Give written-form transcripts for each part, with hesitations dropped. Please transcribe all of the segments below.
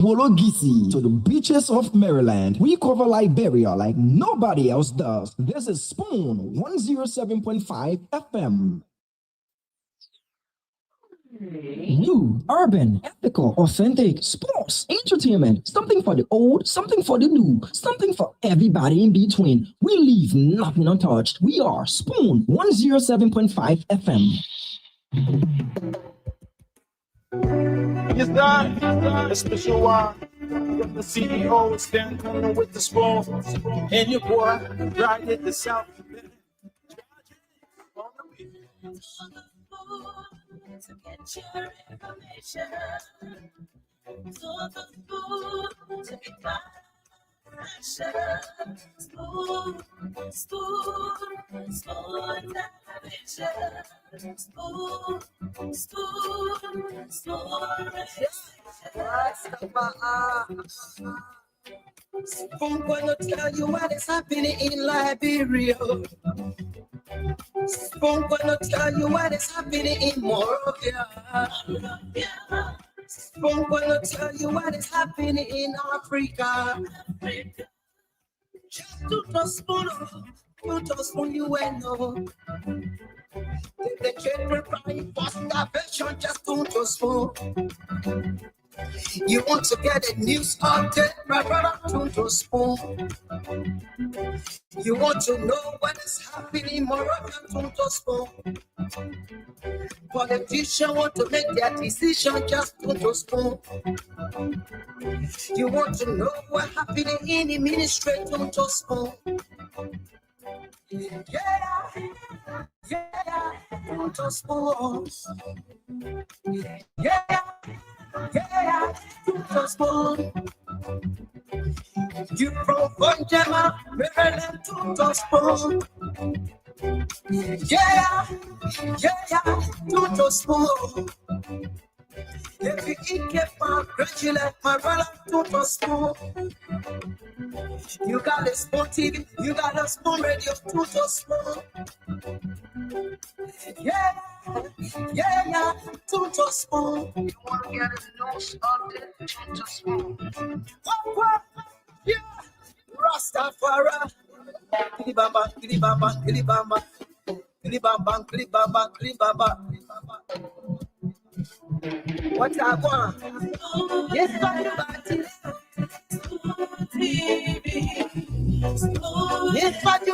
Wologisi to the beaches of Maryland. We cover Liberia like nobody else does. This is Spoon 107.5 FM. New, urban, ethical, authentic, sports, entertainment, something for the old, something for the new, something for everybody in between. We leave nothing untouched. We are Spoon 107.5 FM. Yes, sir. A special one from the CEO, stand corner with the spoon, and your boy right at the south. To get your information, to the food to be fashion, spoon, television, spoon gonna tell you what is happening in Liberia. Spoon gonna tell you what is happening in Morovia. Spoon gonna tell you what is happening in Africa. Just to spoon you and know. The children crying for starvation, just to spoon. You want to get a news update, my brother, to spoon. You want to know what is happening, Morovia, to spoon. Politicians want to make their decision, just to spoon. You want to know what happening in the ministry, to spoon. Yeah, to spoon. Yeah, to spoon. You from Bonjama, Maryland, to spoon. Yeah, to spoon. If you eat get my graduate, my brother, to spoon. You got a spoon TV, you got a spoon radio, to spoon. Yeah, to spoon. You want to get a news update, to spoon. What? Yeah, Rastafari. Kilibamba, kilibamba, kilibamba. Kilibamba, kilibamba, kilibamba. What I want? Yes, buddy. Yes, buddy.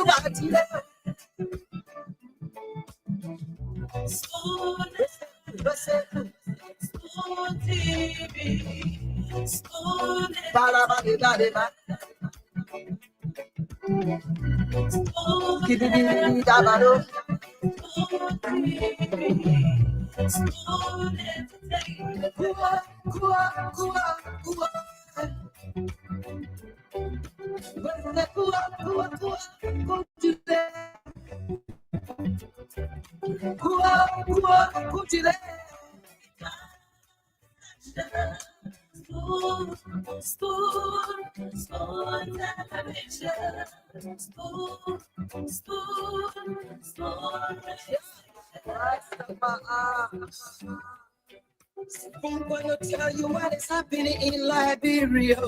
Spoon gonna tell you what is happening in Liberia.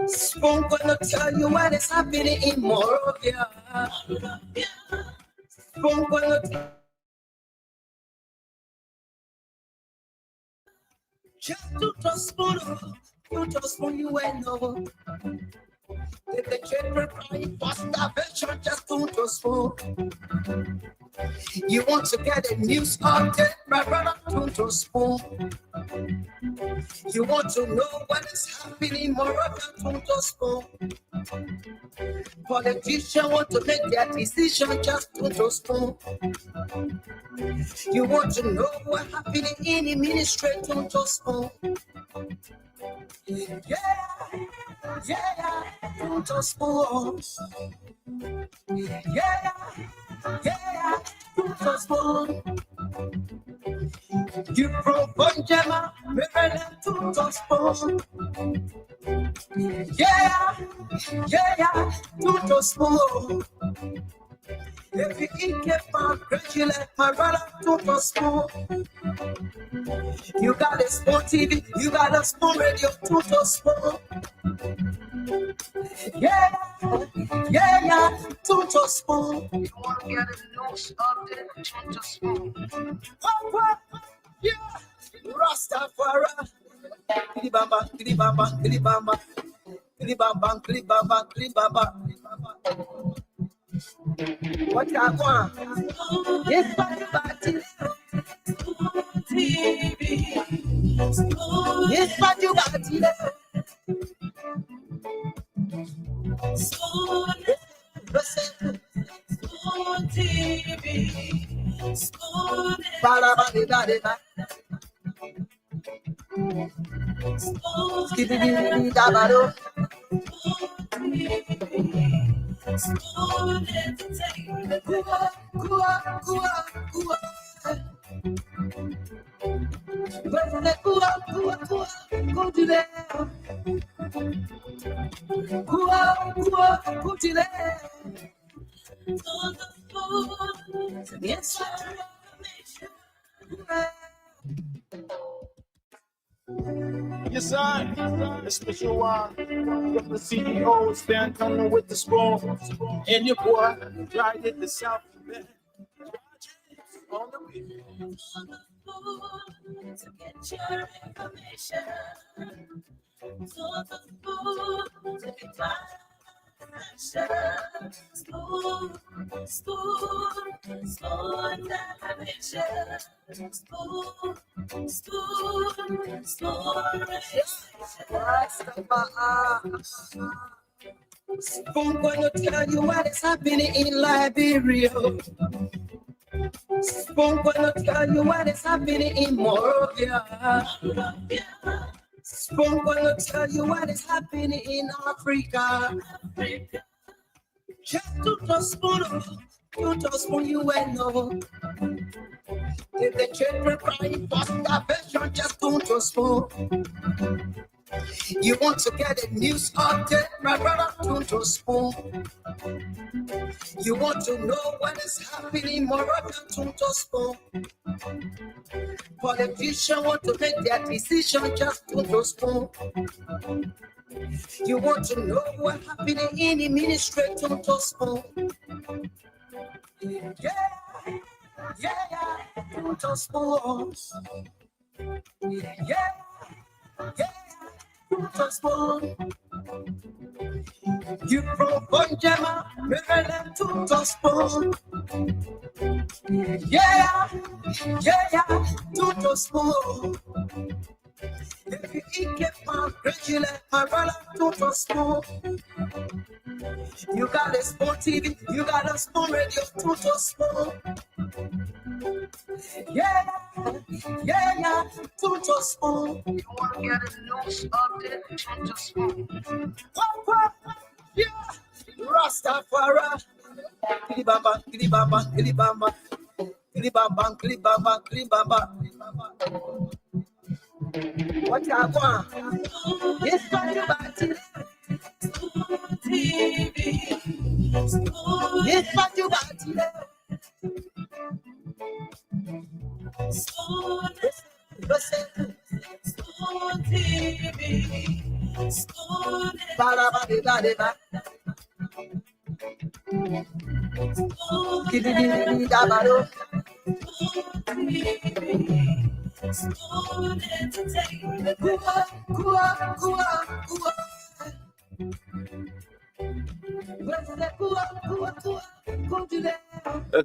Spoon gonna tell you what is happening in Morovia. Spoon gonna just to spoon you and know. The children crying for starvation, just to spoon. You want to get a news update, my brother, to spoon. You want to know what is happening, Morovia, to spoon. Politicians want to make their decision, just to spoon. You want to know what happening in the ministry, to spoon. Yeah, to spoon. Yeah, to spoon. You from Bonjama, Maryland, to spoon. Yeah, to spoon. If you eat keep gradually, my brother to spoon. You got a small TV, you got a small radio to spoon. Yeah, yeah, to spoon. You want to get a news update, to spoon. What? Yeah, Rastafari. Kilibamba, kilibamba, kilibamba. Kilibamba, kilibamba, kilibamba. What you want? Yes, party. Yes, party. Yes, Yes, sir. A special one from the CEO, stand coming with the spoon. And your boy, right at the South. On the way. to get your information. So the food to get my action. Spoon, information. Spoon gonna tell you what is happening in Liberia. Spoon gonna tell you what is happening in Morovia. Spoon gonna tell you what is happening in Africa. Just to spoon, you will know. If the children crying for starvation, just to spoon. You want to get a news update, my brother, to spoon. You want to know what is happening, Moroccan, to spoon. Politicians want to make their decision, just to spoon. You want to know what happening in the ministry, to spoon. Yeah, to spoon. Yeah, to spoon. You from Bonjama, Maryland, to spoon. Yeah, to spoon. If you eat get gradually, my brother, to spoon. You got a small TV, you got a small radio, to spoon. Yeah, to spoon. You want to get a news update, to spoon. Yeah, Rastafari. Kilibamba, kilibamba, kilibamba. Kilibamba, kilibamba, kilibamba. What you want? Yes, party. Yes, party.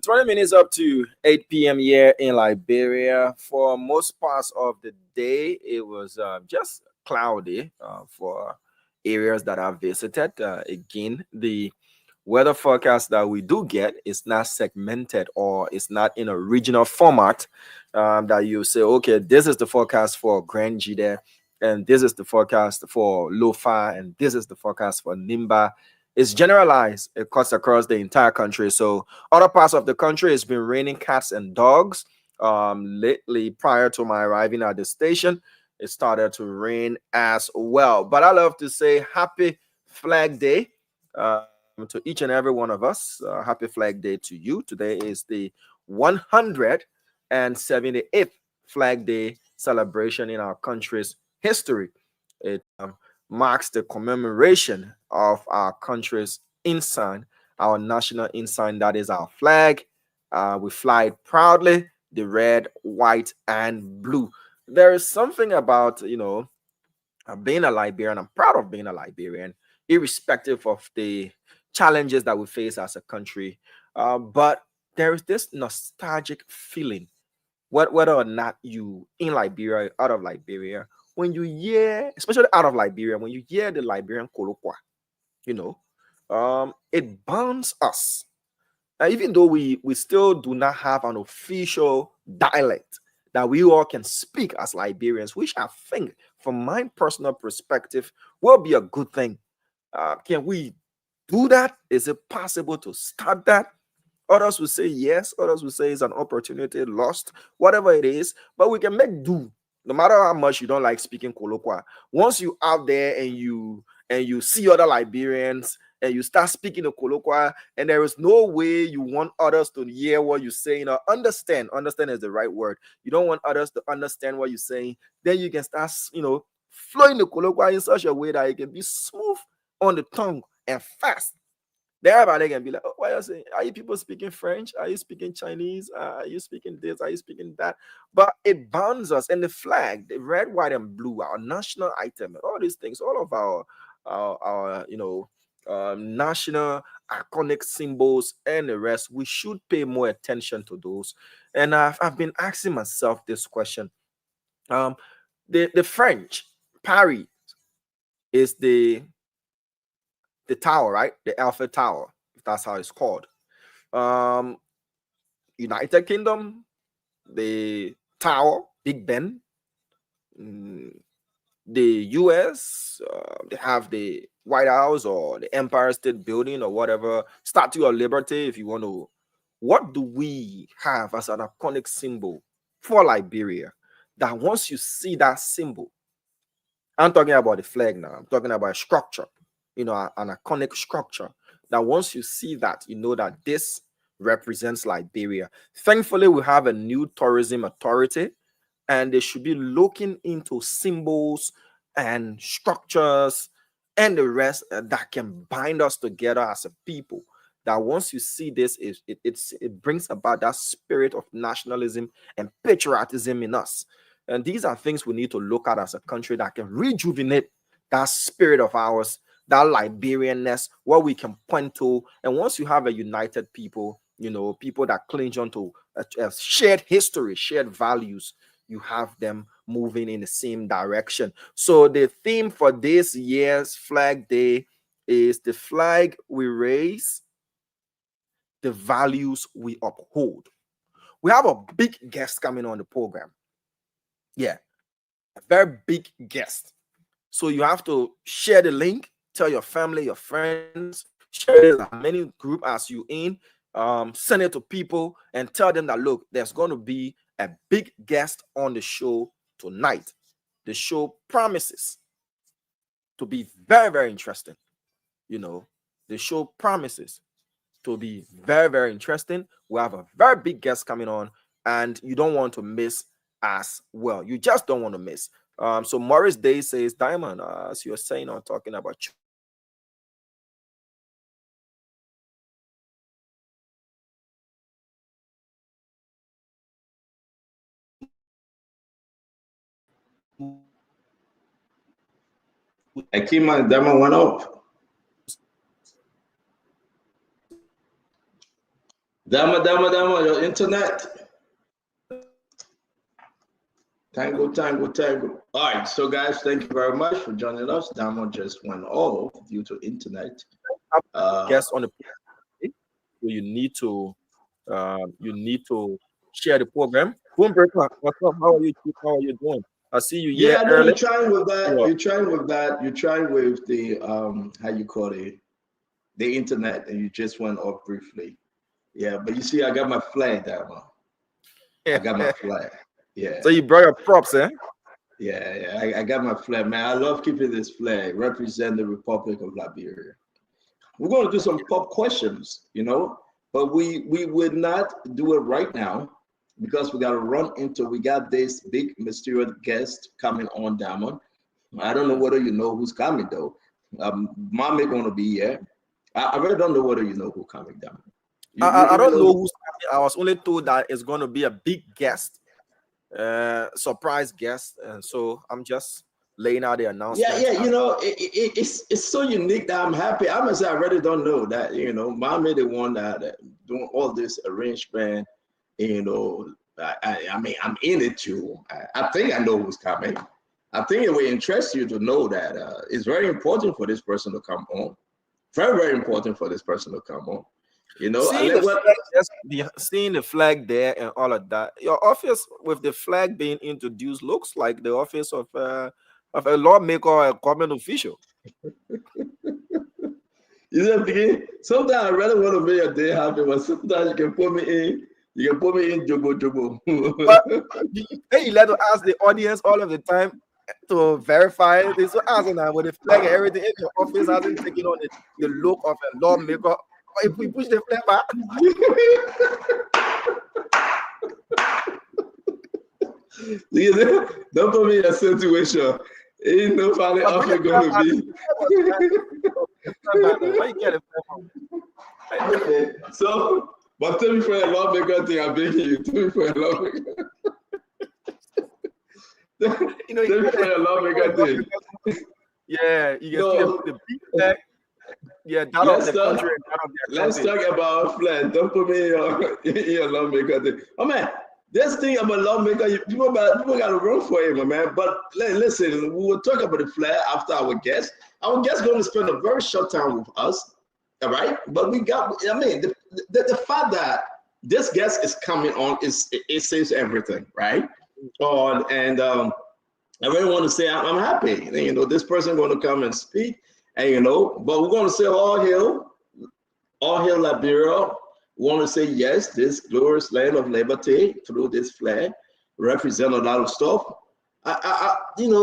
20 minutes up to 8 p.m. here in Liberia. For most parts of the day, it was just cloudy for areas that I visited. Again, the weather forecast that we do get is not segmented, or it's not in a regional format that you say, okay, this is the forecast for Grand Jide, and this is the forecast for Lofa, and this is the forecast for Nimba. It's generalized. It cuts across the entire country. So other parts of the country, it's been raining cats and dogs. Lately, prior to my arriving at the station, it started to rain as well. But I love to say happy Flag Day. to each and every one of us. Happy Flag Day to you. Today is the 178th Flag Day celebration in our country's history. It marks the commemoration of our country's ensign, our national ensign, that is our flag. We fly it proudly, the red, white, and blue. There is something about, being a Liberian. I'm proud of being a Liberian, irrespective of the challenges that we face as a country. But there is this nostalgic feeling, whether or not you in Liberia, out of Liberia, when you hear, especially out of Liberia, when you hear the Liberian colloquia, it bonds us. Even though we still do not have an official dialect that we all can speak as Liberians, which I think, from my personal perspective, will be a good thing. Can we do that? Is it possible to start that? Others will say yes. Others will say it's an opportunity lost, whatever it is. But we can make do, no matter how much you don't like speaking colloquia. Once you out there and you see other Liberians and you start speaking the colloquia, and there is no way you want others to hear what you're saying or understand. Understand is the right word. You don't want others to understand what you're saying. Then you can start, flowing the colloquia in such a way that it can be smooth on the tongue and fast. Then everybody can be like, oh, what are you saying? Are you people speaking French? Are you speaking Chinese? Are you speaking this? Are you speaking that? But it bonds us. And the flag, the red, white, and blue, our national item, all these things, all of our national iconic symbols and the rest, we should pay more attention to those. And I've been asking myself this question. The French, Paris is the tower, right? The Eiffel Tower, if that's how it's called. United Kingdom, the Tower, Big Ben. The US, they have the White House or the Empire State Building or whatever, Statue of Liberty, if you want to. What do we have as an iconic symbol for Liberia that once you see that symbol, I'm talking about the flag now, I'm talking about a structure, an iconic structure, that once you see that, you know that this represents Liberia. Thankfully, we have a new tourism authority, and they should be looking into symbols and structures and the rest that can bind us together as a people. That once you see this, it brings about that spirit of nationalism and patriotism in us. And these are things we need to look at as a country that can rejuvenate that spirit of ours, that Liberianness, what we can point to. And once you have a united people, people that cling on to a shared history, shared values, you have them moving in the same direction. So the theme for this year's Flag Day is the flag we raise, the values we uphold. We have a big guest coming on the program. Yeah, a very big guest. So you have to share the link, tell your family, your friends, share it as many group as you in, send it to people and tell them that, look, there's going to be a big guest on the show tonight. The show promises to be very, very interesting. The show promises to be very, very interesting. We have a very big guest coming on, and you don't want to miss as well. You just don't want to miss. So Morris Day says, Diamond, as you're saying or talking about I keep my Diamond went up. Diamond, your internet. Tango. All right, so guys, thank you very much for joining us. Diamond just went off due to internet. Guests on the program, so you need to share the program. Boom, what's up? How are you? How are you doing? I see you. Yeah, I know early. you're trying with that. Yeah. You're trying with the how you call it, the internet, and you just went off briefly. Yeah, but you see, I got my flag, Diamond. I got my flag. Yeah. So you brought your props, eh? Yeah. I got my flag, man. I love keeping this flag. Represent the Republic of Liberia. we're going to do some pop questions, but we would not do it right now because we got this big mysterious guest coming on, Diamond. I don't know whether you know who's coming though. Mommy going to be here. I really don't know whether you know who's coming, Diamond. I don't know who's coming. I was only told that it's going to be a big guest, surprise guest, and so I'm just laying out the announcement. Yeah, it's so unique that I'm happy. I must say I really don't know that, Mommy the one that doing all this arrangement, I mean, I'm in it too. I think I know who's coming. I think it would interest you to know that it's very important for this person to come on. Very, very important for this person to come on. Seeing the flag there and all of that. Your office with the flag being introduced looks like the office of a lawmaker or a government official. Sometimes I really want to make a day happy, but sometimes you can put me in jobo. But you let to ask the audience all of the time to verify this. So asking that with the flag and everything, if your office hasn't taken on the look of a lawmaker, if we push the flag back. Don't put me in a situation. Ain't nobody offer going to be. Where you get it from? Okay, so, but tell me for a lawmaker thing, I'm begging you. Tell me for a lawmaker. Tell me for a lawmaker thing. Yeah, you can see the big flag. Yeah, that of the country. Let's talk about flag. Don't put me in your lawmaker thing. Oh man, this thing about lawmaker, people got to run for him, man. But listen, we will talk about the flag after our guest. Our guest going to spend a very short time with us, all right? But the fact that this guest is coming on it says everything, right? And I really want to say I'm happy. This person going to come and speak. And but we're going to say all hail Liberia. We want to say yes, this glorious land of liberty through this flag represent a lot of stuff.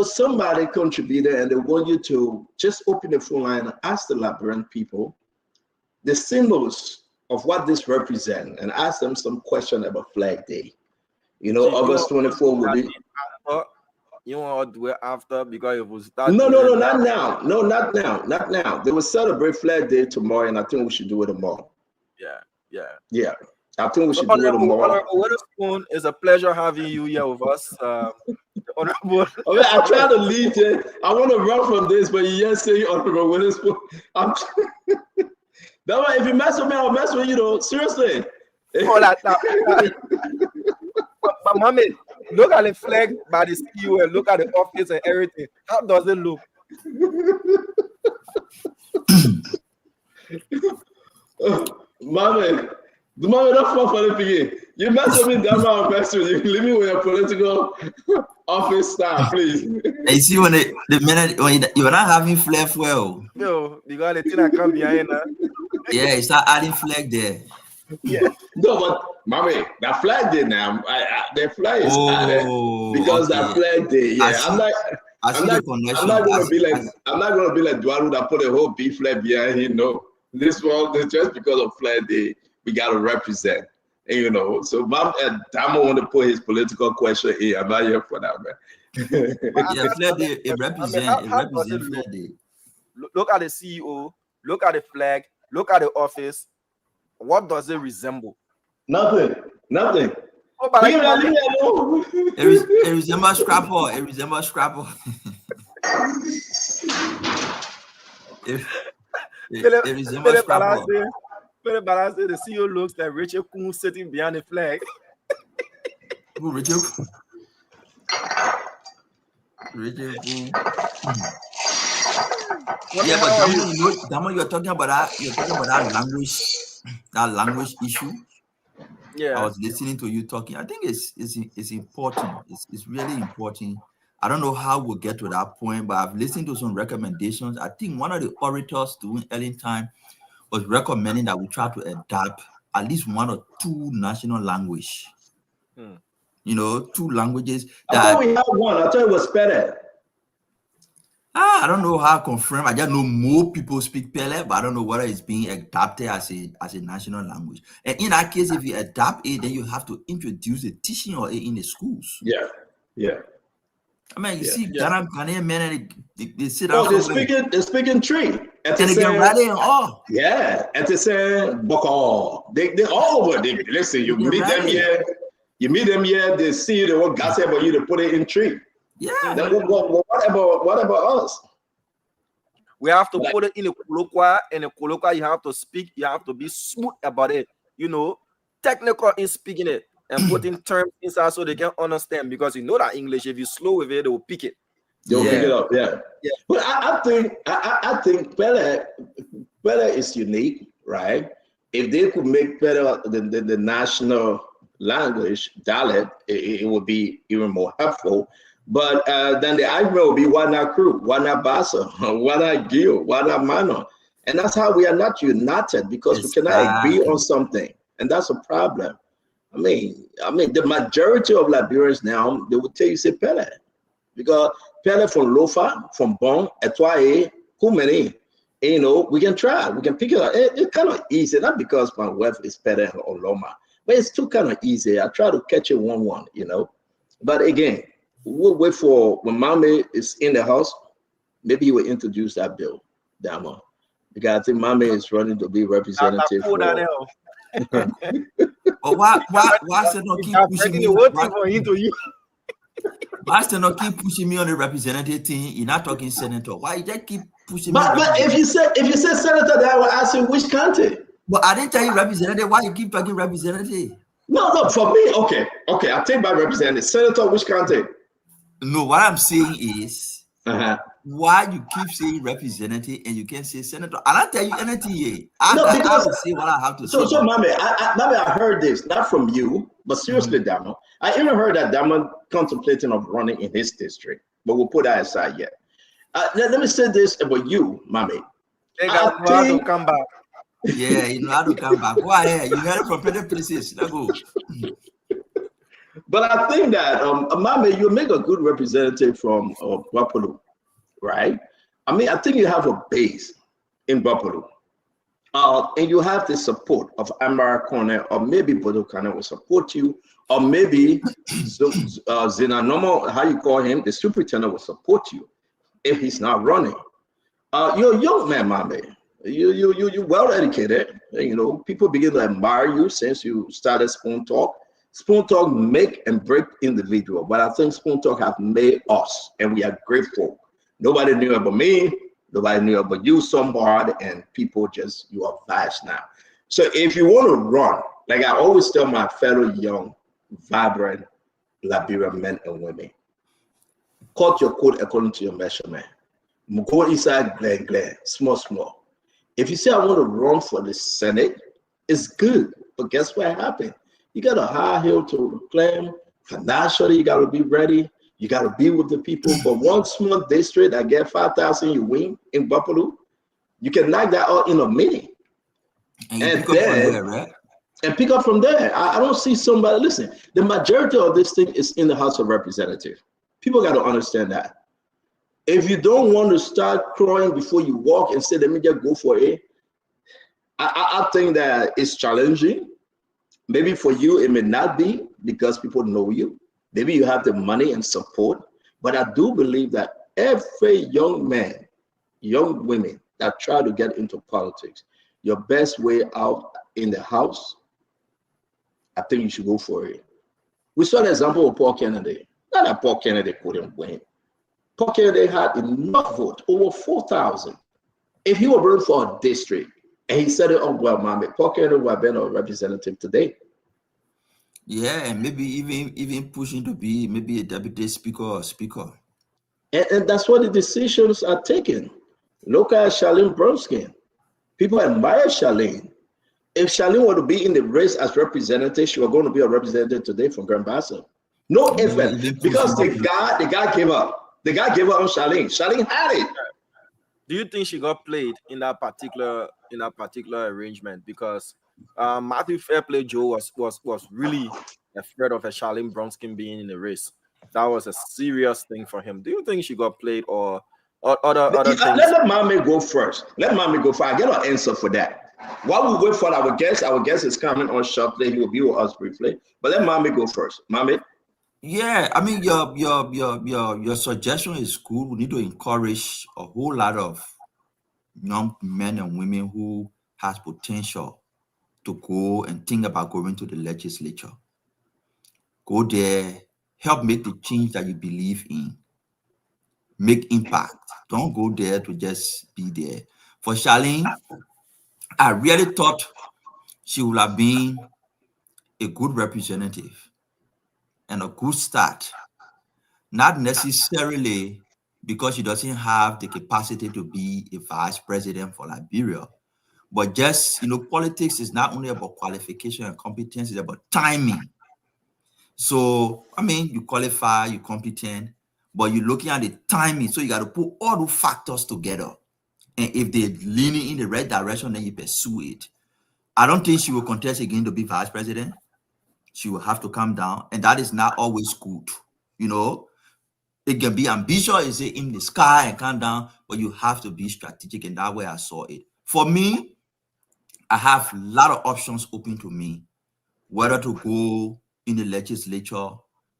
Somebody contributed, and they want you to just open the phone line and ask the Liberian people the symbols of what this represents, and ask them some question about Flag Day. August 24 will be. You want to do it after because it was no, not now. No, not now. They will celebrate Flag Day tomorrow, and I think we should do it tomorrow. Yeah. I think we should do it tomorrow. Honorable Witherspoon, it's a pleasure having you here with us. Honorable. Okay, I try to lead it. I want to run from this, but you just say Honorable Witherspoon. That way, if you mess with me, I'll mess with you. Seriously. But mommy, look at the flag by the CEO and look at the office and everything. How does it look? Mommy, don't fall for the beginning. You mess with me, damn, I'll mess with you. Leave me with your political office staff, please. You see, when the minute when you're not having flag well. No, because the thing that come behind now. Yeah, you start adding flag there. Yeah. No, but mommy, that Flag Day now, the flag is added because that Flag Day. Yeah, I'm not gonna be like Duaru that put a whole B flag behind him. No, this one just because of Flag Day, we gotta represent. And so Mom Damo want to put his political question in. I'm not here for that, man. Yeah, Flag Day, it represents Flag Day. Look at the CEO, look at the flag, look at the office. What does it resemble? Nothing. Oh, but it resembles Scrapple. It resembles Scrapple. It resembles Scrapple. The CEO looks like Richard Kuhn sitting behind the flag. Who, Richard? Richard Kuhn. Yeah, but Damo, you're talking about that language issue. Yeah, I was listening to you talking. I think it's important. It's really important. I don't know how we'll get to that point, but I've listened to some recommendations. I think one of the orators during early time was recommending that we try to adapt at least one or two national language. 2 languages. I thought we had one. I thought it was better. I don't know how confirmed. I just know more people speak Pele, but I don't know whether it's being adopted as a national language. And in that case, if you adopt it, then you have to introduce the teaching of it in the schools. Yeah, yeah. I mean, you Yeah. see Ghanaian men, and they sit down Oh, they're somewhere speaking tree. And and they get ready and all. yeah, and they say Boko. They all over. They listen, They get ready. you meet them here, they see the what God said about you to put it in tree. Yeah. Then what about us? We have to Like- put it in a colloquia. In a colloquia, you have to speak. You have to be smooth about it. You know, technical in speaking it and putting terms inside so they can understand. Because you know that English, if you slow with it, they will pick it. They'll pick it Yeah. up, yeah. Yeah. But I think Pele is unique, right? If they could make Pele the national language, dialect, it would be even more helpful. But then the argument will be Wana Crew, Wana Basa, Wana Gil, Wana Mano. And that's how we are not united because we cannot agree on something. And that's a problem. I mean, the majority of Liberians now, they will tell you, say Pele. Because Pele from Lofa, from Bon, Etoile, Kumeni, you know, we can try, we can pick it up. It's kind of easy, not because my wife is Pele or Loma, but it's too kind of easy. I try to catch it 1-1, you know. But again, we'll wait for when Mame is in the house, maybe he will introduce that bill, Dama. Because I think Mame is running to be representative for. But why Senator keep pushing me? Why Senator keep pushing me on the representative thing? You're not talking senator. Why you just keep pushing me? But if you say senator, then I will ask you which country. But I didn't tell you representative. Why you keep talking representative? No, for me, okay. I'll take my representative. Senator, which country? No, what I'm saying is why you keep saying representative and you can't say senator. I don't tell you anything here. I have to say what I have to say. So Mame, I heard this, not from you, but seriously, Damo. I even heard that Damo contemplating of running in his district, but we'll put that aside yet. Let me say this about you, Mame. I think, to come back. Yeah, you know how to come back. Go ahead. You heard it from better places. Let's go. But I think that, Mame, you make a good representative from Wapolu, right? I mean, I think you have a base in Wapolu. And you have the support of Amara Corner, or maybe Bodo Corner will support you, or maybe Zena Normal, how you call him, the superintendent will support you if he's not running. You're a young man, Mame. You're well educated. You know, people begin to admire you since you started Spoon Talk. Spoon Talk make and break individual, but I think Spoon Talk have made us, and we are grateful. Nobody knew about me. Nobody knew about you so hard, and people just, you are vast now. So if you want to run, like I always tell my fellow young, vibrant Liberian men and women, cut your coat according to your measurement. Go inside, glare, small. If you say I want to run for the Senate, it's good. But guess what happened? You got a high hill to climb. Financially, you got to be ready. You got to be with the people. For one small district, I get 5,000, you win in Buffalo. You can knock that out in a minute. And pick up from there, right? And pick up from there. I don't see somebody, listen, the majority of this thing is in the House of Representatives. People got to understand that. If you don't want to start crying before you walk and say, let me just go for it, I think that it's challenging. Maybe for you, it may not be because people know you. Maybe you have the money and support. But I do believe that every young man, young women that try to get into politics, your best way out in the house, I think you should go for it. We saw the example of Paul Kennedy. Not that Paul Kennedy couldn't win. Paul Kennedy had enough vote, over 4,000. If he were running for a district, and he said it on well, Mame, Paul Kennedy would have been a representative today. Yeah, and maybe even pushing to be maybe a deputy speaker or speaker. And that's what the decisions are taken. Look at Charlene Bronskin. People admire Charlene. If Charlene were to be in the race as representative, she was going to be a representative today from Grand Bassa. No effort, because the guy gave up. The guy gave up on Charlene. Charlene had it. Do you think she got played in that particular arrangement? Because Matthew Fairplay Joe was really afraid of a Charlene Bronskin being in the race. That was a serious thing for him. Do you think she got played, or Other things. Let Mommy go first. Let Mommy go first. I get an answer for that. While we wait for our guest is coming on shortly. He will be with us briefly. But let Mommy go first. Mommy. Yeah, I mean your suggestion is good. We need to encourage a whole lot of young men and women who has potential to go and think about going to the legislature. Go there, help make the change that you believe in, make impact. Don't go there to just be there. For Charlene, I really thought she would have been a good representative and a good start. Not necessarily because she doesn't have the capacity to be a vice president for Liberia, but just, politics is not only about qualification and competence, it's about timing. So, I mean, you qualify, you're competent, but you're looking at the timing. So you got to put all the factors together. And if they're leaning in the right direction, then you pursue it. I don't think she will contest again to be vice president. She will have to come down, and that is not always good. It can be ambitious, in the sky and come down, but you have to be strategic, and that way I saw it. For me, I have a lot of options open to me, whether to go in the legislature,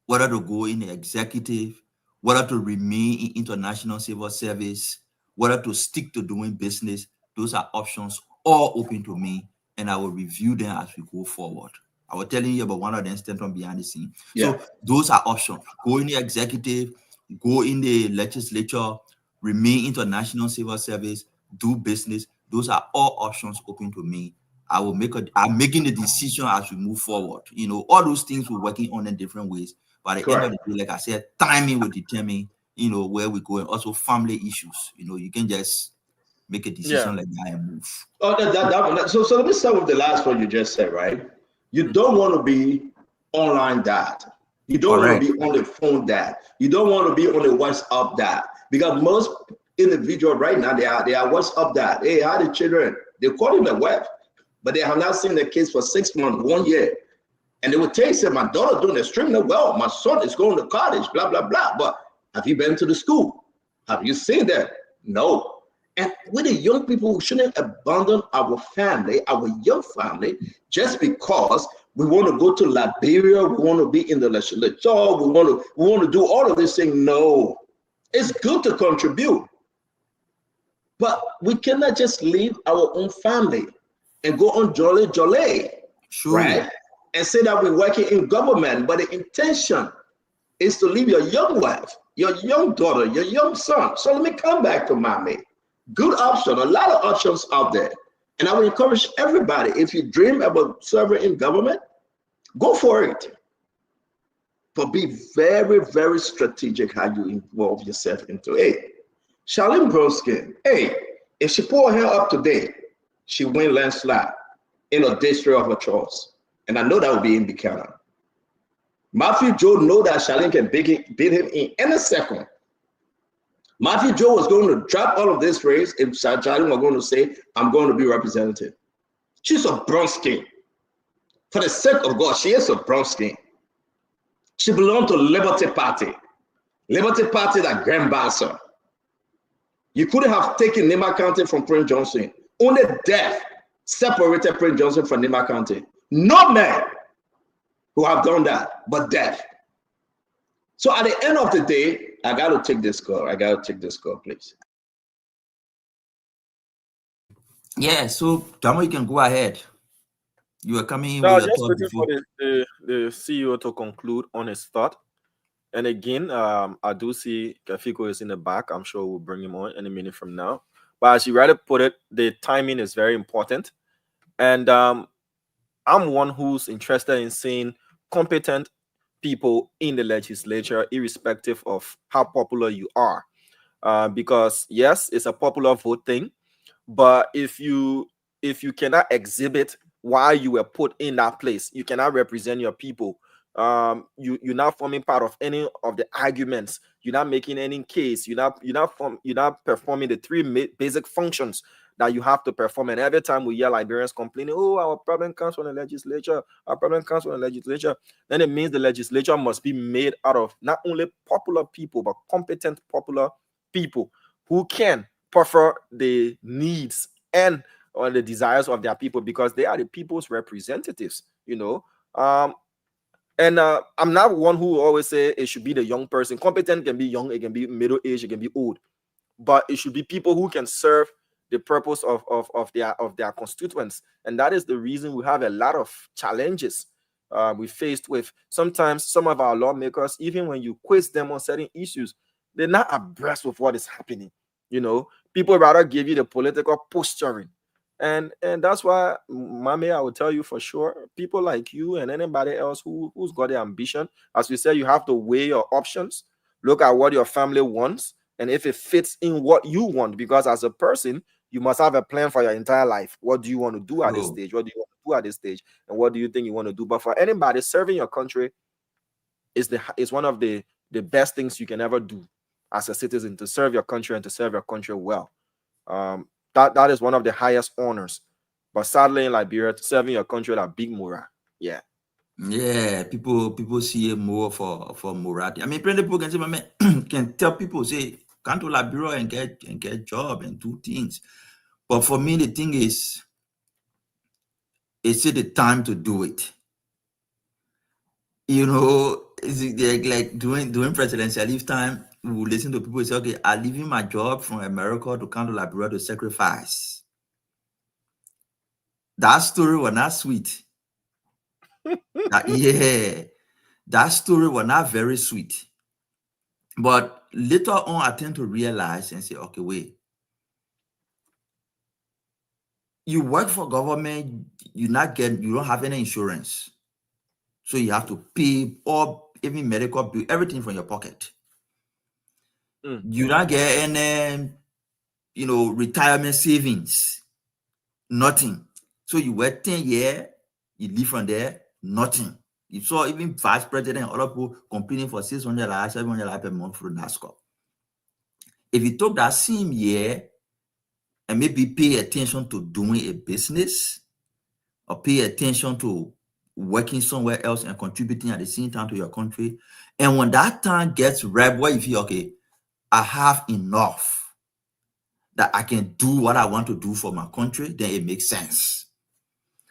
whether to go in the executive, whether to remain in international civil service, whether to stick to doing business. Those are options all open to me, and I will review them as we go forward. I was telling you about one of them stand from behind the scene. Yeah. So those are options. Go in the executive, go in the legislature, remain international civil service, do business. Those are all options open to me. I'm making the decision as we move forward. All those things we're working on in different ways. But at the end of the day, like I said, timing will determine, where we go, and also family issues. You can just make a decision like that and move. Oh, so let me start with the last one you just said, right? You don't want to be online dad. You don't want to be on the phone dad. You don't want to be on the WhatsApp dad. Because most individuals right now, they are WhatsApp dad. Hey, how the children? They call him the web, but they have not seen their kids for 6 months, 1 year. And they would tell you, my daughter doing extremely well. My son is going to college, blah, blah, blah. But have you been to the school? Have you seen that? No. And with the young people, we shouldn't abandon our family, our young family, just because we want to go to Liberia, we want to be in the legislature, we want to do all of this thing. No, it's good to contribute, but we cannot just leave our own family and go on jolly, sure, right? And say that we're working in government, but the intention is to leave your young wife, your young daughter, your young son. So let me come back to Mommy. Good option, a lot of options out there. And I would encourage everybody, if you dream about serving in government, go for it. But be very, very strategic how you involve yourself into it. Charlene Bronskin, hey, if she pull her up today, she win landslide in a district of her choice. And I know that will be in Buchanan. Matthew Joe know that Charlene can beat him in any second. Matthew Joe was going to drop all of this race if Charlene was going to say, I'm going to be representative. She's a Bronskin. For the sake of God, she is a Bronskin. She belonged to Liberty Party. Liberty Party that Grand Bassa. You couldn't have taken Nima County from Prince Johnson. Only death separated Prince Johnson from Nima County. No man who have done that, but death. So at the end of the day, I got to take this call. Please. Yeah, so Damo, you can go ahead. You were coming in No, with just your thought waiting before. for the CEO to conclude on his thought. And again, I do see Kafiko is in the back. I'm sure we'll bring him on any minute from now. But as you rightly put it, the timing is very important. And I'm one who's interested in seeing competent people in the legislature, irrespective of how popular you are. Because yes, it's a popular vote thing, but if you cannot exhibit why you were put in that place, you cannot represent your people. You're not forming part of any of the arguments. You're not making any case. You're not performing the three basic functions that you have to perform. And every time we hear Liberians complaining, oh, our problem comes from the legislature, our problem comes from the legislature, then it means the legislature must be made out of not only popular people, but competent popular people who can prefer the needs and or the desires of their people, because they are the people's representatives, you know. And I'm not one who always say it should be the young person. Competent can be young, it can be middle age, it can be old, but it should be people who can serve the purpose of their constituents. And that is the reason we have a lot of challenges we faced with. Sometimes some of our lawmakers, even when you quiz them on certain issues, they're not abreast with what is happening. You know, people rather give you the political posturing. And that's why, Mame, I will tell you for sure, people like you and anybody else who's got the ambition, as we said, you have to weigh your options, look at what your family wants, and if it fits in what you want, because as a person, you must have a plan for your entire life. What do you want to do at this True. stage? What do you want to do at this stage? And what do you think you want to do? But for anybody, serving your country is one of the best things you can ever do as a citizen, to serve your country and to serve your country well. That is one of the highest honors. But sadly, in Liberia, serving your country is a big mura. Yeah. Yeah, people see it more for morality. I mean, plenty people can say, man, can tell people, say, come to Liberia and get job and do things. But for me, the thing is it the time to do it. You know, it's like doing presidential leave time. We will listen to people say, okay, I'm leaving my job from America to come to Liberia to sacrifice. That story was not sweet. That story was not very sweet. But later on, I tend to realize and say, okay, wait. You work for government, you don't have any insurance. So you have to pay or even medical bill, everything from your pocket. You don't get any, retirement savings, nothing. So you work 10 years, you live from there, nothing. You saw even vice president and other people complaining for $600, $700 per month for NASCAR. If you took that same year and maybe pay attention to doing a business or pay attention to working somewhere else and contributing at the same time to your country, and when that time gets right, where you feel, okay, I have enough that I can do what I want to do for my country, then it makes sense.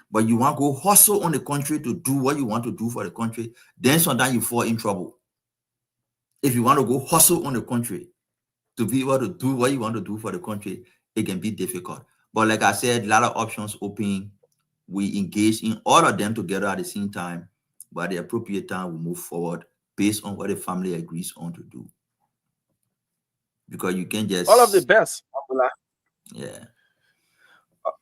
But you want to go hustle on the country to do what you want to do for the country, then sometimes you fall in trouble. If you want to go hustle on the country to be able to do what you want to do for the country, it can be difficult. But like I said, a lot of options open. We engage in all of them together at the same time. But at the appropriate time, we move forward based on what the family agrees on to do. Because you can just... All of the best. Yeah.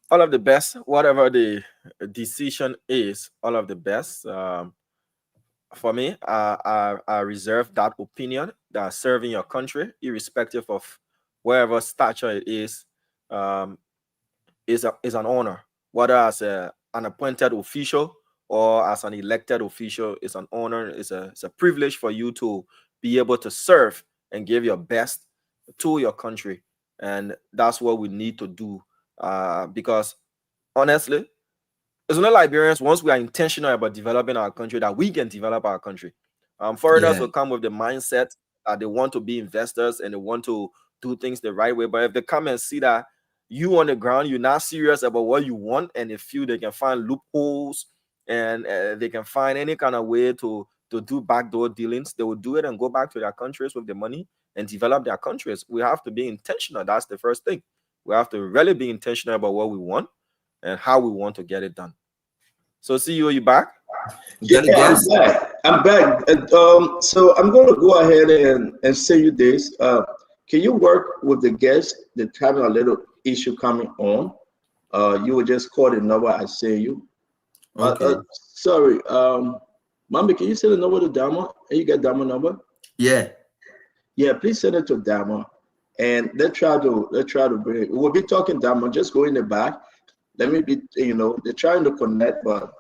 All of the best. Whatever the decision is, all of the best. For me, I reserve that opinion that serving your country, irrespective of wherever stature it is an honor. Whether as an appointed official or as an elected official, it's an honor. It's a privilege for you to be able to serve and give your best to your country. And that's what we need to do. Because honestly, it's only Liberians, once we are intentional about developing our country, that we can develop our country. Foreigners will come with the mindset that they want to be investors and they want to do things the right way. But if they come and see that you on the ground, you're not serious about what you want, and they feel they can find loopholes and they can find any kind of way to do backdoor dealings, they will do it and go back to their countries with the money and develop their countries. We have to be intentional. That's the first thing. We have to really be intentional about what we want and how we want to get it done. So, see you back? Yeah, I'm back. So I'm going to go ahead and say you this. Can you work with the guest that's having a little issue coming on? You will just call the number I say you. Okay. Sorry, Mommy, can you send the number to Dama? You got Dama number? Yeah. Yeah, please send it to Dama, and let's try to bring it. We'll be talking Dama. Just go in the back. Let me be. They're trying to connect, but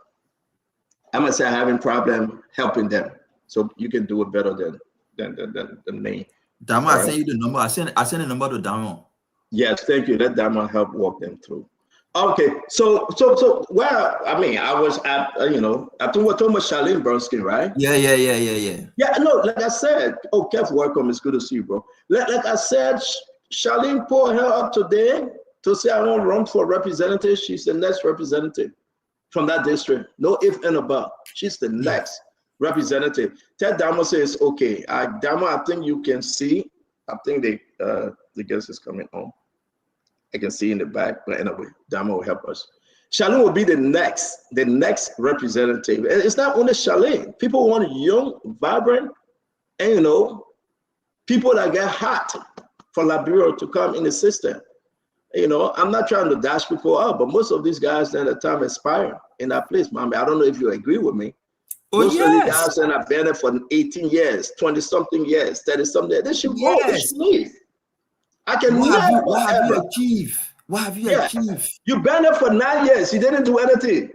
I must say I'm having problem helping them. So you can do it better than me. Dama, I sent you the number. I sent the number to Dama. Yes, thank you. Let Dama help walk them through. Okay, so well, I mean, I was at I think we're talking about Charlene Bernstein, right? Yeah. Yeah, no, like I said, Kev, welcome. It's good to see you, bro. Like I said, Charlene pulled her up today to say, I want to run for representative. She's the next representative from that district. No if and about. She's the next representative. Ted Damo says, okay. Damo, I think you can see. I think the guest is coming home. I can see in the back, but anyway, Damo will help us. Charlene will be the next representative. And it's not only Charlene. People want young, vibrant, and people that get hot for Liberia to come in the system. I'm not trying to dash people up, but most of these guys at the time aspire in that place, Mommy. I don't know if you agree with me. Most of these guys have been there for 18 years, 20-something years, 30-something. They should go. They should leave. I can What have never. you achieved? What have you achieved? You've been there for 9 years. You didn't do anything.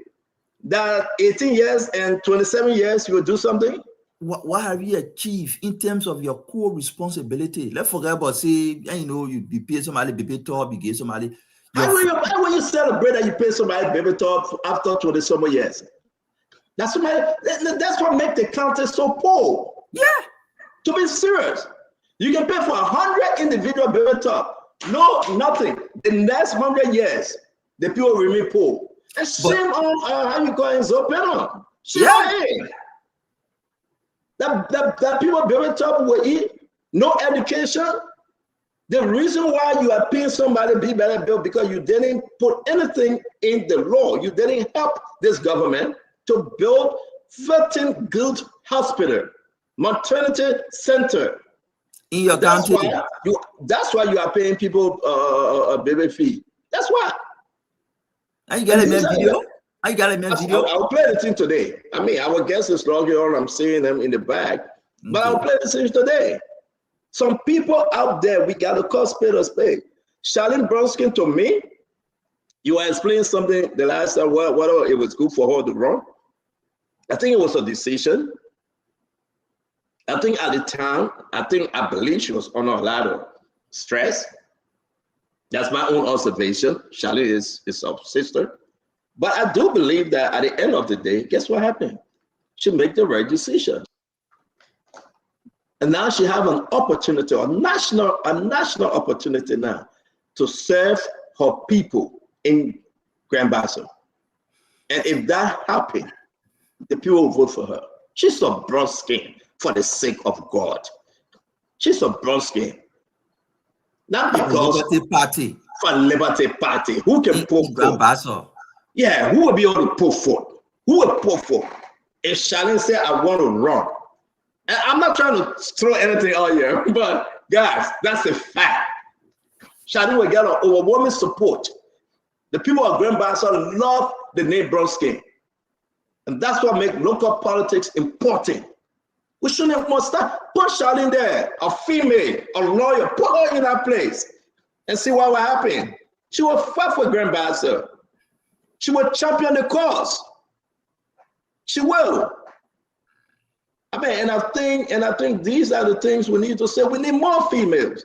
That 18 years and 27 years, you will do something? What have you achieved in terms of your core responsibility? Let's forget about you be pay somebody baby top, you give somebody. How will you celebrate that you pay somebody baby top after 20-some years? That's what makes the county so poor. Yeah. To be serious. You can pay for 100 individual baby top. No, nothing. The next 100 years, the people remain poor. And shame on how you call it Zopeno. Shame. That people bury top will eat, no education. The reason why you are paying somebody be better bill because you didn't put anything in the law. You didn't help this government to build 13 good hospital, maternity center. In your country. That's why you are paying people a baby fee. That's why. And you got a video? I'll play the thing today. I mean, our guest is logging on. I'm seeing them in the back. But I'll play the thing today. Some people out there, we got to call spade a spade. Charlene Bronskin, to me, you were explaining something the last time, whether it was good for her to run. I think it was a decision. I think at the time, I believe she was under a lot of stress. That's my own observation. Charlene is her sister. But I do believe that at the end of the day, guess what happened? She made the right decision. And now she have an opportunity, a national opportunity now to serve her people in Grand Bassa. And if that happens, the people will vote for her. She's a brown skin for the sake of God. She's a brown skin. Not because for Liberty Party. Who can pull Grand Bassa? Yeah, who will be able to pull forward? Who will pull forward? If Charlene said, I want to run. And I'm not trying to throw anything out here, but guys, that's a fact. Charlene will get an overwhelming support. The people of Grand Bassa love the name brown skin. And that's what makes local politics important. We shouldn't must start. Put Charlene there, a female, a lawyer, put her in that place and see what will happen. She will fight for Grand Bassa. She will champion the cause. She will. I mean, and I think these are the things we need to say. We need more females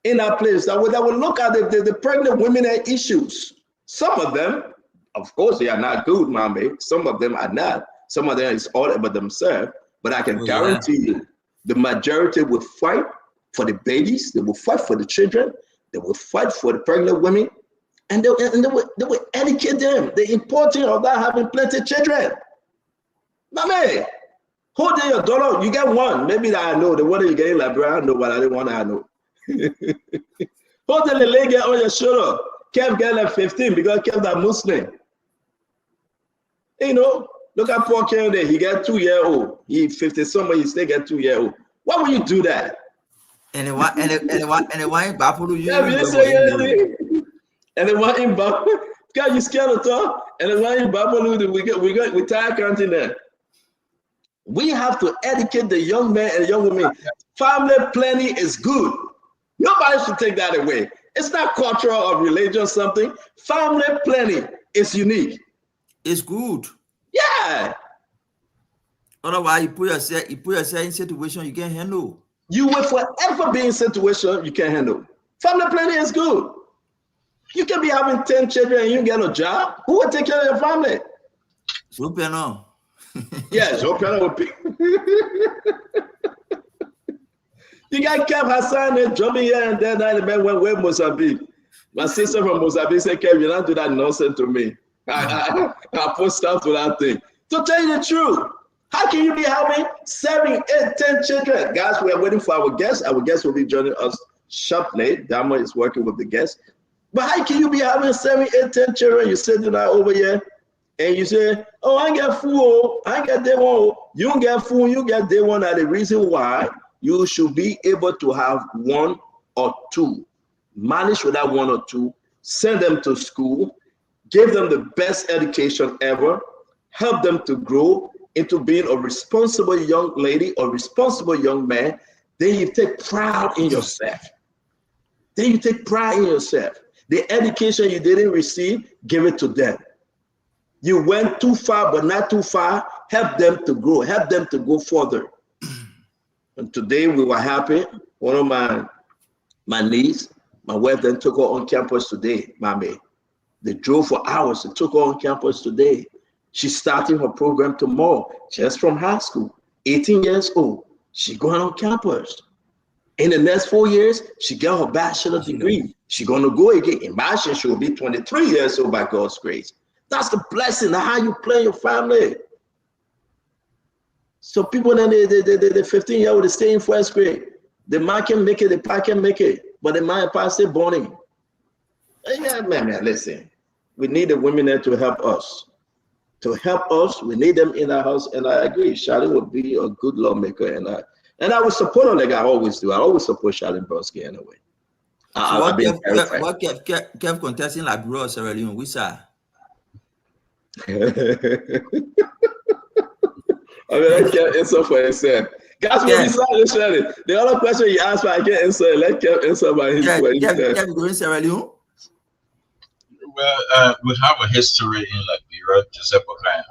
in our place that will look at the pregnant women and issues. Some of them, of course, they are not good, mommy. Some of them are not. Some of them is all about themselves. But I can guarantee you, the majority will fight for the babies. They will fight for the children. They will fight for the pregnant women. And they will educate them. The importance of that having plenty of children. Mommy, hold your dollar. You get one. Maybe that I know. The one that you get in Liberia, I know, but I didn't want to know. Hold the leg on your shoulder. Kev get like 15 because Kev that Muslim. Look at poor Kev there. He got 2-year-old. He 50 somewhere. He still got 2-year-old. Why would you do that? And why in Buffalo you? And then one in Buffalo, God, you scared of talk. And then one in Buffalo, we tired counting there. We have to educate the young men and young women. Family planning is good. Nobody should take that away. It's not cultural or religion something. Family planning is unique. It's good. Yeah. Otherwise, you put yourself in situation you can't handle. You will forever be in situation you can't handle. Family planning is good. You can be having 10 children and you get a job. Who will take care of your family? Super. Yes, Opiano will be. The guy kept Hassan and jumping here and there. Now the man went where Mozambique. My sister from Mozambique said, Kev, you don't do that nonsense to me. I put stuff to that thing. To tell you the truth, how can you be having 7, 8, 10 children? Guys, we are waiting for our guests. Our guests will be joining us shortly. Dama is working with the guests. But how can you be having 7, 8, 10 children? You sitting down over here and you say, oh, I get fool, I get day one. You don't get fool, you get day one. And the reason why you should be able to have 1 or 2. Manage with that 1 or 2. Send them to school. Give them the best education ever. Help them to grow into being a responsible young lady or responsible young man. Then you take pride in yourself. Then you take pride in yourself. The education you didn't receive, give it to them. You went too far, but not too far. Help them to grow. Help them to go further. And today we were happy. One of my niece, my wife then took her on campus today, mommy. They drove for hours and took her on campus today. She's starting her program tomorrow, just from high school. 18 years old. She's going on campus. In the next 4 years, she got her bachelor's degree. She's going to go again. Imagine she will be 23 years old by God's grace. That's the blessing of how you plan your family. So people then the 15-year-old, they stay in first grade. The man can make it, the pa can make it, but the man pa stay burning. Yeah, man, listen. We need the women there to help us. To help us, we need them in our house, and I agree. Charlie would be a good lawmaker, and I would support her like I always do. I always support Charlie Brodsky anyway. So what kept contesting like bro Sierra Leone, we saw. I mean, I can't answer for himself. Guys, the other question you asked, I can't answer. Let Kev answer by his question. Kev going Sierra Leone? Well, we have a history in Liberia, Joseph Boka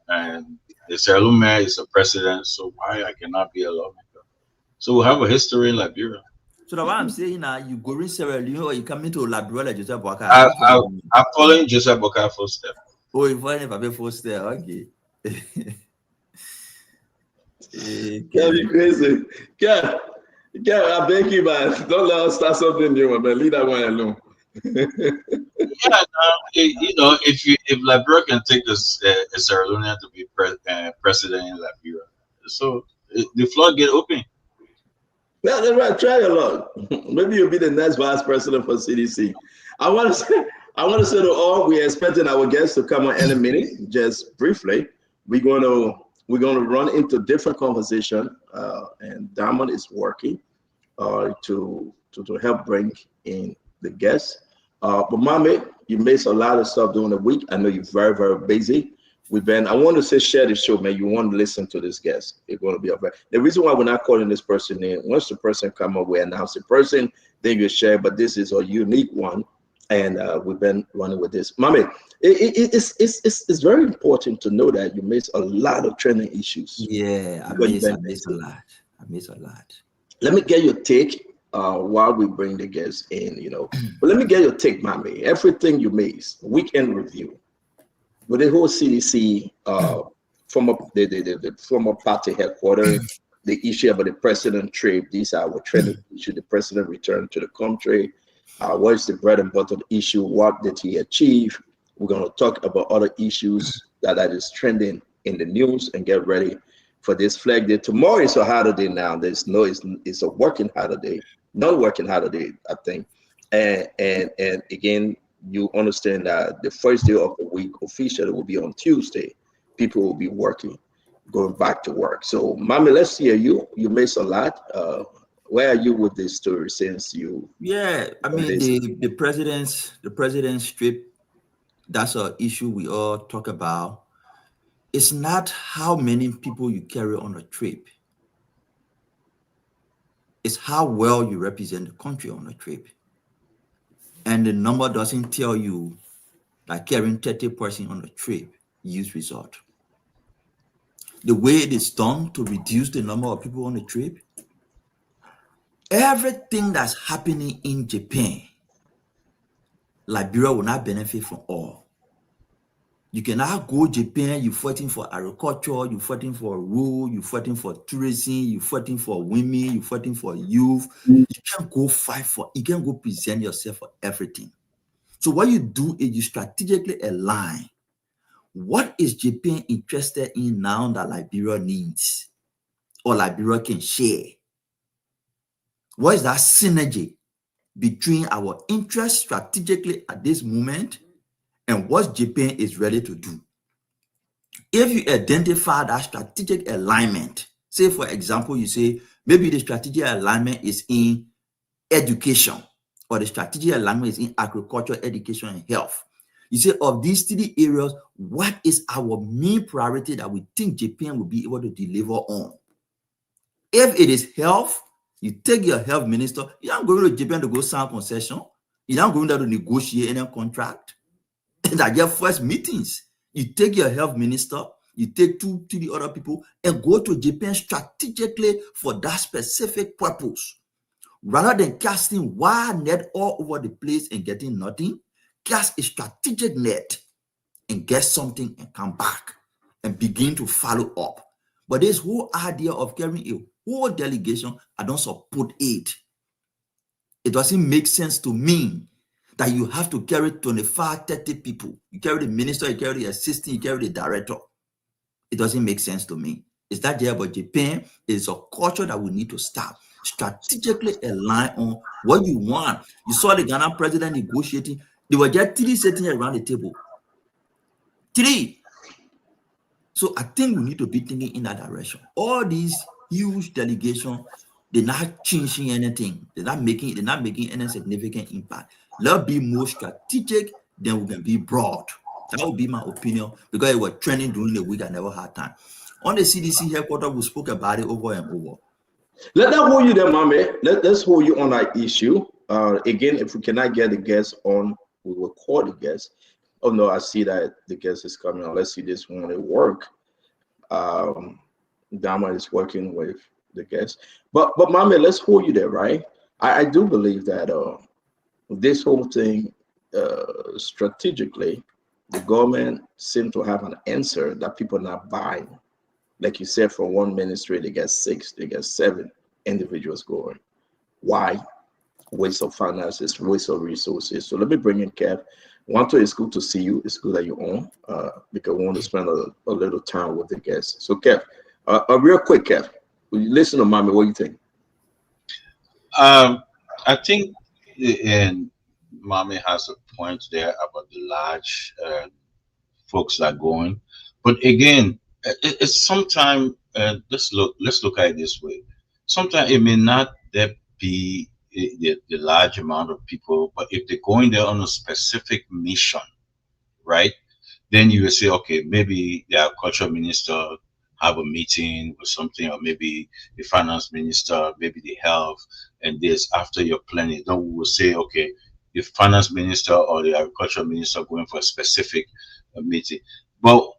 and the Sierra Leone mayor is a president, so why I cannot be a lawmaker? So we have a history in Liberia. So that's why I'm saying now, you go in Sierra Leone or you come into Liberia like Joseph Boka. I'm following Joseph Boka footsteps. Oh, you're following Joseph footsteps, okay. Can't be crazy. Kev, I beg you, man. Don't let us start something new, man. Leave that one alone. Yeah, if Liberia can take this Sierra Leone to be president in Liberia, so the floodgate open. Yeah, that's right. Try a lot. Maybe you'll be the next vice president for CDC. I want to say to all, we're expecting our guests to come on any minute. Just briefly, we're going to run into different conversation, and Diamond is working to help bring in the guests. But Mommy, you missed a lot of stuff during the week. I know you're very, very busy. I want to say share the show, man. You want to listen to this guest. It's going to be up there. The reason why we're not calling this person in, once the person come up, we announce the person, then you share, but this is a unique one. And we've been running with this. Mommy, it's very important to know that you missed a lot of training issues. Yeah, I miss a lot. Let me get your take while we bring the guests in, But let me get your take, Mommy. Everything you missed, weekend review. With the whole CDC from the former party headquarters, the issue about the president trip, these are our training issue. The president returned to the country. What's the bread and butter issue? What did he achieve? We're going to talk about other issues that is trending in the news and get ready for this flag day. Tomorrow is a holiday now. It's a working holiday, non-working holiday, I think. And again, you understand that the first day of the week officially will be on Tuesday. People will be working, going back to work. So, Mommy, let's hear you. You missed a lot. Where are you with this story since you? Yeah, I mean the president's trip. That's an issue we all talk about. It's not how many people you carry on a trip. It's how well you represent the country on a trip. And the number doesn't tell you that carrying 30 person on a trip yields result. The way it is done to reduce the number of people on the trip, everything that's happening in Japan, Liberia will not benefit from all. You can now go Japan, you're fighting for agriculture, you're fighting for road, you're fighting for tourism, you're fighting for women, you're fighting for youth. You can't go fight for, you can't go present yourself for everything. So what you do is you strategically align. What is Japan interested in now that Liberia needs or Liberia can share? What is that synergy between our interests strategically at this moment and what Japan is ready to do? If you identify that strategic alignment, say for example, you say maybe the strategic alignment is in education or the strategic alignment is in agriculture, education, and health. You say of these 3 areas, what is our main priority that we think Japan will be able to deliver on? If it is health, you take your health minister, you're not going to Japan to go sign concession. You're not going there to negotiate any contract. That your first meetings. You take your health minister, you take 2, 3 other people and go to Japan strategically for that specific purpose. Rather than casting wide net all over the place and getting nothing, cast a strategic net and get something and come back and begin to follow up. But this whole idea of carrying a whole delegation, I don't support it. It doesn't make sense to me that you have to carry 25, 30 people. You carry the minister, you carry the assistant, you carry the director. It doesn't make sense to me. Is that there? But Japan is a culture that we need to start. Strategically align on what you want. You saw the Ghana president negotiating. There were just 3 sitting around the table. 3. So I think we need to be thinking in that direction. All these huge delegations, they're not changing anything. They're not making any significant impact. Let's be more strategic, then we can be broad. That would be my opinion, because it was trending during the week. I never had time. On the CDC headquarters, we spoke about it over and over. Let that hold you there, mommy. Let's hold you on that issue. Again, if we cannot get the guest on, we will call the guest. Oh no, I see that the guest is coming on. Let's see this one at work. Dama is working with the guest. But mommy, let's hold you there, right? I do believe that this whole thing strategically, the government seems to have an answer that people are not buying. Like you said, from one ministry, they get 6, they get 7 individuals going. Why? Waste of finances, waste of resources. So let me bring in Kev. Wanto, it's good to see you. It's good that you're on because we want to spend a little time with the guests. So Kev, real quick, Kev, will you listen to mommy? What do you think? I think, and mommy has a point there about the large folks that are going, but again, it's sometimes let's look at it this way. Sometimes it may not that be the large amount of people, but if they're going there on a specific mission, right? Then you will say, okay, maybe the agriculture minister have a meeting or something, or maybe the finance minister, maybe the health, and this after your planning. Then we will say, okay, the finance minister or the agriculture minister going for a specific meeting. But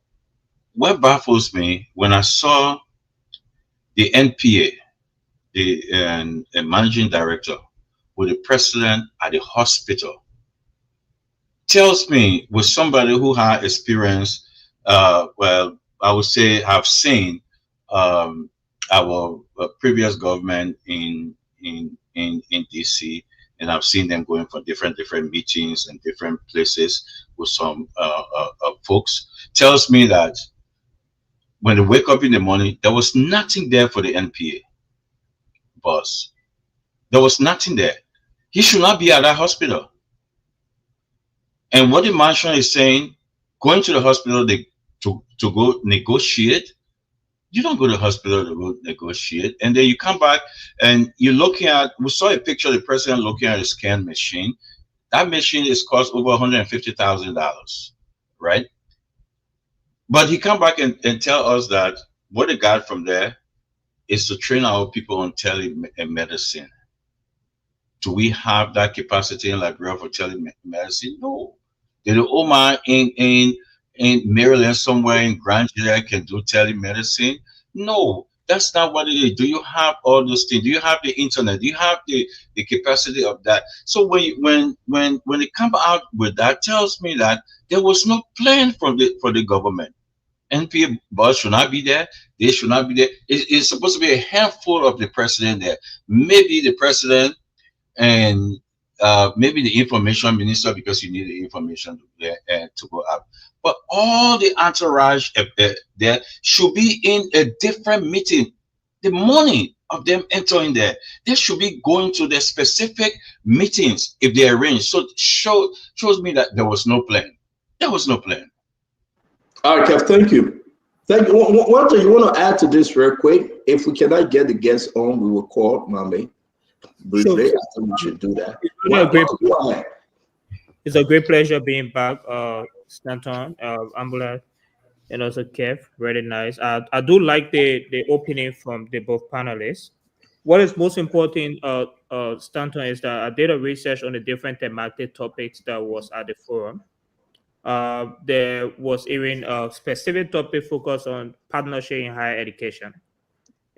what baffles me when I saw the NPA, the managing director, with the president at the hospital, tells me with somebody who had experience, well, I would say have seen our previous government in DC, and I've seen them going for different meetings and different places with some folks. Tells me that when they wake up in the morning, there was nothing there for the NPA boss. There was nothing there. He should not be at that hospital. And what the mansion is saying, going to the hospital to go negotiate, you don't go to the hospital to go negotiate. And then you come back and you're looking at, we saw a picture of the president looking at a scan machine. That machine is cost over $150,000, right? But he come back and tell us that what they got from there is to train our people on telemedicine. Do we have that capacity in Liberia for telemedicine? No. Did the Omar in Maryland somewhere in Grand Julia can do telemedicine? No. That's not what it is. Do you have all those things? Do you have the internet? Do you have the capacity of that? So when it come out with that, tells me that there was no plan from the government. NPA bus should not be there. They should not be there. It's supposed to be a handful of the president there. Maybe the president and maybe the information minister, because you need the information to go out. But all the entourage there should be in a different meeting. The morning of them entering there, they should be going to the specific meetings if they arrange. So shows me that there was no plan. There was no plan. All right, Kev, thank you. Thank you. One thing you want to add to this real quick? If we cannot get the guests on, we will call Mame briefly. Sure. I think we should do that. It's really Go ahead. It's a great pleasure being back, Stanton, Ambula, and also Kev. Really nice. I do like the opening from the both panelists. What is most important, Stanton, is that I did a research on the different thematic topics that was at the forum. There was even a specific topic focused on partnership in higher education.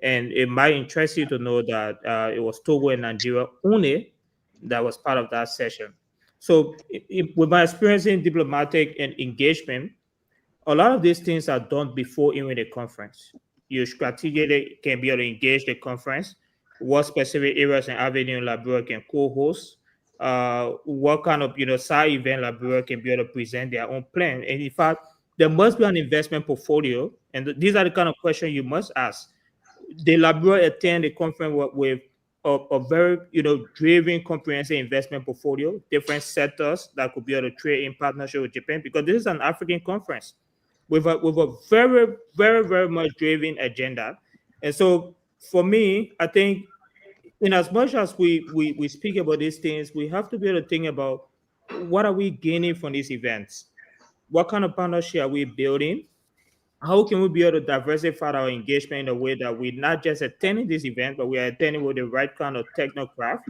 And it might interest you to know that it was Togo and Nigeria only that was part of that session. So with my experience in diplomatic and engagement, a lot of these things are done before even the conference. You strategically can be able to engage the conference, what specific areas and avenue Liberia can co-host, what kind of side event Liberia can be able to present their own plan. And in fact, there must be an investment portfolio, and these are the kind of questions you must ask. The Liberia attend a conference with a very driven, comprehensive investment portfolio, different sectors that could be able to trade in partnership with Japan, because this is an African conference with a very, very, very much driven agenda. And so for me, I think in as much as we speak about these things, we have to be able to think about what are we gaining from these events? What kind of partnership are we building? How can we be able to diversify our engagement in a way that we're not just attending this event, but we are attending with the right kind of technocraft,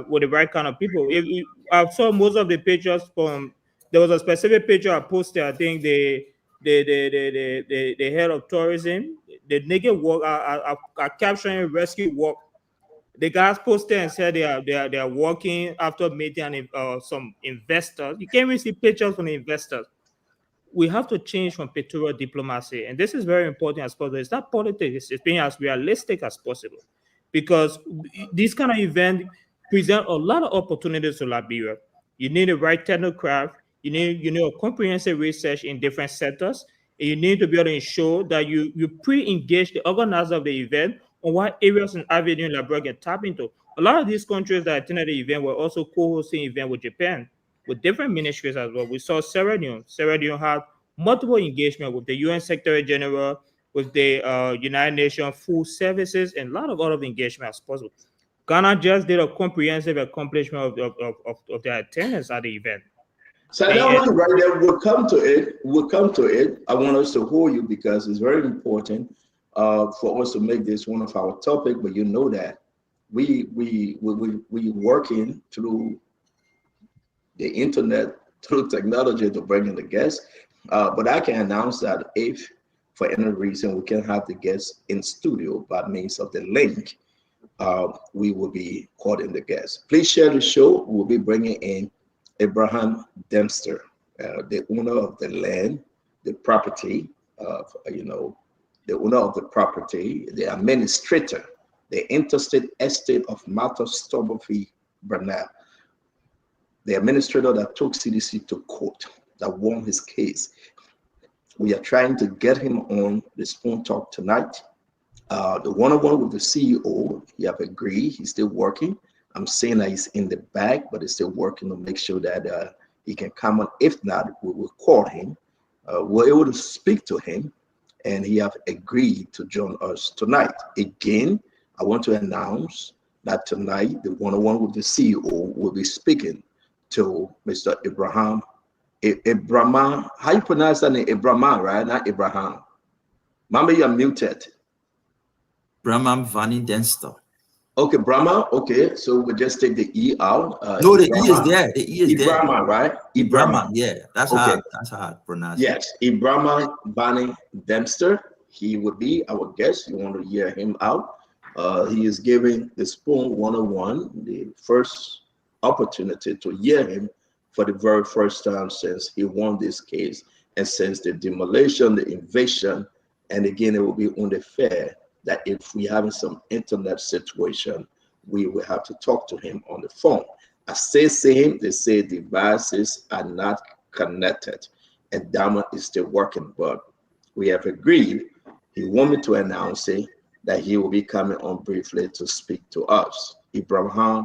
with the right kind of people? I saw most of the pictures from. There was a specific picture I posted. I think the head of tourism, the naked walk, are capturing rescue walk. The guys posted and said they are walking after meeting some investors. You can't even see pictures from the investors. We have to change from pictorial diplomacy, and this is very important as possible. It's not politics; it's being as realistic as possible, because this kind of event present a lot of opportunities to Liberia. You need the right technocraft. You need a comprehensive research in different sectors, and you need to be able to ensure that you pre-engage the organizer of the event on what areas and avenues Liberia can tap into. A lot of these countries that attended the event were also co-hosting event with Japan, with different ministries as well. We saw Sierra Leone. Sierra Leone had multiple engagement with the UN Secretary General, with the United Nations Food Services, and a lot of other engagement as possible. Ghana just did a comprehensive accomplishment of their attendance at the event. So that one right there, we'll come to it. We'll come to it. I want us to hold you because it's very important for us to make this one of our topic. But you know that we working through the internet, through technology to bring in the guests. But I can announce that if for any reason we can have the guests in studio by means of the link, we will be calling the guests. Please share the show. We'll be bringing in Abraham Dempster, the owner of the land, the property, the owner of the property, the administrator, the interstate estate of Martha Stubberfie Bernal, the administrator that took CDC to court, that won his case. We are trying to get him on the Spoon Talk tonight. The one-on-one with the CEO, he have agreed, he's still working. I'm saying that he's in the bag, but he's still working to make sure that he can come on. If not, we will call him. We're able to speak to him, and he have agreed to join us tonight. Again, I want to announce that tonight, the one-on-one with the CEO will be speaking to Mr. Abraham. Abraham, how you pronounce that name? Abraham, right? Not Abraham. Mama, you're muted. Brahman Vani Dempster. Okay, Brahma. Okay, so we just take the E out. No, the E is there. The E is there. Ibrahima, right? Ibrahima, yeah. That's okay. how I pronounce it. Yes, Ibrahima Vani Dempster. he would be our guest. You want to hear him out. He is giving the Spoon 101 the first opportunity to hear him for the very first time since he won this case and since the demolition, the invasion, and again, it will be only fair that if we having some internet situation, we will have to talk to him on the phone. I say same, they say devices are not connected and Diamond is still working, but we have agreed. He want me to announce it that he will be coming on briefly to speak to us. Ibrahim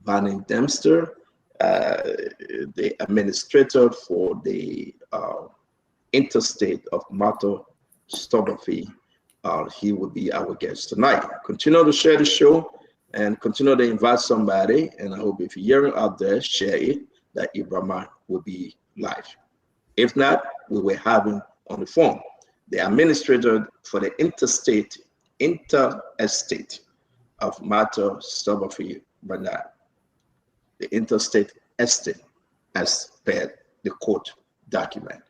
Banning Dempster, the administrator for the interstate of Matter Stobberfee, he will be our guest tonight. Continue to share the show and continue to invite somebody. And I hope if you're hearing out there, share it, that Ibrahim will be live. If not, we will have him on the phone. The administrator for the interstate of Matter Stubberfield, but not the interstate estate as per the court document.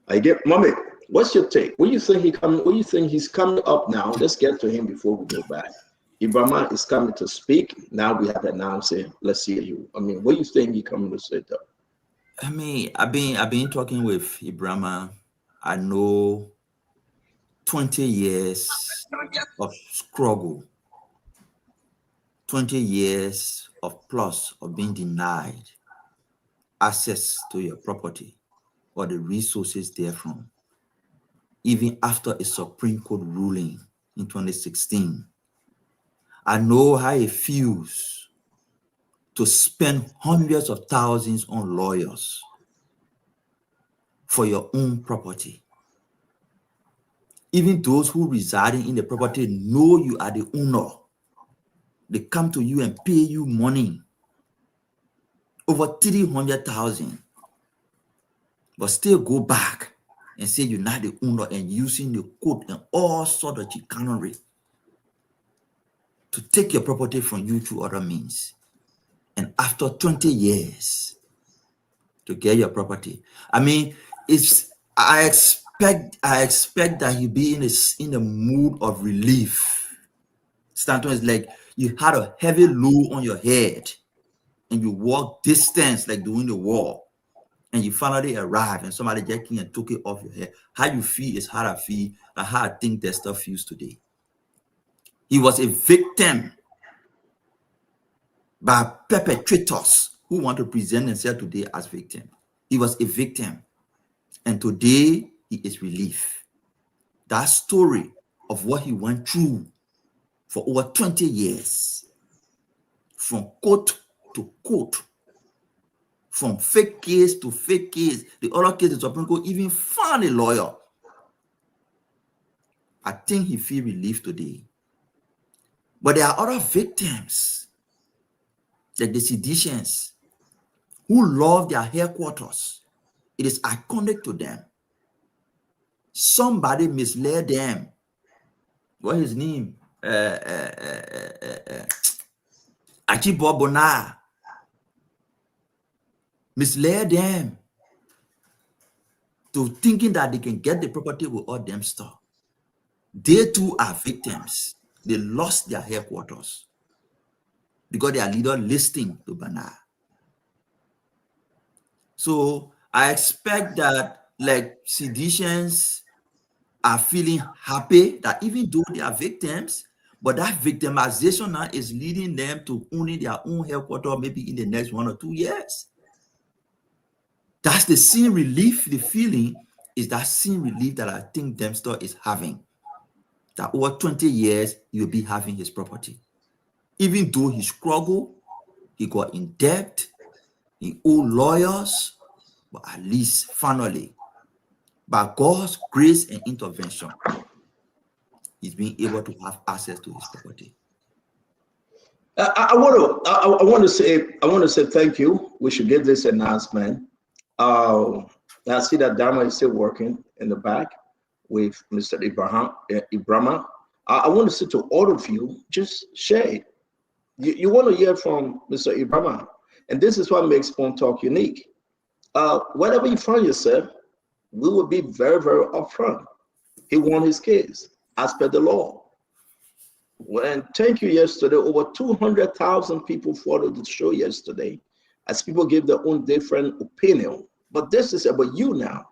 I get, mommy, what's your take? What do you think he's coming up now? Let's get to him before we go back. Ibrahim is coming to speak. Now we have announced it. Let's hear you. I mean, what do you think he's coming to say though? I mean, I've been talking with Ibrahim. I know 20 years of struggle, 20 years of plus of being denied access to your property or the resources therefrom, even after a Supreme Court ruling in 2016. I know how it feels to spend hundreds of thousands on lawyers for your own property. Even those who residing in the property know you are the owner. They come to you and pay you money, over 300,000, but still go back and say you're not the owner and using the court and all sort of chicanery to take your property from you through other means. And after 20 years to get your property, I mean, I expect that you be in a mood of relief. Stanton is like you had a heavy load on your head and you walk distance like during the war and you finally arrive and somebody just came and took it off your head. How you feel is how I feel and how I think that stuff feels today. He was a victim by perpetrators who want to present themselves today as victims. He was a victim. And today, he is relief. That story of what he went through for over 20 years, from court to court, from fake case to fake case, the other case, the Supreme Court even found a lawyer. I think he feels relief today. But there are other victims, like the seditions, who love their headquarters. It is iconic to them. Somebody misled them. What is his name? Achibobona. Misled them to thinking that they can get the property with all Dempster. They too are victims. They lost their headquarters because their leader listening to Bana. So I expect that like seditions are feeling happy that even though they are victims, but that victimization now is leading them to owning their own headquarters maybe in the next 1 or 2 years. That's the same relief, the feeling is that same relief that I think Dempster is having. That over 20 years, he'll be having his property. Even though he struggled, he got in debt, he owed lawyers, but at least finally, by God's grace and intervention, he's being able to have access to his property. I want to say thank you. We should get this announcement. I see that Dharma is still working in the back with Mr. Ibrahim. I want to say to all of you, just share it. You want to hear from Mr. Ibrahim, and this is what makes Phone Talk unique. Wherever you find yourself, we will be very, very upfront. He won his case as per the law. And thank you yesterday. Over 200,000 people followed the show yesterday as people gave their own different opinion. But this is about you now.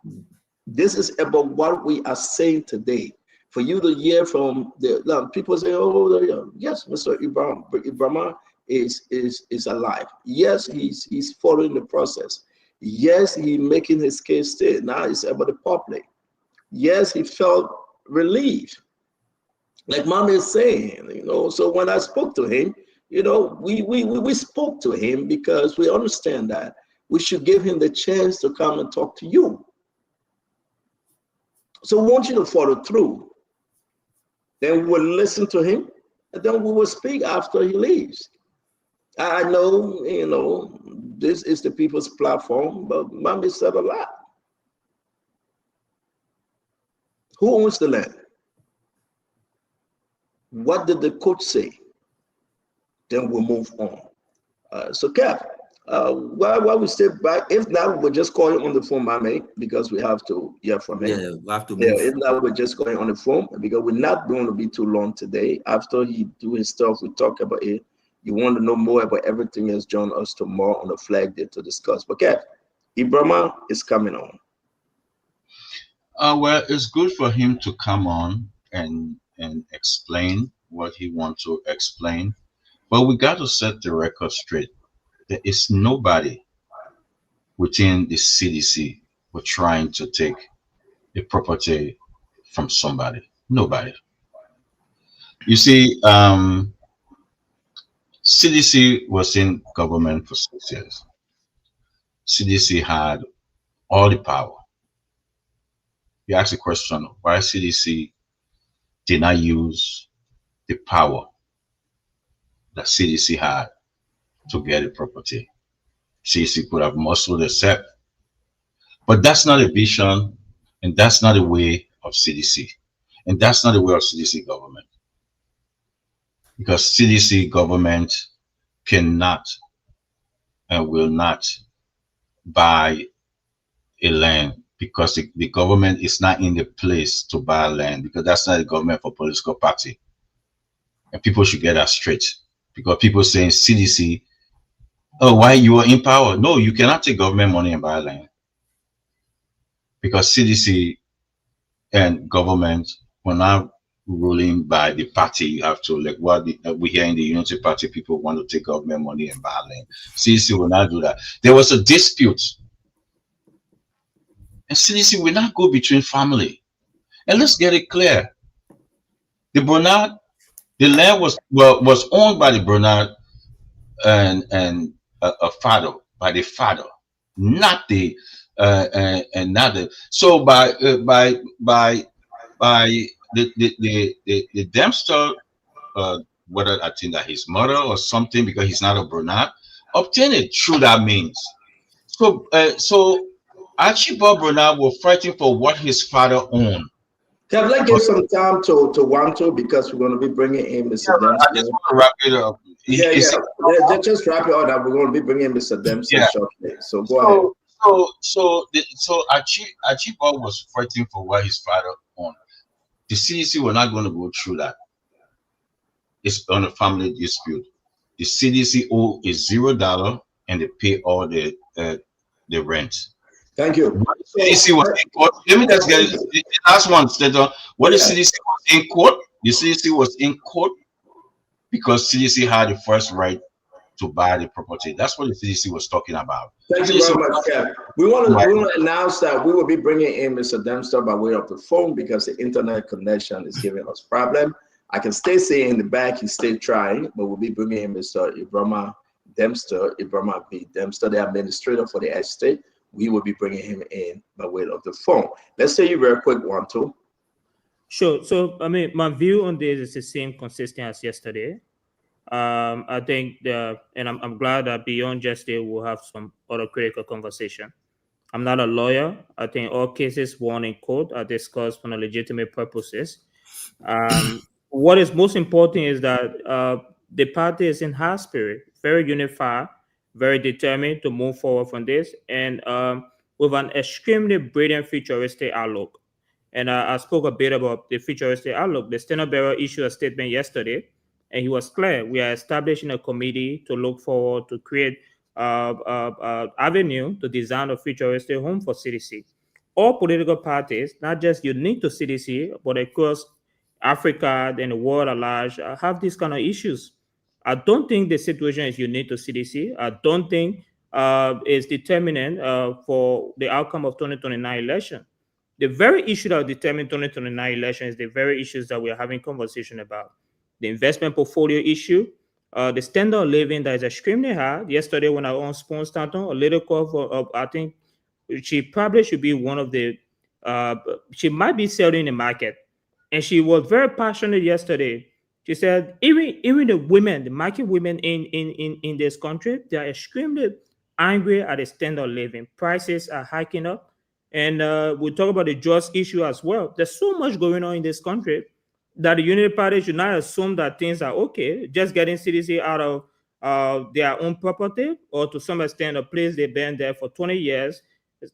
This is about what we are saying today. For you to hear from the people say, oh, yes, Mr. Ibrahim is alive. Yes, he's following the process. Yes, he's making his case state. Now it's about the public. Yes, he felt relief. Like Mom is saying, so when I spoke to him, we spoke to him because we understand that we should give him the chance to come and talk to you. So we want you to follow through. Then we will listen to him, and then we will speak after he leaves. I know, this is the people's platform, but Mommy said a lot. Who owns the land? What did the court say? Then we'll move on. So, Cap, while we step back, if not, we'll just call you on the phone, Mommy, because we have to hear from him. Yeah, we have to move. Yeah, if not, we're just going on the phone because we're not going to be too long today. After he do his stuff, we talk about it. You want to know more about everything else, join us tomorrow on the flag day to discuss. But Cap, Ibrahim is coming on. Well, it's good for him to come on and explain what he wants to explain. But we got to set the record straight. There is nobody within the CDC who are trying to take a property from somebody. Nobody. You see, CDC was in government for 6 years. CDC had all the power. You ask the question, why CDC did not use the power that CDC had to get a property. CDC could have muscled itself. But that's not a vision, and that's not a way of CDC. And that's not the way of CDC government. Because CDC government cannot and will not buy a land because the government is not in the place to buy land, because that's not the government for political party. And people should get that straight, because people saying CDC, oh, why you are in power? No, you cannot take government money and buy land, because CDC and government were not ruling by the party. You have to, like what we hear in the Unity Party, people want to take government money and buy land. CDC will not do that. There was a dispute, and CDC will not go between family. And let's get it clear: the Bernard, the land was owned by the Bernard and a father, by the father, not the and not the. So by the Dempster, whether I think that his mother or something, because he's not a Bernard, obtained it through that means. So Archibald Bernard was fighting for what his father owned. Can I give some time to Wanto, because we're going to be bringing in Mr. Dempster. I just want to wrap it up. Just wrap it up. We're going to be bringing in Mr. Dempster shortly. So go ahead. So Archibald was fighting for what his father owned. The CDC were not going to go through that. It's on a family dispute. The CDC owe is $0, and they pay all the rent. Thank you. The CDC was in court. Let me just get the last one. What the CDC was in court? The CDC was in court because CDC had the first right to buy the property. That's what the CDC was talking about. Thank you very much, Kev. We want to announce that we will be bringing in Mr. Dempster by way of the phone because the internet connection is giving us problem. I can stay saying in the back, he's still trying, but we'll be bringing in Mr. Ibrahim Dempster, Ibrahim B. Dempster, the administrator for the estate. We will be bringing him in by way of the phone. Let's say you very quick, Wanto. Sure. So, I mean, my view on this is the same consistent as yesterday. I think and I'm glad that beyond yesterday we'll have some other critical conversation. I'm not a lawyer. I think all cases won in court are discussed for legitimate purposes. What is most important is that the party is in high spirit, very unified, very determined to move forward from this, and with an extremely brilliant futuristic outlook. And I spoke a bit about the futuristic outlook. The Standard Bearer issued a statement yesterday, and he was clear. We are establishing a committee to look forward to create avenue to design a futuristic home for CDC. All political parties, not just unique to CDC, but across Africa and the world at large, have these kind of issues. I don't think the situation is unique to CDC. I don't think it's determinant for the outcome of 2029 election. The very issue that will determine 2029 election is the very issues that we're having conversation about. The investment portfolio issue, the standard of living that is extremely high. Yesterday, when I on Spoon Stanton, a little call for, I think she probably should be one of the, she might be selling the market. And she was very passionate yesterday. She said, even the women, the market women in this country, they are extremely angry at the standard of living. Prices are hiking up. And we talk about the jobs issue as well. There's so much going on in this country that the Unity Party should not assume that things are okay. Just getting CDC out of their own property, or to some extent a place they've been there for 20 years,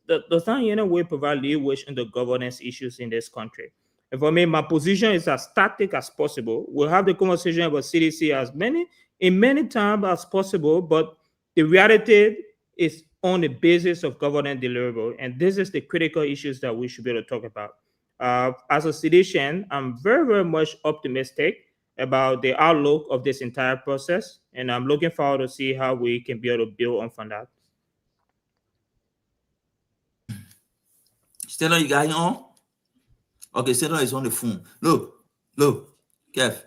does not in any way provide leeway in the governance issues in this country. And for me, my position is as static as possible. We'll have the conversation about CDC as many times as possible, but the reality is on the basis of governance deliverable. And this is the critical issues that we should be able to talk about. As a clinician, I'm very, very much optimistic about the outlook of this entire process, and I'm looking forward to see how we can be able to build on from that. Stella, you got him on? Okay, Stella is on the phone. Look, Kev,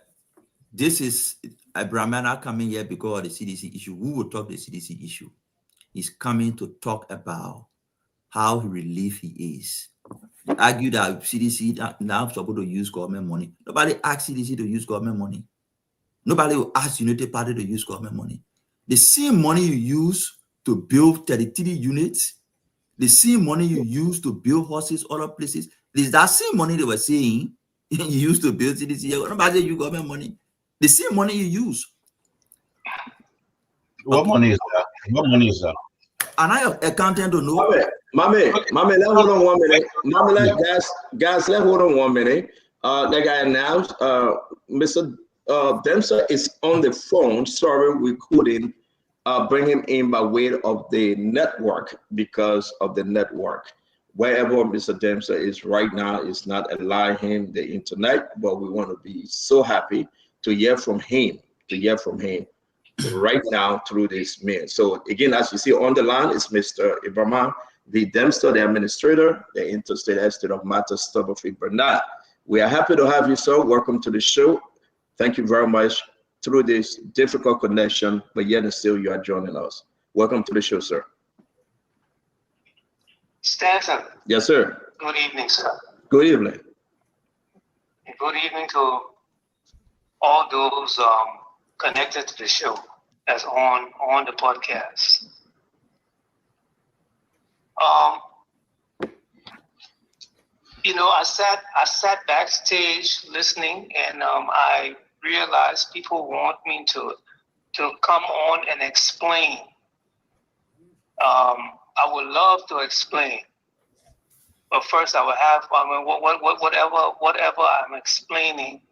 this is Abraham not coming here because of the CDC issue. We will talk the CDC issue. He's coming to talk about how relief he is. They argue that CDC now supposed to use government money. Nobody asked CDC to use government money. Nobody will ask Unity Party to use government money. The same money you use to build 33 units, the same money you use to build horses other places, is that same money they were saying you used to build CDC. Nobody you government money. The same money you use. What money is that? What money is that? And I accountant to know. Mame, let's hold on 1 minute. Mame, guys, let's hold on 1 minute. Like I announced, Mr. Dempster is on the phone. Sorry, we couldn't bring him in by way of the network because of the network. Wherever Mr. Dempster is right now is not allowing the internet, but we want to be so happy to hear from him, right now through this mail. So again, as you see on the line, is Mr. Ibrahim V. Dempster, the administrator, the Interstate Estate of Matters, Stubblefield, Bernard. We are happy to have you, sir. Welcome to the show. Thank you very much through this difficult connection, but yet and still you are joining us. Welcome to the show, sir. Stanton. Yes, sir. Good evening, sir. Good evening. And good evening to all those connected to the show as on the podcast. I sat backstage listening, and I realized people want me to come on and explain. I would love to explain, but first I would have whatever I'm explaining,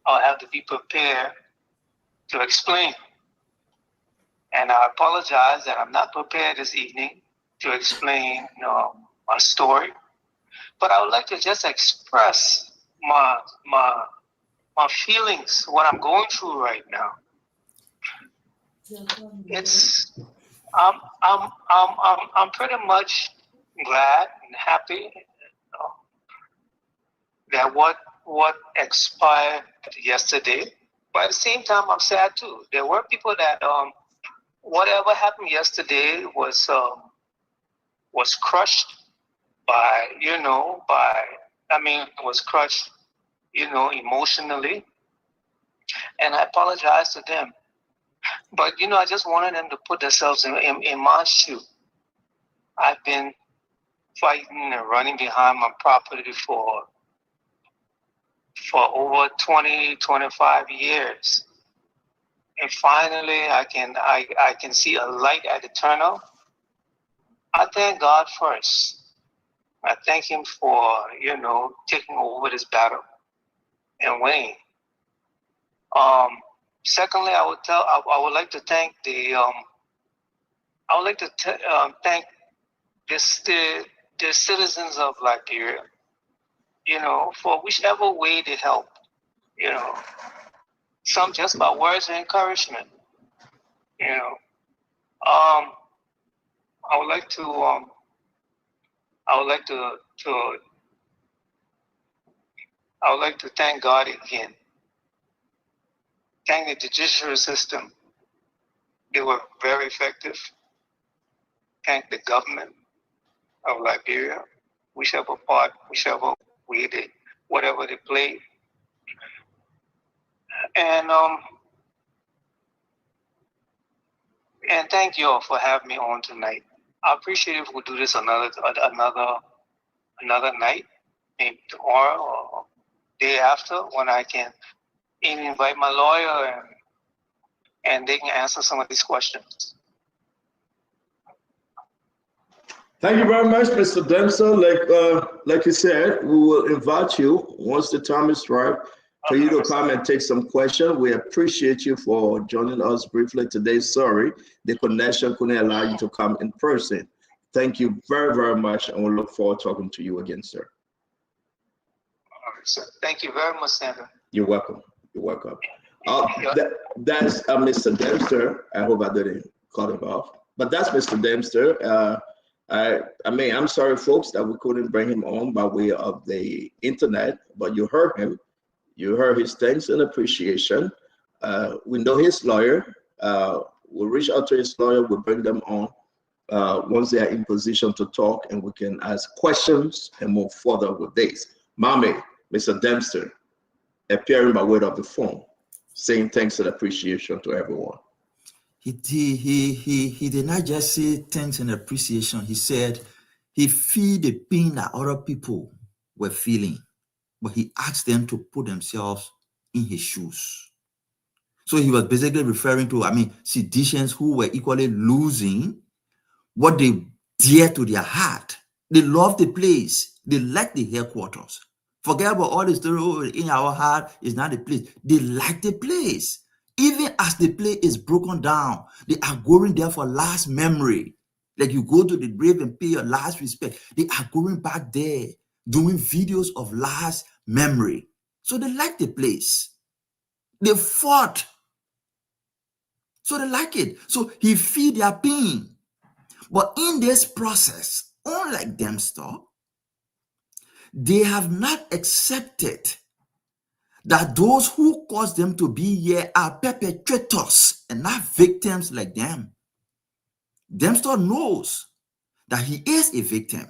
I'll have to be prepared to explain. And I apologize that I'm not prepared this evening to explain, my story. But I would like to just express my feelings, what I'm going through right now. I'm pretty much glad and happy, that what expired yesterday. But at the same time, I'm sad too. There were people that whatever happened yesterday was crushed was crushed, emotionally. And I apologize to them. But, I just wanted them to put themselves in my shoe. I've been fighting and running behind my property for over 20, 25 years. And finally, I can see a light at the tunnel. I thank God first. I thank him for, taking over this battle and winning. Secondly, I would like to thank thank the citizens of Liberia, for whichever way they help, some just by words of encouragement, I would like to, thank God again. Thank the judicial system. They were very effective. Thank the government of Liberia, whichever way whatever they played. And thank you all for having me on tonight. I appreciate if we do this another night, maybe tomorrow or day after, when I can even invite my lawyer and they can answer some of these questions. Thank you very much, Mr. Dempster. Like you said, we will invite you once the time is right for you to come and take some questions. We appreciate you for joining us briefly today. Sorry, the connection couldn't allow you to come in person. Thank you very, very much, and we look forward to talking to you again, sir. All right, sir. Thank you very much, Sandra. You're welcome. You're welcome. That's Mr. Dempster. I hope I didn't cut him off, but that's Mr. Dempster. I'm sorry, folks, that we couldn't bring him on by way of the internet, but you heard him. You heard his thanks and appreciation. We know his lawyer. We'll reach out to his lawyer. We'll bring them on once they are in position to talk, and we can ask questions and move further with this. Mommy, Mr. Dempster, appearing by way of the phone, saying thanks and appreciation to everyone. He did not just say thanks and appreciation. He said he feel the pain that other people were feeling, but he asked them to put themselves in his shoes. So he was basically referring to, seditionists who were equally losing what they dear to their heart. They love the place. They like the headquarters. Forget about all the story in our heart is not the place. They like the place. Even as the place is broken down, they are going there for last memory. Like you go to the grave and pay your last respect. They are going back there, doing videos of last memory. So they like the place. They fought. So they like it. So he feel their pain. But in this process, unlike Dempster, they have not accepted that those who caused them to be here are perpetrators and not victims like them. Dempster knows that he is a victim.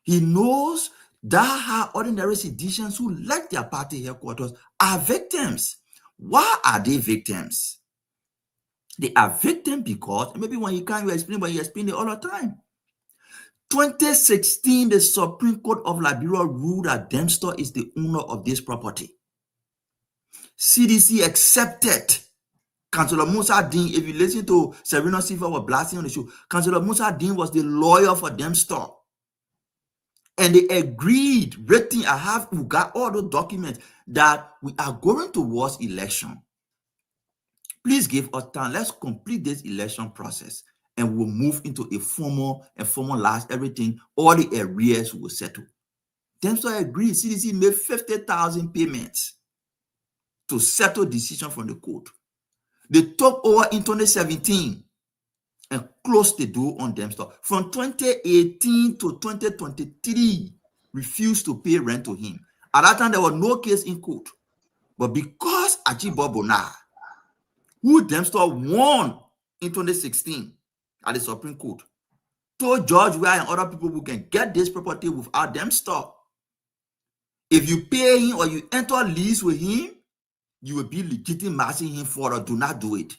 He knows that how ordinary citizens who like their party headquarters are victims. Why are they victims? They are victims because, maybe when you can't explain, but you explain it all the time. 2016, the Supreme Court of Liberia ruled that Dempster is the owner of this property. CDC accepted. Councillor Musa Dean, if you listen to Serena Silva was blasting on the show, Councillor Musa Dean was the lawyer for Dempster. And they agreed, written, we got all those documents that we are going towards election. Please give us time. Let's complete this election process and we'll move into a formal and formalize everything. All the arrears will settle. Dempster agreed. CDC made 50,000 payments to settle decision from the court. They took over in 2017 and closed the door on Dempster. From 2018 to 2023, refused to pay rent to him. At that time, there was no case in court. But because Ajibo Bona, who Dempster won in 2016 at the Supreme Court, told George Weah and other people who can get this property without Dempster, if you pay him or you enter a lease with him, you will be legitimizing him for or do not do it.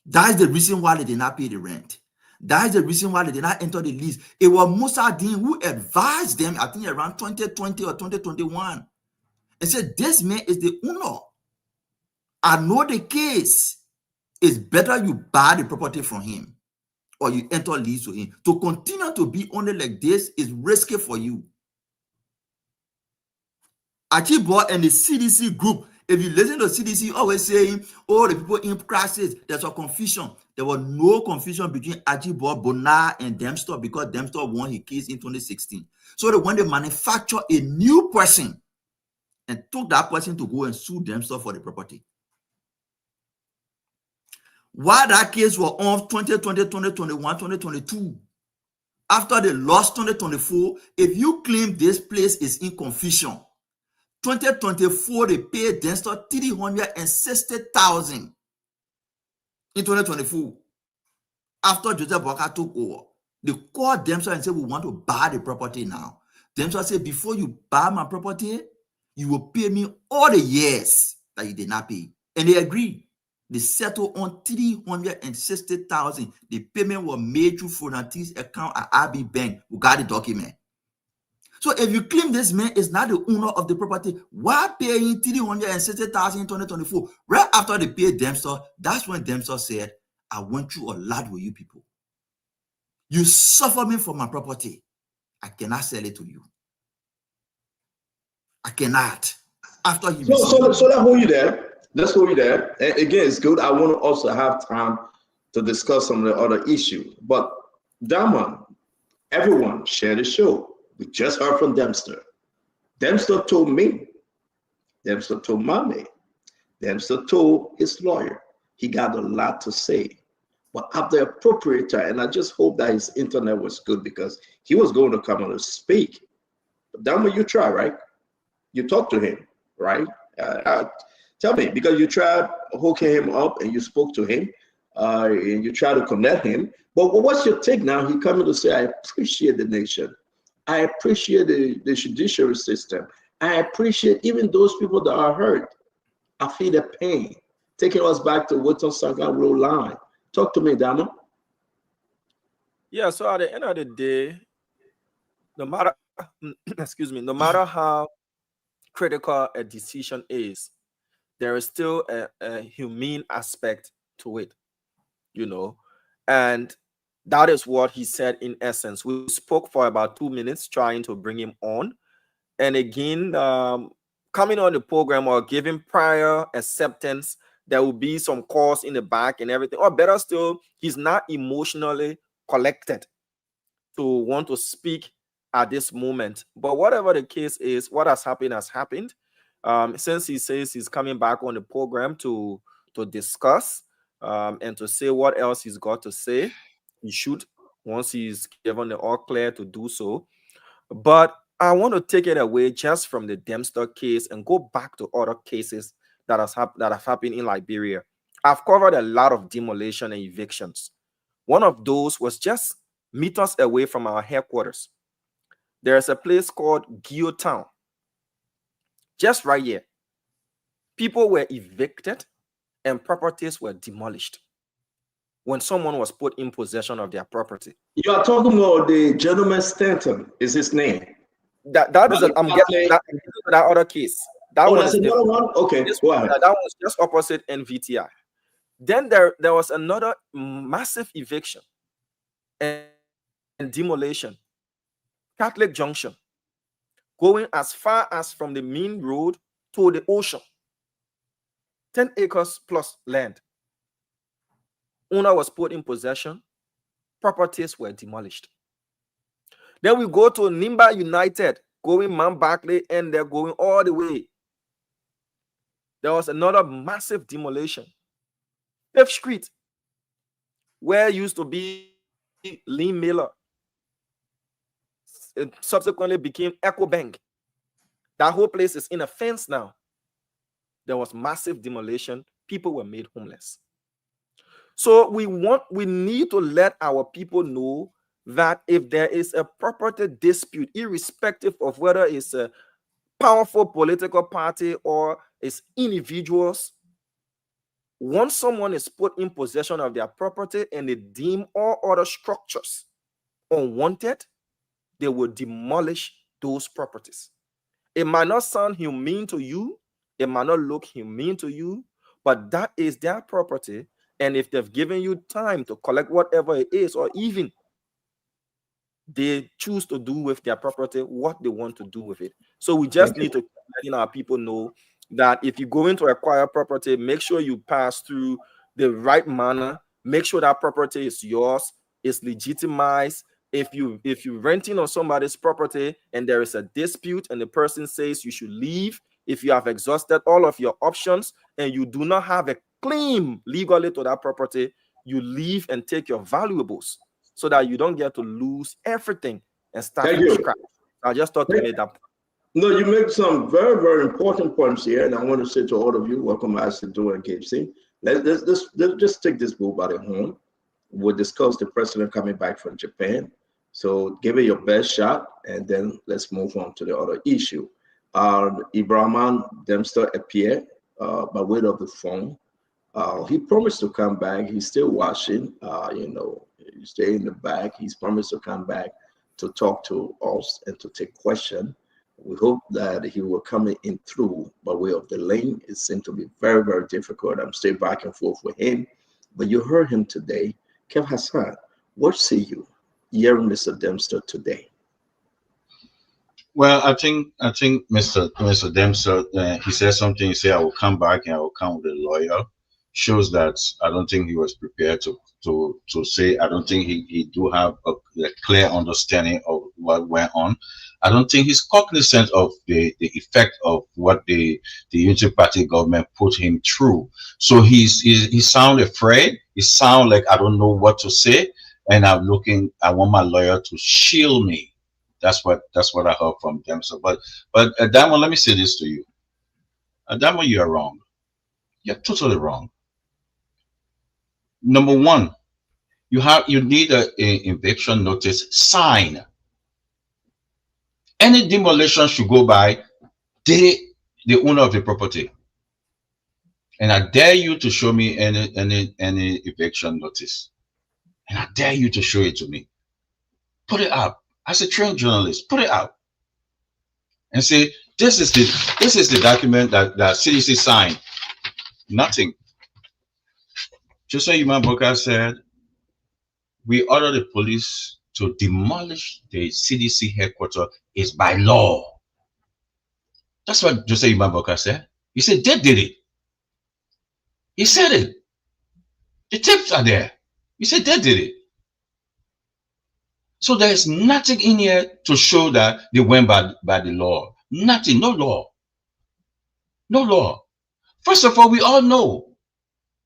That is the reason why they did not pay the rent. That is the reason why they did not enter the lease. It was Musa Dean who advised them, I think around 2020 or 2021, and said, this man is the owner. I know the case. It's better you buy the property from him. or you enter lease with him. To continue to be only like this is risky for you. Achibo and the CDC group, if you listen to CDC always saying, oh, the people in crisis, there's a confusion. There was no confusion between Achibo, Bonar, and Dempster because Dempster won his case in 2016. So that when they manufacture a new person and took that person to go and sue Dempster for the property. While that case was on 2020, 2021, 2022, after they lost 2024, if you claim this place is in confusion, 2024, they paid Dempster 360,000 in 2024. After Joseph Walker took over, they called Dempster and said, we want to buy the property now. Dempster said, before you buy my property, you will pay me all the years that you did not pay. And they agreed. They settled on 360,000. The payment was made through Fonati's account at RB Bank. We got the document. So if you claim this man is not the owner of the property, why paying 360,000 in 2024? Right after they paid Dempster, that's when Dempster said, I went through a lot with you people. You suffer me for my property. I cannot sell it to you. I cannot. After he so let's hold you there. Let's hold you there. And again, it's good. I want to also have time to discuss some of the other issues. But Dama, everyone share the show. We just heard from Dempster. Dempster told me. Dempster told mommy. Dempster told his lawyer. He got a lot to say. But at the appropriate time, and I just hope that his internet was good because he was going to come on and speak. But Dama, you try, right? You talk to him, right? Tell me, because you tried hooking him up and you spoke to him and you try to connect him. But what's your take now? He coming to say, I appreciate the nation. I appreciate the judiciary system. I appreciate even those people that are hurt. I feel the pain. Taking us back to Wilton Sangan Road line. Talk to me, Dama. Yeah, so at the end of the day, no matter excuse me, no matter how critical a decision is, there is still a humane aspect to it, you know, and that is what he said in essence. We spoke for about 2 minutes trying to bring him on, and again, coming on the program or giving prior acceptance, there will be some costs in the back and everything, or better still, he's not emotionally collected to want to speak at this moment. But whatever the case is, what has happened. Since he says he's coming back on the program to discuss and to say what else he's got to say, he should, once he's given the all clear to do so. But I want to take it away just from the Dempster case and go back to other cases that have happened in Liberia. I've covered a lot of demolition and evictions. One of those was just meters away from our headquarters. There's a place called Gio Town, just right here. People were evicted and properties were demolished when someone was put in possession of their property. You are talking about the gentleman Stanton, is his name. I'm getting that other case. That one that's another one? Okay, go ahead. That was just opposite NVTI. Then there was another massive eviction and demolition. Catholic Junction, going as far as from the main road to the ocean. 10 acres plus land. Owner was put in possession. Properties were demolished. Then we go to Nimba United, going Mount Barclay, and they're going all the way. There was another massive demolition. 5th Street, where used to be Lynn Miller, it subsequently became Echo Bank. That whole place is in a fence now. There was massive demolition. People were made homeless. So we need to let our people know that if there is a property dispute, irrespective of whether it's a powerful political party or it's individuals, once someone is put in possession of their property and they deem all other structures unwanted, they will demolish those properties. It might not sound humane to you, it might not look humane to you, but that is their property, And if they've given you time to collect whatever it is, or even they choose to do with their property what they want to do with it. So we just need to letting our people know that if you go into acquire property, make sure you pass through the right manner. Make sure that property is yours, is legitimized. If you're renting on somebody's property and there is a dispute and the person says you should leave, if you have exhausted all of your options and you do not have a claim legally to that property, you leave and take your valuables so that you don't get to lose everything and start Thank from you. scratch. I just thought to make that point. No, you make some very, very important points here, and I want to say to all of you, welcome as to do and KFC. Let's just take this bull by the horn. We'll discuss the president coming back from Japan. So give it your best shot, and then let's move on to the other issue. Ibrahim Dempster appeared by way of the phone. He promised to come back. He's still watching. He stay in the back. He's promised to come back to talk to us and to take questions. We hope that he will come in through by way of the lane. It seemed to be very, very difficult. I'm still back and forth with him. But you heard him today. Kev Hassan, what say you hearing Mr. Dempster today? Well, I think Mr. Dempster, he said something. He said, "I will come back and I will come with a lawyer." Shows that I don't think he was prepared to say. I don't think he do have a clear understanding of what went on. I don't think he's cognizant of the effect of what the Unity Party government put him through. So he sound afraid. He sound like I don't know what to say, and I want my lawyer to shield me. That's what I heard from Dempster. But Adamo, let me say this to you. Adamo, you are wrong. You're totally wrong. Number one, you need an eviction notice signed. Any demolition should go by the owner of the property. And I dare you to show me any eviction notice. And I dare you to show it to me. Put it up. As a trained journalist, put it out. And say, this is the document that CDC signed. Nothing. Just like Imam Bokar said, we order the police to demolish the CDC headquarters is by law. That's what Jose Imam Bokar said. He said they did it. He said it. The tapes are there. He said they did it. So there's nothing in here to show that they went by the law. Nothing, no law. No law. First of all, we all know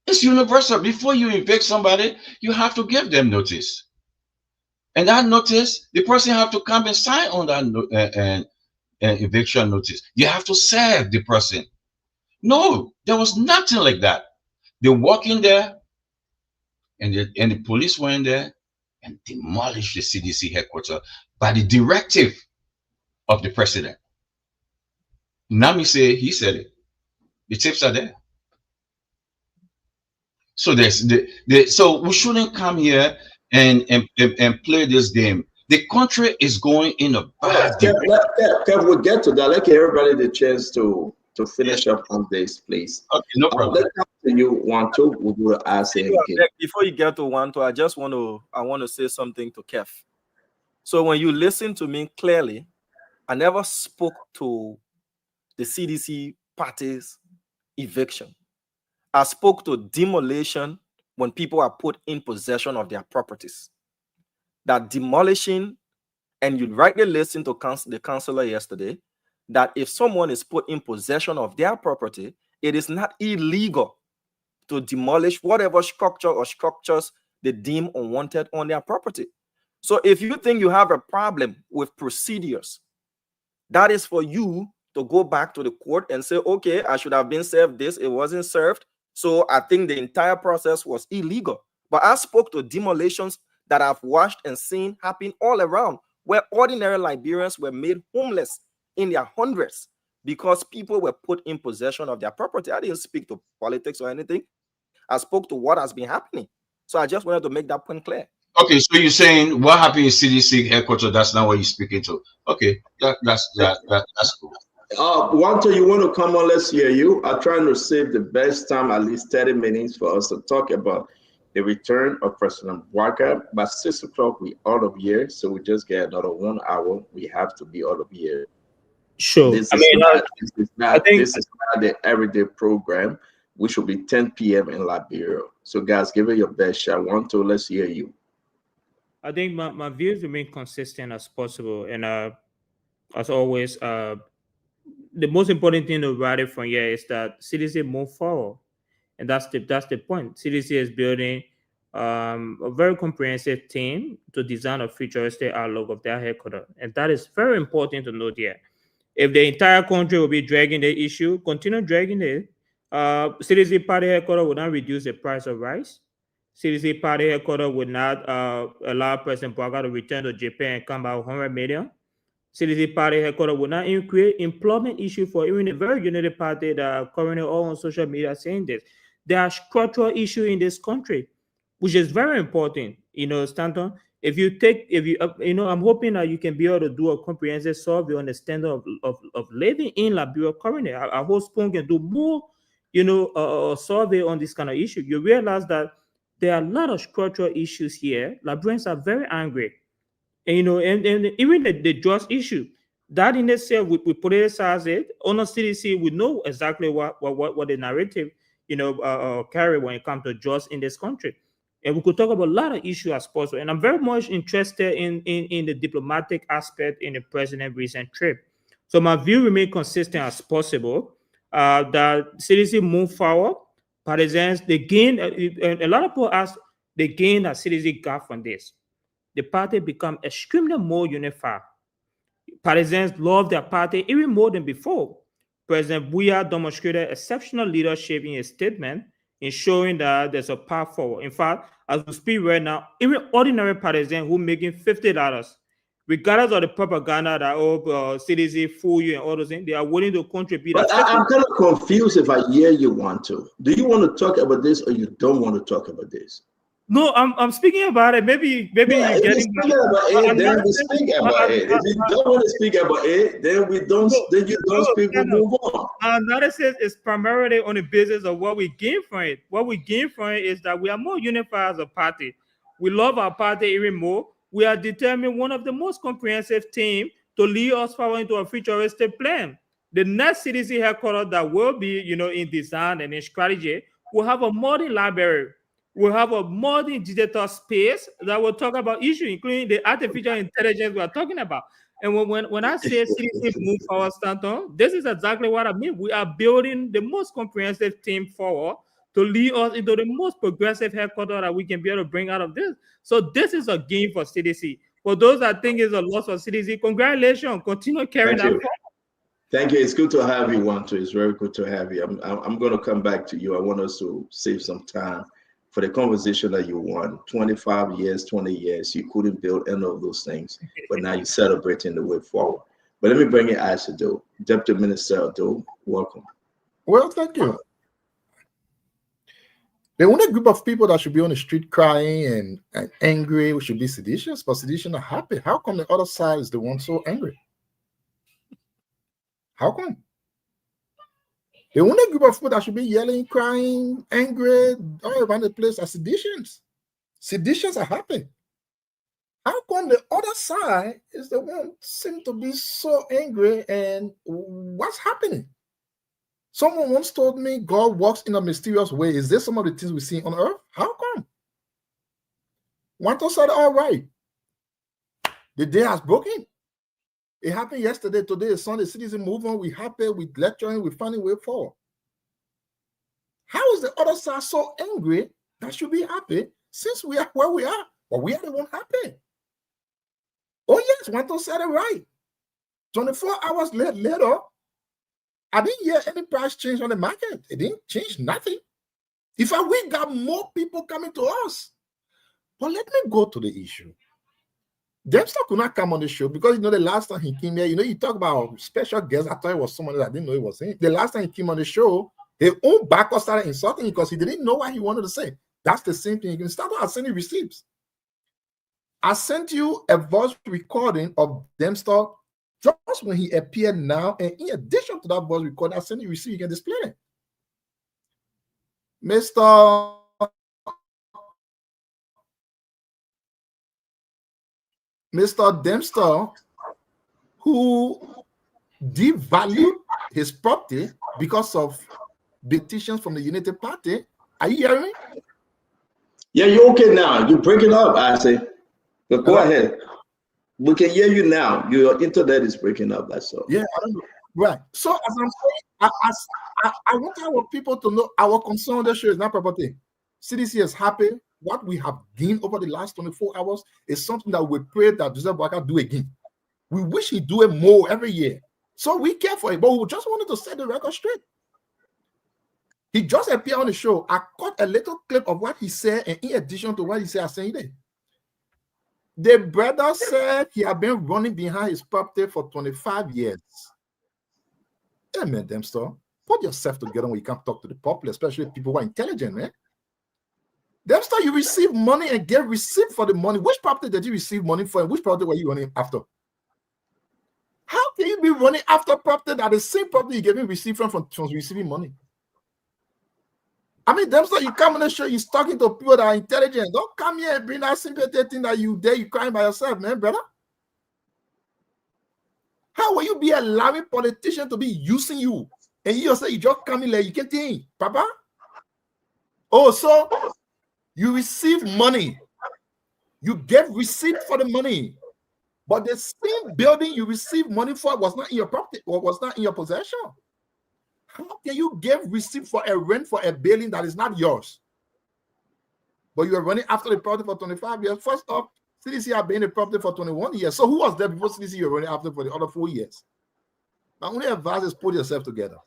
it's universal. Before you evict somebody, you have to give them notice. And that notice, the person have to come and sign on that eviction notice. You have to serve the person. No, there was nothing like that. They walk in there, and the police went there and demolished the CDC headquarters by the directive of the president. Nami say he said it. The tapes are there. So so we shouldn't come here and play this game. The country is going in a bad direction. We'll get to that. Let's give everybody the chance to finish up on this, please. Okay, no problem. Let's come to you, Wanto. We'll do the ask him again. Before you get to Wanto, I want to say something to Kev. So when you listen to me clearly, I never spoke to the CDC party's eviction. I spoke to demolition when people are put in possession of their properties. That demolishing, and you rightly listened to the councillor yesterday, that if someone is put in possession of their property, it is not illegal to demolish whatever structure or structures they deem unwanted on their property. So if you think you have a problem with procedures, that is for you to go back to the court and say, okay, I should have been served this, it wasn't served, so I think the entire process was illegal. But I spoke to demolitions that I've watched and seen happen all around, where ordinary Liberians were made homeless in their hundreds because people were put in possession of their property. I didn't speak to politics or anything. I spoke to what has been happening. So I just wanted to make that point clear. Okay, so you're saying what happened in CDC headquarters, that's not what you're speaking to. Okay, that's cool. Wanto, you want to come on? Let's hear you. I'm trying to save the best time, at least 30 minutes, for us to talk about the return of President Walker. By 6 o'clock, we out of here, so we just get another 1 hour. We have to be out of here. Sure. This is I think this is not the everyday program, which will be 10 p.m. in Liberia. So, guys, give it your best shot. Wanto, let's hear you. I think my views remain consistent as possible, and as always, the most important thing to write it from here is that CDC move forward, and that's the point. CDC is building a very comprehensive team to design a futuristic outlook of their headquarters, and that is very important to note here. If the entire country will be dragging the issue, continue dragging it. CDC party headquarters will not reduce the price of rice. CDC party headquarters would not allow President Boaga to return to Japan and come back 100 million. CDC party headquarters would not create employment issue for even the very united party that are currently all on social media saying this. There are structural issues in this country, which is very important. Stanton, if you, I'm hoping that you can be able to do a comprehensive survey on the standard of living in Liberia currently. I hope Spoon can do more, survey on this kind of issue. You realize that there are a lot of structural issues here. Liberians are very angry. And, and even the drugs issue, that in itself, we politicize it. On the CDC, we know exactly what the narrative, carry when it comes to drugs in this country. And we could talk about a lot of issues as possible. And I'm very much interested in the diplomatic aspect in the president's recent trip. So my view remains consistent as possible. That CDC move forward. Partisans, they gain, and a lot of people ask, the gain that CDC got from this. The party become extremely more unified. Partisans love their party even more than before. President Buya demonstrated exceptional leadership in his statement, ensuring that there's a path forward. In fact, as we speak right now, even ordinary partisans who making $50, regardless of the propaganda that CDC fool you and all those things, they are willing to contribute. But I'm kind of confused if I hear you want to. Do you want to talk about this or you don't want to talk about this? No, I'm speaking about it. Maybe you're getting about it, then we speak about it. If you don't want to speak about it, then we don't. Then you don't speak. We move on. Our analysis is primarily on the basis of what we gain from it. What we gain from it is that we are more unified as a party. We love our party even more. We are determined one of the most comprehensive team to lead us forward into a futuristic plan. The next CDC headquarters that will be, in design and in strategy, will have a modern library. We'll have a modern digital space that will talk about issues, including the artificial intelligence we are talking about. And when I say CDC move forward, Stanton, this is exactly what I mean. We are building the most comprehensive team forward to lead us into the most progressive headquarters that we can be able to bring out of this. So this is a gain for CDC. For those that think it's a loss for CDC, congratulations. Continue carrying that forward. Thank you. It's good to have you, Wanto. It's very good to have you. I'm going to come back to you. I want us to save some time for the conversation that you won. 25 years, 20 years, you couldn't build any of those things, but now you're celebrating the way forward. But let me bring in Ado, Deputy Minister Ado. Welcome. Well, thank you. The only group of people that should be on the street crying and angry, we should be seditious, but seditious are happy. How come the other side is the one so angry? How come? The only group of people that should be yelling, crying, angry, all around the place are seditions. Seditions are happy. How come the other side is the one seem to be so angry and what's happening? Someone once told me God works in a mysterious way. Is this some of the things we see on earth? How come? Wanto said, all right. The day has broken. It happened yesterday. Today is Sunday. Citizen move on. We happy. We lecturing. We finding way forward. How is the other side so angry that should be happy since we are where we are? But we are the one happy. Oh yes, Wanto said it right. 24 hours later, I didn't hear any price change on the market. It didn't change nothing. In fact, we got more people coming to us. But let me go to the issue. Dempster could not come on the show because, the last time he came here, you talk about special guests. I thought it was someone that I didn't know it was him. The last time he came on the show, his own backer started insulting him because he didn't know what he wanted to say. That's the same thing. You can start out sending receipts. I sent you a voice recording of Dempster Just when he appeared now, and in addition to that voice record, I send you receipt, you can display it. Mr. Dempster, who devalued his property because of petitions from the United Party. Are you hearing me? Yeah, you're okay now. You're breaking up, I say. But go ahead. We can hear you now. Your internet is breaking up. That's all. Yeah, I don't know. Right. So as I'm saying, I want our people to know our concern on the show is not property. CDC is happy. What we have gained over the last 24 hours is something that we pray that Joseph Boakai do again. We wish he do it more every year. So we care for it, but we just wanted to set the record straight. He just appeared on the show. I caught a little clip of what he said, and in addition to what he said, I said it. The brother said he had been running behind his property for 25 years. Hey, man, Dempster, put yourself together when you can't talk to the public, especially people who are intelligent, man. Dempster, you receive money and get receipt for the money. Which property did you receive money for, and which property were you running after? How can you be running after property that the same property you're getting receipt from receiving money? I mean, Dempster, you come on the show, you're talking to people that are intelligent. Don't come here and bring that sympathy thing that you crying by yourself, man, brother. How will you be allowing politicians to be using you? And you say you just come in like you can't think, Papa? Oh, so you receive money. You get receipt for the money. But the same building you received money for was not in your property or was not in your possession. How can you give receipt for a rent for a building that is not yours? But you are running after the property for 25 years. First off, CDC have been in the property for 21 years. So who was there before CDC you're running after for the other 4 years? My only advice is put yourself together.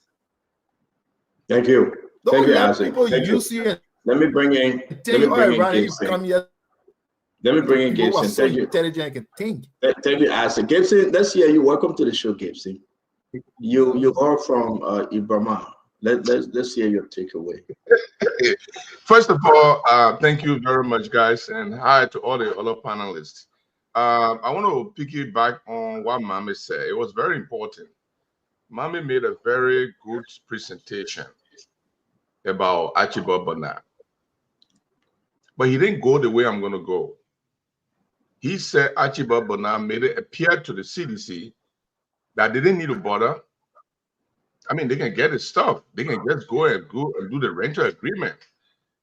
Thank you. Don't let Isaac. people Thank use you. Let me bring in Gibson. Let me bring in Gibson. Thank you. Intelligent and think. Thank you, Isaac. Gibson, let's hear you. Welcome to the show, Gibson. You are from Ibrahima. Let's hear your takeaway. First of all, thank you very much, guys, and hi to all the other panelists. I want to piggyback on what Mami said. It was very important. Mami made a very good presentation about Archibald Bernard, but he didn't go the way I'm going to go. He said Archibald Bernard made it appear to the CDC that they didn't need to bother. I mean, they can get his stuff. They can just go and do the rental agreement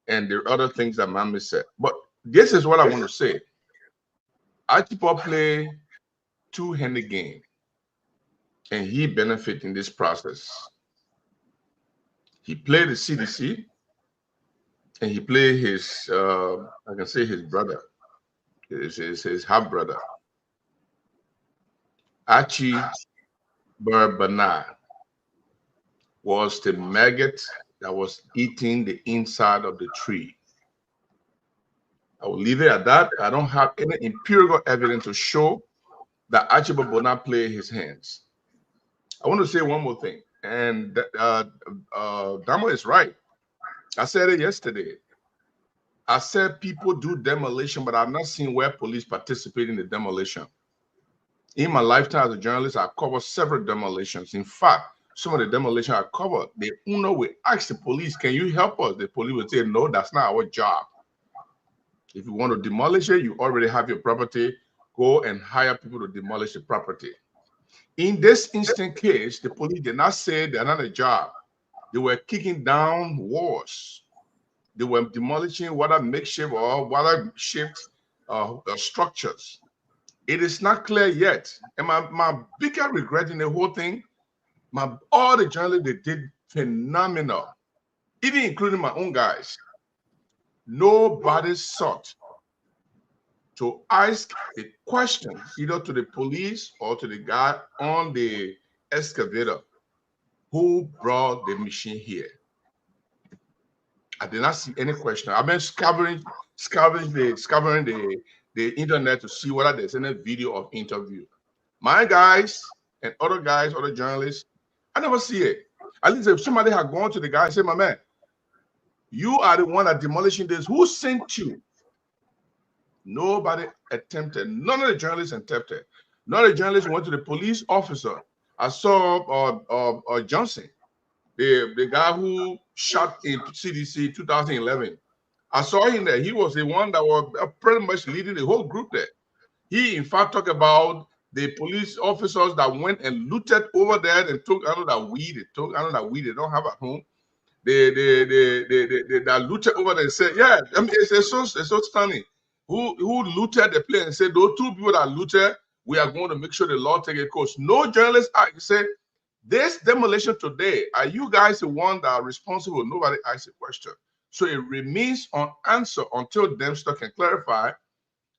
and the other things that Mami said. But this is what I want to say. Archibald play two-handed game, and he benefit in this process. He played the CDC, and he played his, I can say his brother, his half brother, Archibald Bernard was the maggot that was eating the inside of the tree. I will leave it at that. I don't have any empirical evidence to show that Archibald Bernard played his hands. I want to say one more thing, and Damo is right. I said it yesterday. I said people do demolition, but I've not seen where police participate in the demolition. In my lifetime as a journalist, I covered several demolitions. In fact, some of the demolition I covered, the owner will ask the police, can you help us? The police will say, no, that's not our job. If you want to demolish it, you already have your property. Go and hire people to demolish the property. In this instant case, the police did not say they're not a job. They were kicking down walls. They were demolishing whether makeshift or whether shift structures. It is not clear yet. And my bigger regret in the whole thing, all the journalists, they did phenomenal, even including my own guys. Nobody sought to ask a question either to the police or to the guy on the excavator who brought the machine here. I did not see any question. I've been scouring the internet to see whether there's any video of interview. My guys and other guys, other journalists, I never see it. At least if somebody had gone to the guy and said, my man, you are the one that demolishing this. Who sent you? Nobody attempted. None of the journalists attempted. Not a journalist went to the police officer. I saw Johnson, the guy who shot in CDC 2011. I saw him there. He was the one that was pretty much leading the whole group there. He, in fact, talked about the police officers that went and looted over there and took another weed. They took another weed they don't have at home. They that looted over there and said, yeah, I mean, it's so stunning. Who looted the place and said, those two people that looted, we are going to make sure the law take a course. No journalist said, this demolition today, are you guys the one that are responsible? Nobody asked a question. So it remains unanswered until Dempster can clarify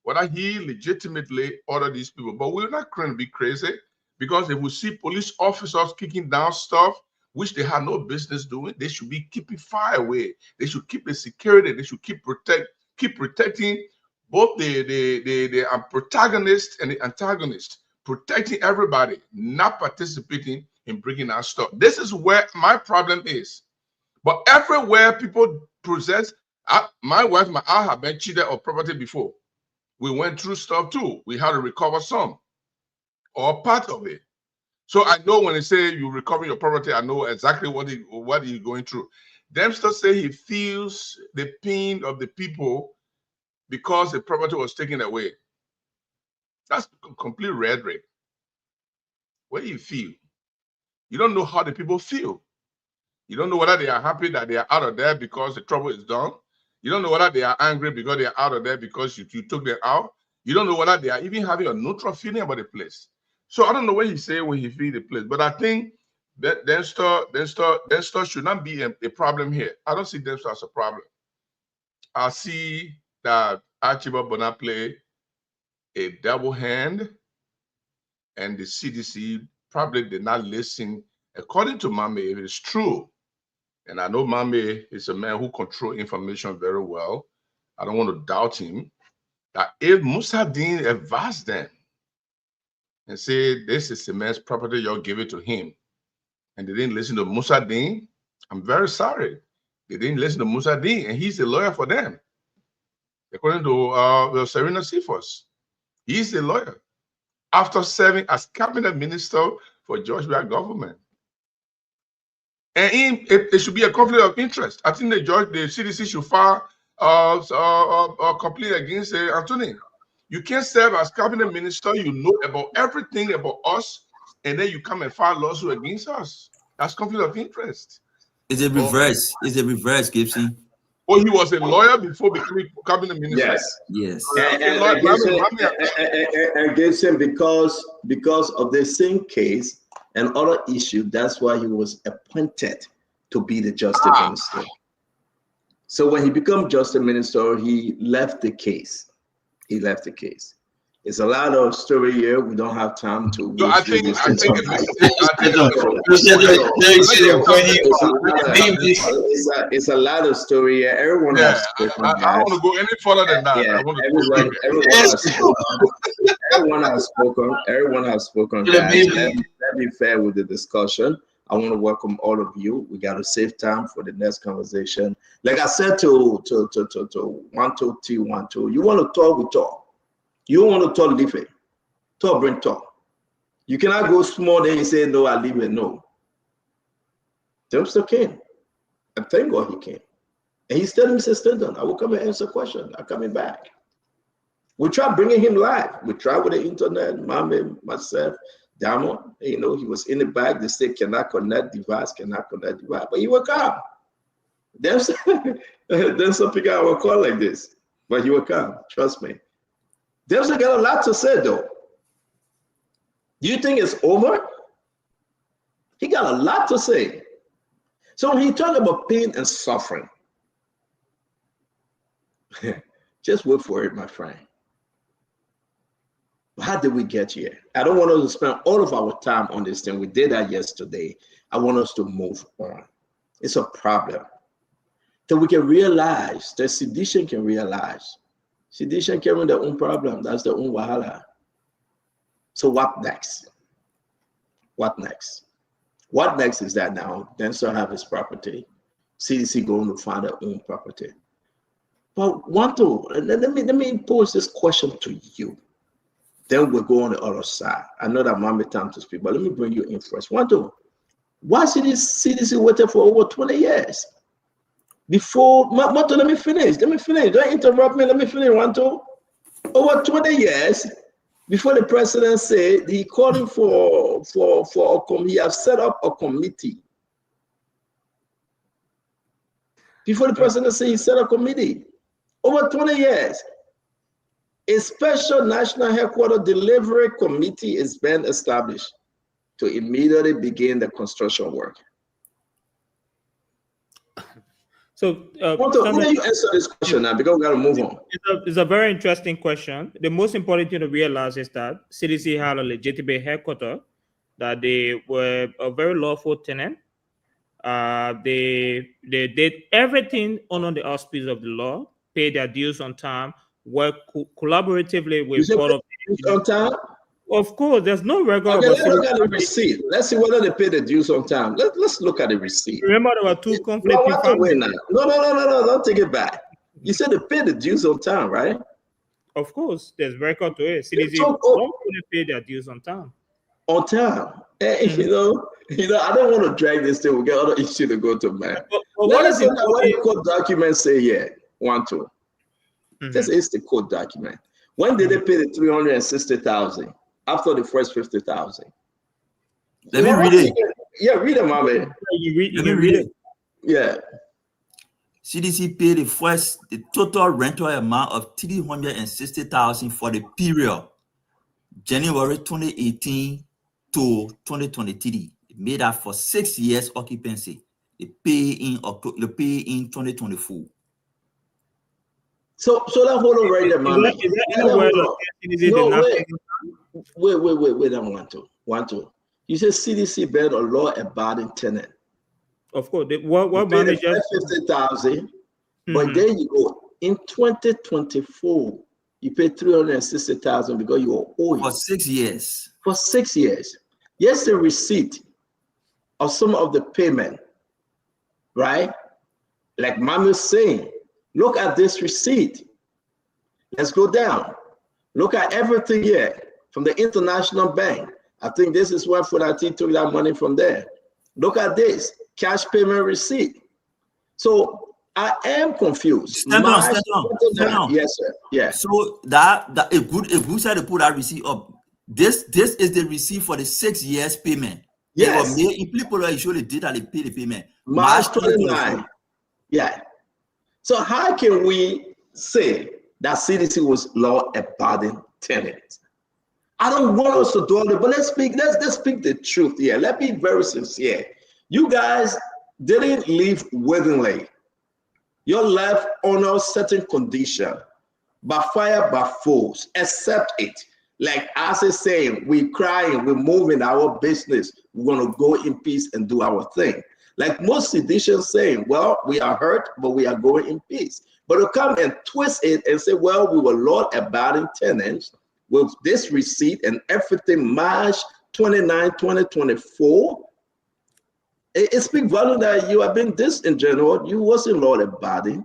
whether he legitimately ordered these people. But we're not going to be crazy, because if we see police officers kicking down stuff which they had no business doing, they should be keeping fire away. They should keep the security. They should keep protecting both the protagonist and the antagonist, protecting everybody, not participating in bringing out stuff. This is where my problem is. But everywhere people possess, my wife, I have been cheated of property before. We went through stuff too. We had to recover some or part of it. So I know when they say you recover your property, I know exactly what he's going through. Dempster say he feels the pain of the people because the property was taken away. That's complete rhetoric. What do you feel? You don't know how the people feel. You don't know whether they are happy that they are out of there because the trouble is done. You don't know whether they are angry because they are out of there because you took them out. You don't know whether they are even having a neutral feeling about the place. So I don't know what he say when he feel the place, but I think that Dempster should not be a problem here. I don't see Dempster as a problem. I see that Archibald Bona play a double hand, and the CDC probably did not listen. According to Mame, it is true. And I know Mame is a man who controls information very well. I don't want to doubt him. That if Musadin advised them and say, this is the man's property, you'll give it to him, and they didn't listen to Musadin, I'm very sorry. They didn't listen to Musadin, and he's a lawyer for them. According to Serena Cephas, he's a lawyer after serving as cabinet minister for George Bush government. And it should be a conflict of interest. I think the CDC should file a complaint against Anthony. You can't serve as cabinet minister. You know about everything about us, and then you come and file lawsuit against us. That's conflict of interest. It's a reverse. It's a reverse, Gibson. Oh, he was a lawyer before becoming cabinet minister. Yes. Yes. And Gibson, because of the same case and other issue, that's why he was appointed to be the justice minister. So when he became justice minister, he left the case. It's a lot of story here. We don't have time to. So I think it's a lot of story here. Everyone has spoken. I want to go any further than that. Yeah, everyone has spoken. Guys. Let me fair with the discussion. I want to welcome all of you. We got to save time for the next conversation. Like I said to 12T12, you want to talk, we talk. You want to talk, leave it. Talk, bring talk. You cannot go small, then you say, no, I leave it. No. Dempster came. And thank God he came. And he's telling Mr. Stanton, I will come and answer questions. I'm coming back. We tried bringing him live. We tried with the internet, Mame, myself, Diamond. You know, he was in the back. They say, cannot connect device. But he will come. Dempster pick out our call like this. But he will come. Trust me. Dempster got a lot to say, though. Do you think it's over? He got a lot to say. So when he talk about pain and suffering, just wait for it, my friend. How did we get here? I don't want us to spend all of our time on this thing. We did that yesterday. I want us to move on. It's a problem. So we can realize, that sedition can realize. Sedition carrying their own problem. That's their own wahala. So what next? What next? What next is that now Dempster have his property. CDC going to find their own property. But let me pose this question to you. Then we'll go on the other side. I know that might be time to speak, but let me bring you in first. One, two. Why CDC waited for over 20 years? Before, let me finish. Don't interrupt me. Let me finish. One, two. Over 20 years before the president said he calling for he has set up a committee. Before the president said he set up a committee. Over 20 years. A special national headquarters delivery committee is being established to immediately begin the construction work. So, Who do you answer this question now? Because we got to move on. It's a very interesting question. The most important thing to realize is that CDC had a legitimate headquarters, that they were a very lawful tenant. They did everything under the auspices of the law, paid their dues on time, work collaboratively with part of on time. Of course, there's no record. Okay, let's look at the receipt. Let's see whether they paid the dues on time. Let's look at the receipt. Remember, there were two conflicting families. No, don't take it back. You said they paid the dues on time, right? Of course, there's record to it. CDC don't pay their dues on time. On time. You know, I don't want to drag this thing. We get other issue to go to, man. But what does the court document say here? 1, 2. This is the court document. When did they pay the 360,000? After the first 50,000. Let me read it. Yeah, read it, my man. Let me read it. Yeah. CDC paid the total rental amount of 360,000 for the period January 2018 to 2023. It made up for 6 years occupancy. They pay in 2024. So that hold on right there, man. Wait, I want to. You said CDC been a law-abiding tenant. Of course, what manager 50,000, but there you go. In 2024, you paid 360,000 because you were owing for 6 years. For 6 years. Yes, the receipt of some of the payment, right? Like Mama's saying, look at this receipt. Let's go down. Look at everything here from the international bank. I think this is where Funati took that money from there. Look at this cash payment receipt. So I am confused. Stand on. Yes, sir. Yeah. So that a good side to put that receipt up. This is the receipt for the 6 years payment. Yes. People usually did that they pay the payment. March 29. Yeah. So how can we say that CDC was law-abiding tenant? I don't want us to dwell there, but let's speak the truth here. Let's be very sincere. You guys didn't leave willingly. You're left under certain condition, by fire, by force. Accept it. Like as is saying, we're crying, we're moving our business. We're gonna go in peace and do our thing. Like most seditions saying, well, we are hurt, but we are going in peace. But to come and twist it and say, well, we were law-abiding tenants with this receipt and everything, March 29, 2024, it speaks volume that you have been disingenuous. You wasn't law-abiding.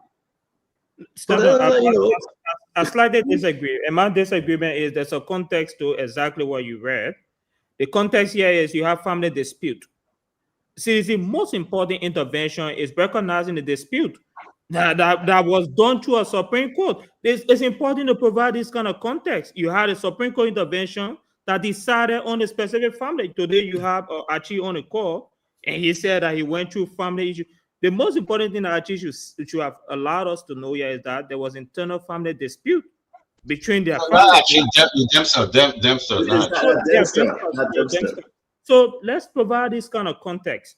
I slightly disagree. And my disagreement is there's a context to exactly what you read. The context here is you have family dispute. See, the most important intervention is recognizing the dispute that was done through a Supreme Court. It's important to provide this kind of context. You had a Supreme Court intervention that decided on a specific family. Today you have Archie on a call, and he said that he went through family issues. The most important thing that Archie should have allowed us to know here is that there was internal family dispute between their families. Dempster. So let's provide this kind of context.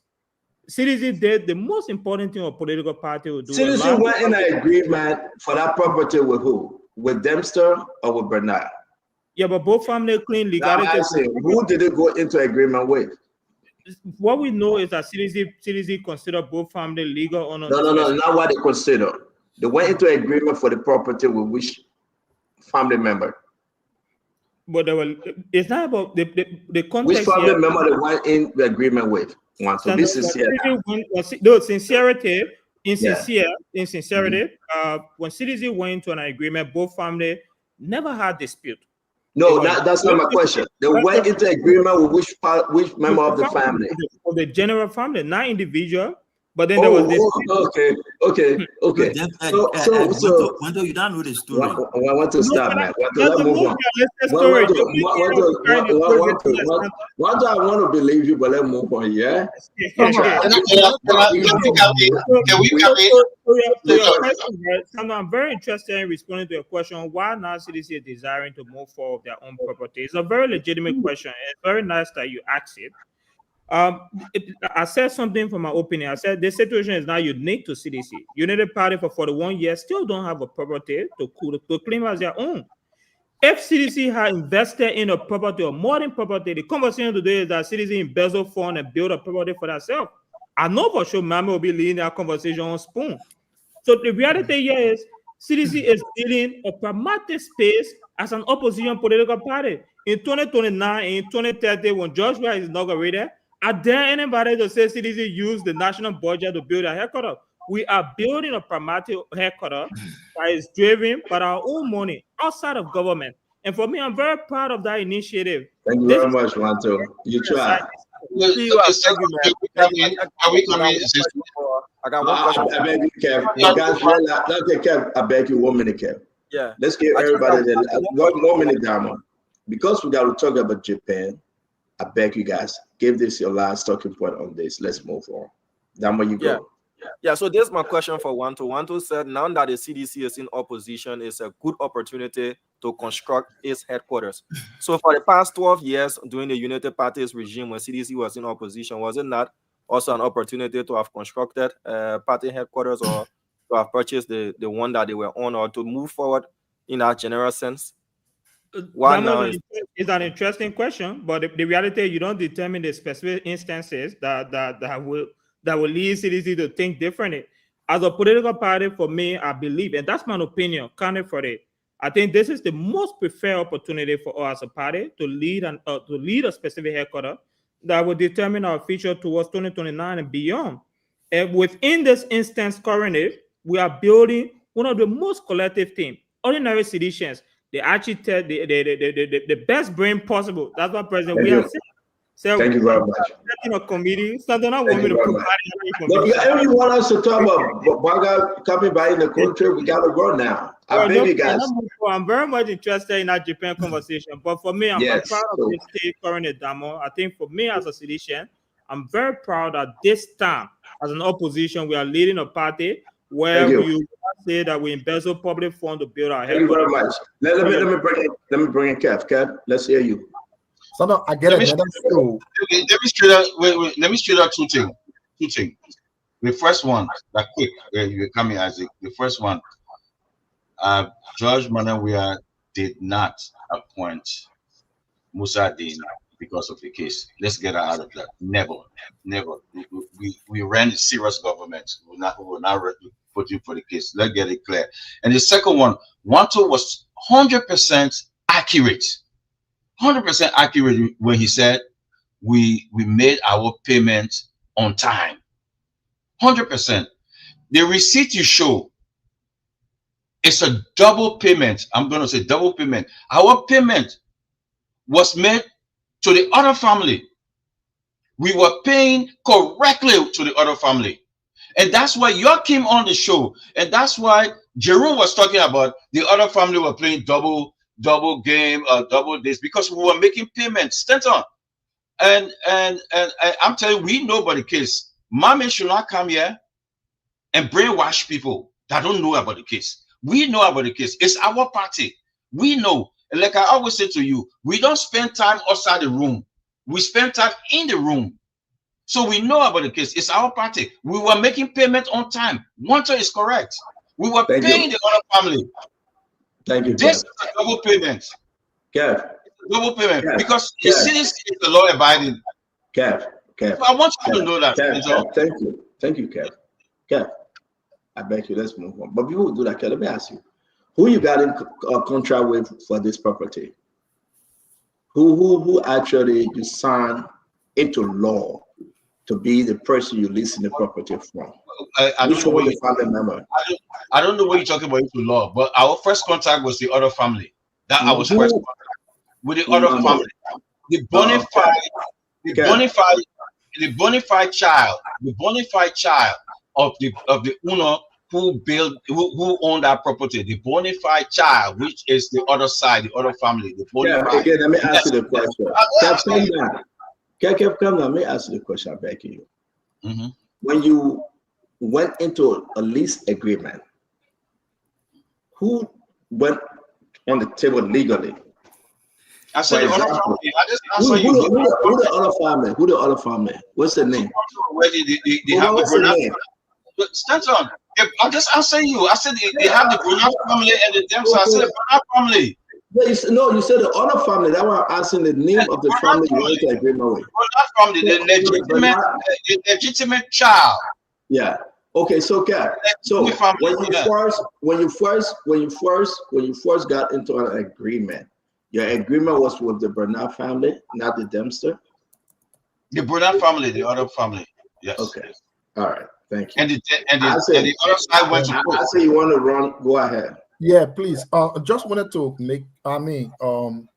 CDC did the most important thing a political party would do. CDC went in an agreement for that property with who? With Dempster or with Bernard? Yeah, but both families claim legality. Who did it go into agreement with? What we know is that CDC considered both families legal owners. No, not what they consider. They went into agreement for the property with which family member? But it's not about the context. Which family member they went in the agreement with? So this is here. Sincerity. When CDC went into an agreement, both families never had dispute. No, that's not my question. They went into agreement with which member of the family? For the general family, not individual. But then there was this. Okay. Wando, you don't know the story. I want to stop, man. Let's move on. What do I want to believe you, but let's move on, yeah? Can we come in? I'm very interested in responding to your question. Why now CDC is desiring to move forward their own property? It's a very legitimate question. It's very nice that you asked it. I said something from my opinion. I said this situation is now unique to CDC. United Party for 41 years still don't have a property to claim as their own. If CDC had invested in a property or more than property, the conversation today is that CDC embezzle fund and build a property for themselves. I know for sure Mama will be leading that conversation on spoon. So the reality here is CDC is dealing a pragmatic space as an opposition political party. In 2029 and in 2030, when George Bush is inaugurated, are there anybody to say CDC use the national budget to build a headquarters? We are building a pragmatic headquarters that is driven by our own money outside of government. And for me, I'm very proud of that initiative. Thank you very much, Wanto. You try. I got one question. I beg you, Kev. Guys, okay, Kev, I beg you 1 minute, Kev. Yeah. Let's give everybody one minute, Dama. Because we got to talk about Japan, I beg you guys, give this your last talking point on this. Let's move on. Dama, you go. Yeah, so this is my question for Wanto. Wanto said now that the CDC is in opposition, it's a good opportunity to construct its headquarters. So for the past 12 years during the United Party's regime when CDC was in opposition, was it not also an opportunity to have constructed party headquarters or to have purchased the one that they were on, or to move forward in that general sense? Why now? It's an interesting question, but the reality, you don't determine the specific instances that will lead CDC to think differently. As a political party, for me, I believe, and that's my opinion, counted for it. I think this is the most preferred opportunity for us as a party to lead a specific headquarters that will determine our future towards 2029 and beyond. And within this instance currently, we are building one of the most collective teams, ordinary citizens. They actually tell the best brain possible. That's what President we have said. So thank you very much. A committee, something I want me to provide. If you want us to talk about Baga coming by in the country, we got to go now. I beg you guys. I'm very much interested in that Japan conversation, but for me, I'm proud of this state current Damo. I think for me as a citizen, I'm very proud that this time, as an opposition, we are leading a party where you say that we embezzle public funds to build our headquarters. Thank you very much. Let me bring in Kev. Kev, let's hear you. So now I get it. Let me straight out two things. The first one, that quick, you coming, Isaac. The first one, George Manawia did not appoint Musa Dean because of the case. Let's get out of that. Never. We ran a serious government. We will not put you for the case. Let's get it clear. And the second one, Wanto was 100% accurate. 100% accurate when he said we made our payment on time. 100%. The receipt you show, it's a double payment. I'm going to say double payment. Our payment was made to the other family. We were paying correctly to the other family. And that's why you came on the show. And that's why Jerome was talking about the other family were playing double game, double this, because we were making payments. Stanton. And I'm telling you, we know about the case. Mommy should not come here and brainwash people that don't know about the case. We know about the case. It's our party. We know. And like I always say to you, we don't spend time outside the room. We spend time in the room. So we know about the case. It's our party. We were making payment on time. Wanto is correct. We were paying the other family. Thank you. This is a double payment. Kev. Double payment. Because the city is the law abiding. Kev. So I want you to know that. Thank you. Thank you, Kev. Kev. I beg you, let's move on. But before we do that, Kev, let me ask you. Who you got in contract with for this property? Who actually you signed into law to be the person you leasing the property from? I don't know what the family member. I don't know what you're talking about into law, but our first contact was the other family. That I was first. with the other family. The bona fide, the bona fide child of the owner who owned that property, the bona fide child, which is the other side, the other family, the bona fide. Again, let me ask you the question. Kev, come down. Let me ask you the question. I beg you. When you went into a lease agreement, who went on the table legally? I said the other family. Who the other family? Who the other family? What's the name? Where they have the name? Stanton, I'm just answering you. I said they have the Brunel family and the Dempster. I said the Brunel family. Yeah, you said the other family. That's why I'm asking the name of the family you went to agreement with. Brunel family, the legitimate child. Yeah. Okay, so when you first got into an agreement, your agreement was with the Brunel family, not the Dempster? The Brunel family, the other family. Yes. Okay. All right. Thank you. And the other side went to I say you want to run, go ahead. Yeah, please. Just wanted to make, Wanto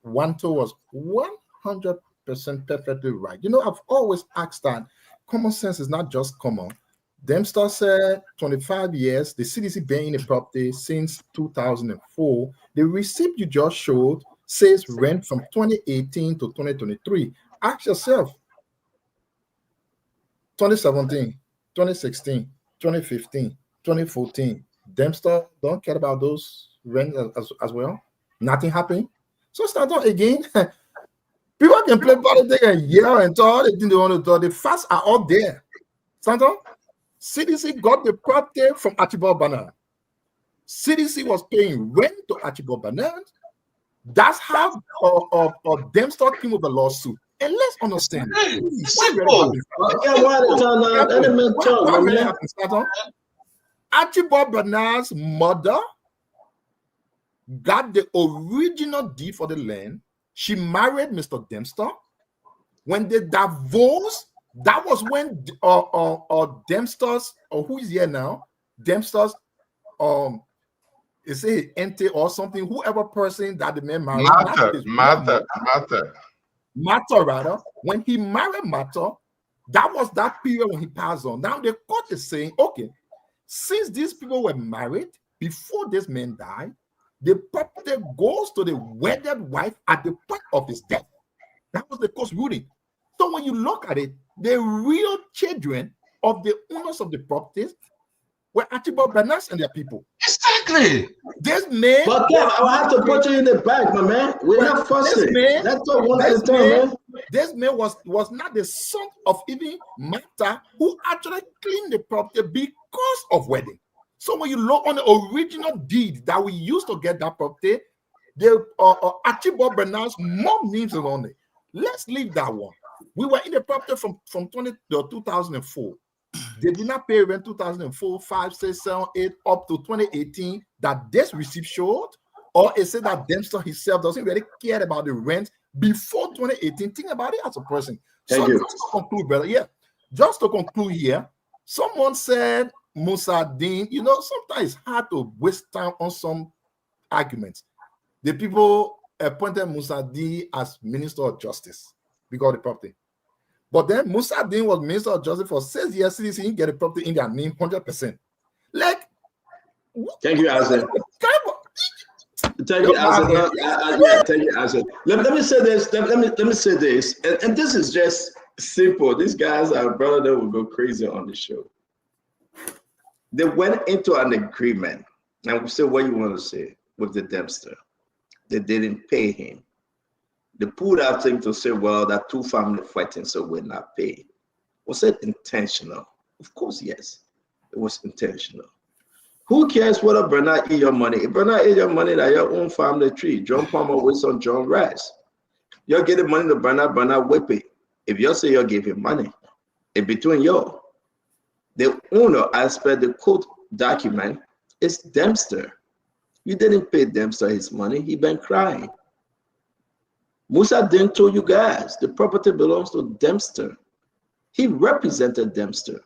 was 100% perfectly right. You know, I've always asked that common sense is not just common. Dempster said 25 years, the CDC been in the property since 2004. The receipt you just showed says rent from 2018 to 2023. Ask yourself, 2017, 2016, 2015, 2014, Dempster don't care about those rent as well. Nothing happened. So start on again. People can play politics and yell and talk. They think they want to talk. The facts are all there. Stanton, CDC got the property from Archibald Bernard. CDC was paying rent to Archibald Bernard. That's how Dempster came with a lawsuit. And let's understand. Archibald Bernard's mother got the original deed for the land. She married Mr. Dempster. When they divorced, that was when Dempster's, or who is here now, Dempster's, is it auntie or something, whoever person that the man married. Mata, rather. When he married Mata, that was that period when he passed on. Now the court is saying, okay, since these people were married before this man died, the property goes to the wedded wife at the point of his death. That was the court's ruling. So when you look at it, the real children of the owners of the properties were Archibald Bernard and their people. Exactly. This man. But yeah, I have to put you in the back, my man. We're not fussing. Let's talk one at a time, man. This man was not the son of even Mata, who actually cleaned the property because of wedding. So when you look on the original deed that we used to get that property, the Archibald Bernard's mom names are on it. Let's leave that one. We were in the property from 2004. They did not pay rent 2004, 5, 6, 7, 8, up to 2018 that this receipt showed, or it said that Dempster himself doesn't really care about the rent before 2018. Think about it as a person. Just to conclude, brother. Yeah, just to conclude here, someone said Musa Dean, you know, sometimes it's hard to waste time on some arguments. The people appointed Musa Dean as Minister of Justice because of the property. But then Musa Dean was Minister of Justice for 6 years. CDC didn't get a property in their name 100%. Like, thank you, Azan. Thank you, Azan. Yeah, thank you, Azan. Let me say this. Let me say this. And this is just simple. These guys, our brother, they will go crazy on the show. They went into an agreement. And we say what you want to say with the Dempster. They didn't pay him. They pulled out thing to say, well, that two family fighting, so we're not paying. Was it intentional? Of course, yes. It was intentional. Who cares whether Bernard eat your money? If Bernard eat your money, that's your own family tree. John Palmer waits on John Rice. You're getting money to Bernard whip it. If you say you give him money, it's between you. The owner, as per the court document, is Dempster. You didn't pay Dempster his money. He been crying. Musa didn't tell you guys the property belongs to Dempster. He represented Dempster.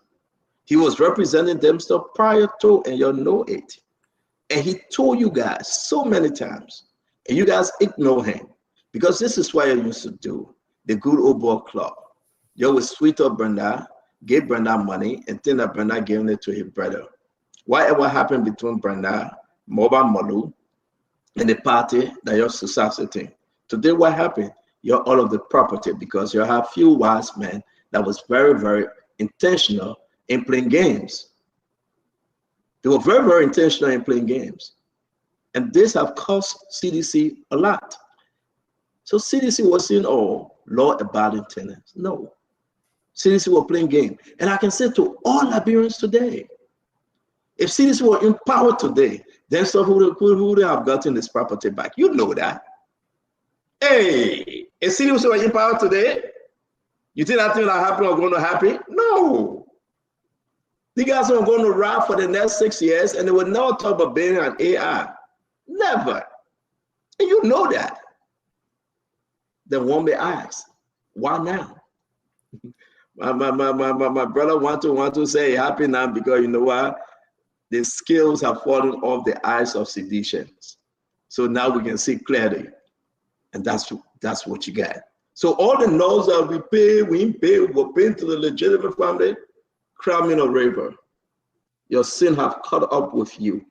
He was representing Dempster prior to, and you know it. And he told you guys so many times, and you guys ignore him. Because this is what you used to do. The good old boy club. You would sweet up Brenda, gave Brenda money, and think that Brenda gave it to his brother. Whatever happened between Brenda, Moba Malu, and the party that you're society. Today, what happened? You're all of the property because you have few wise men that was very, very intentional in playing games. They were very, very intentional in playing games. And this have cost CDC a lot. So CDC was saying, oh, law-abiding tenants. No. CDC were playing game. And I can say to all Liberians today, if CDC were in power today, then so who would have gotten this property back? You know that. Hey, if CDC were in power today, you think that thing that happened was going to happen? No. The guys are going to ride for the next 6 years and they will never talk about being an AI. Never. And you know that. Then one may ask, why now? My brother want to say happy now because you know what? The scales have fallen off the eyes of seditions. So now we can see clearly. And that's what you get. So all the laws that we pay, we're paying to the legitimate family, criminal river. Your sin have caught up with you.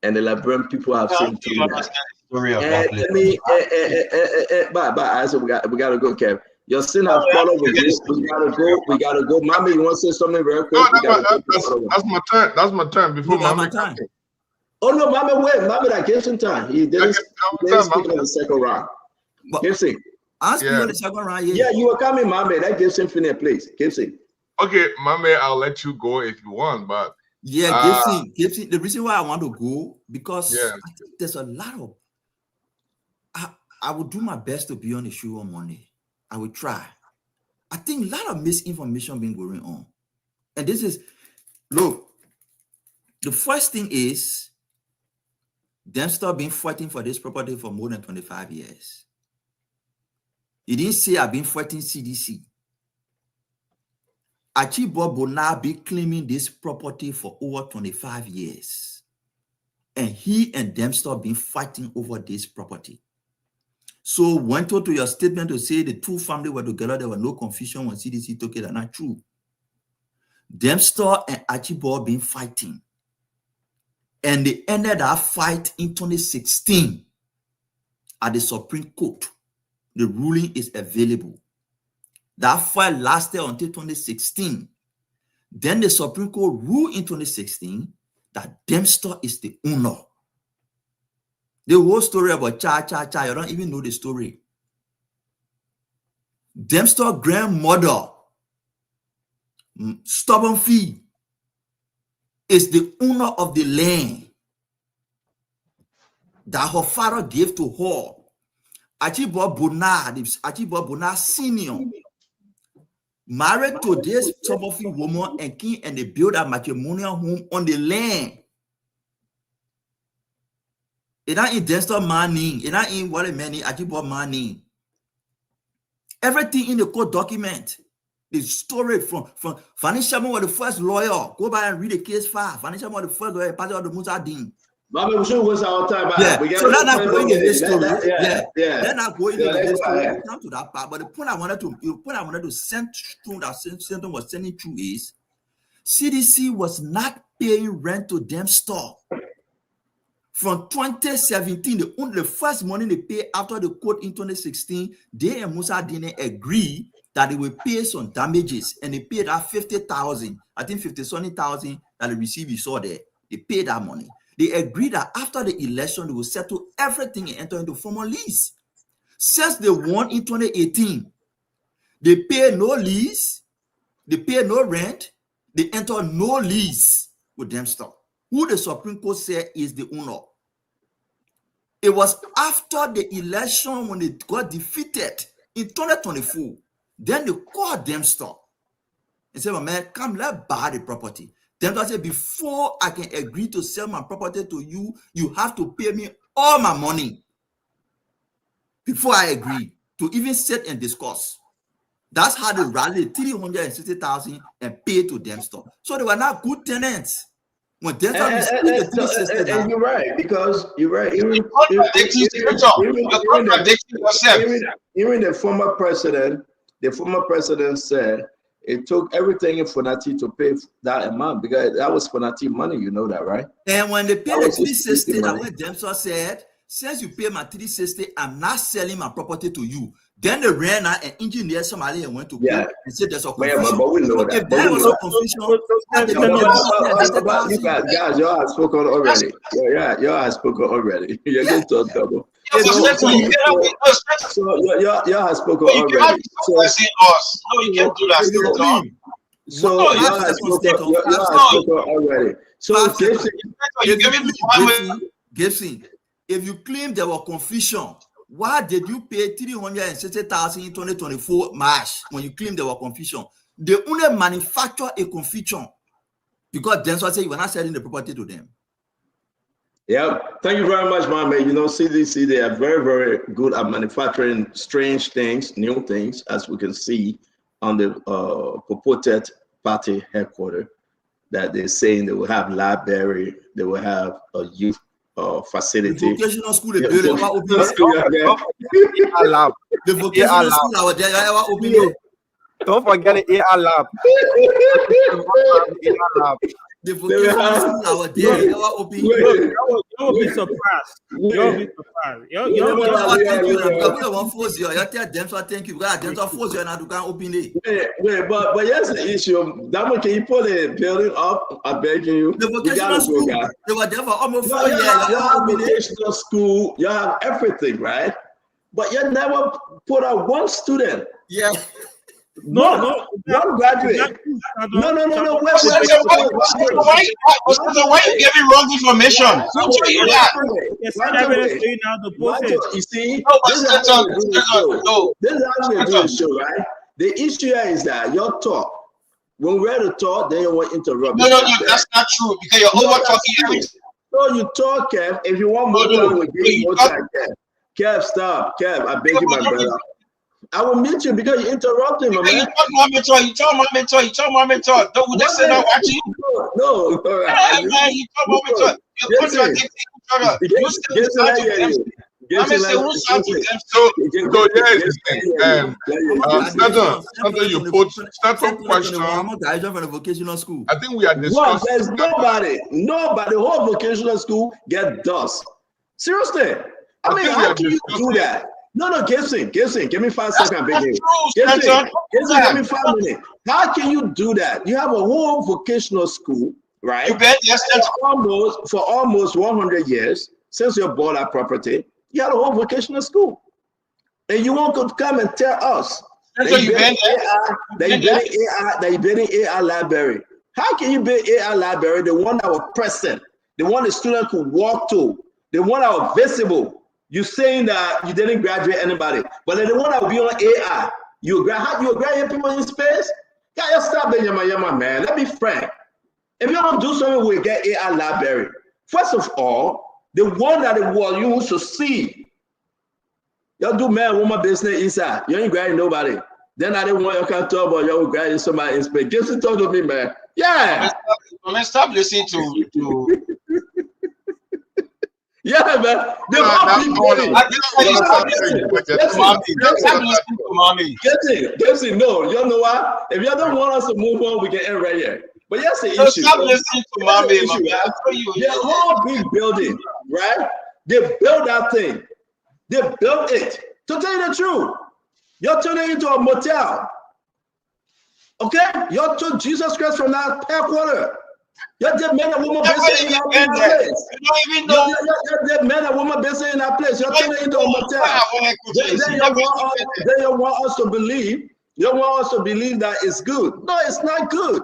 And the Liberian people have seen through that. And let me, bye. So we got to go, Kev. Your sin have caught up with you. We gotta go. Mommy, you want to say something very quick? That's my turn. That's my turn before Mommy. Oh no, Mommy, wait. Mommy, that gives him time. He didn't speak on the second round. Gives him. Ask me on the second round. Yeah, you were coming, Mommy. That gives him finite, please. Gives him. Okay, Mommy, I'll let you go if you want, but Gibson. The reason why I want to go because I think there's a lot of. I will do my best to be on the show on Monday. I will try. I think a lot of misinformation been going on, and this is look. The first thing is Dempster been fighting for this property for more than 25 years. He didn't say I've been fighting CDC. Achibo Bona be claiming this property for over 25 years. And he and Dempster been fighting over this property. So went to your statement to say the two families were together, there was no confusion when CDC took it. That's not true. Dempster and Achibo been fighting. And they ended that fight in 2016 at the Supreme Court. The ruling is available. That fight lasted until 2016. Then the Supreme Court ruled in 2016 that Dempster is the owner. The whole story about cha, you don't even know the story. Dempster grandmother, Stubborn Fee, is the owner of the land that her father gave to her. Achibo Bona Senior, married to this Stubborn Fee woman and king, and they built a matrimonial home on the land. It not in Dempster money. It not in what it meant in Achibo money. Everything in the court document. The story from Financial was the first lawyer. Go by and read the case file. Financial was the first lawyer, part of the Musa Dean. Mommy, we should waste our time. So let's not go into this story. Let's not go into this story. We'll come to that part. But the point I wanted to send through that Satan was sending through is CDC was not paying rent to Dempster. From 2017, the first money they pay after the court in 2016, they and Musa Dine agree that they will pay some damages, and they paid that 50,000, I think 50,000 that they received. You saw there. They paid that money. They agreed that after the election, they will settle everything and enter into formal lease. Since they won in 2018, they pay no lease, they pay no rent, they enter no lease with Dempster, who the Supreme Court said is the owner. It was after the election when they got defeated in 2024. Then they called Dempster and said, man, come, let's buy the property. Dempster said, before I can agree to sell my property to you, you have to pay me all my money before I agree to even sit and discuss. That's how they rallied 360,000 and paid to Dempster. So they were not good tenants. When Dempster received the 360 and you're right, because you're right. You're contradicting scripture. You're contradicting yourself. Even the former president said it took everything in Fonati to pay that amount, because that was Fonati money. You know that, right? And when they paid the was his 360, that money. when Dempster said, since you pay my 360, I'm not selling my property to you. Then they ran out and engineered somebody and went to court and said there's a confusion. But we know that. If there was a confusion, you guys, y'all have spoken already. Yeah, y'all have spoken already. You're going to double. So y'all have spoken already. No, you can't do that. So y'all have spoken already. So Gibson, if you claim there was confusion, why did you pay 360,000 in 2024 March when you claim there was confusion? They only manufacture a confusion because Dempster said you were not selling the property to them. Yeah, thank you very much, man. You know, CDC, they are very, very good at manufacturing strange things, new things, as we can see on the purported party headquarters, that they're saying they will have library, they will have a youth facility. The vocational school they built, the vocational school out there, open. Don't forget the AR lab. The vocational school out there, open. You'll be surprised. You'll be surprised. You'll thank you. Dempster force you and you can open it. Wait, but here's the issue. Damo, can you pull the building up? I'm begging you. The vocational school. They were there for almost 4 years. You have vocational school. You have everything, right? But you never put out one student. Yeah. No, one graduate. No. Why you giving wrong information? I'm sure you that. You see, this is how we do the show, right? The issue is that your talk, when we're to talk, then you want to interrupt. No, that's not true, because you're over talking. So you talk, Kev. If you want more time, we'll give you more time, Kev. Kev, stop. Kev, I beg you, my brother. I will meet you because you interrupted me, man. You talk my mentor. Don't just say that watching. No. You talk my mentor. You're contradicting each other. You said you put startup question. The vocational school. I think we are discussing. There's nobody. The whole vocational school get dust. Seriously. I mean, how can you do that? No, Gibson, give me 5 seconds, baby. Gibson, give me 5 minutes. How can you do that? You have a whole vocational school, right? You bet, yes, for almost 100 years since you bought that property. You had a whole vocational school, and you won't come and tell us that you building AI library. How can you build AI library? The one that was present, the one the student could walk to, the one that was visible. You saying that you didn't graduate anybody, but then the one that will be on AI, you graduate people in space? Yeah, just stop being yama, man. Let me frank. If you don't do something, we'll get AI library. First of all, the one that the world you used to see. Y'all do man, woman business inside. You ain't graduate nobody. Then I didn't want you to talk about y'all graduate somebody in space. Just talk to me, man. Yeah. Stop listening to Yeah, man. Gibson, no, you know what? If you don't want us to move on, we can end right here. But that's the issue. Stop listening to mommy. The whole big building, right? They built that thing. They built it. To tell you the truth, you're turning into a motel. Okay? You took Jesus Christ from that headquarters. You're the men and women based in that place. You don't even know. You're the men and women based in that place. You're turning into a motel. Then you want us to believe. You don't want us to believe that it's good. No, it's not good.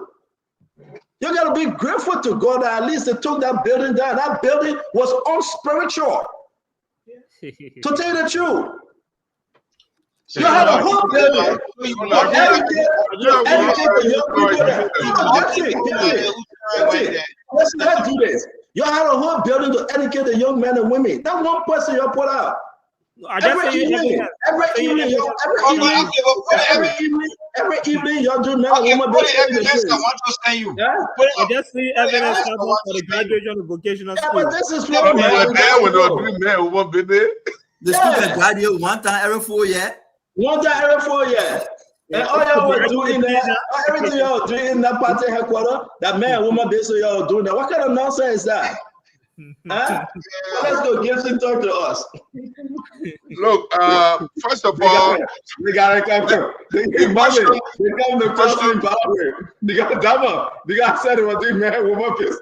You gotta be grateful to God that at least they took that building down. That building was unspiritual. To tell you the truth. You had a whole building. Let's do this. You had a whole building to educate the young men and women. That one person you put out. I just say evidence. Every evening, y'all do men and Okay, women put the based on the evidence. I kids. want to send you. Yeah? Put it I up. just see Put the evidence evidence. I for want the to send you. graduation of vocational Yeah, school. but this is You flowing, were man. there when the three men one been there. The school can guide you one time every 4 years. One time every 4 years. And all y'all were doing that, everything y'all were doing in that party headquarters, that man and woman based on y'all were doing that. What kind of nonsense is that? Huh? Well, let's go. Gibson, talk to us. Look, first of all, We got to come to. They come to cross me power. They got Dama. They got said it was doing man and woman based.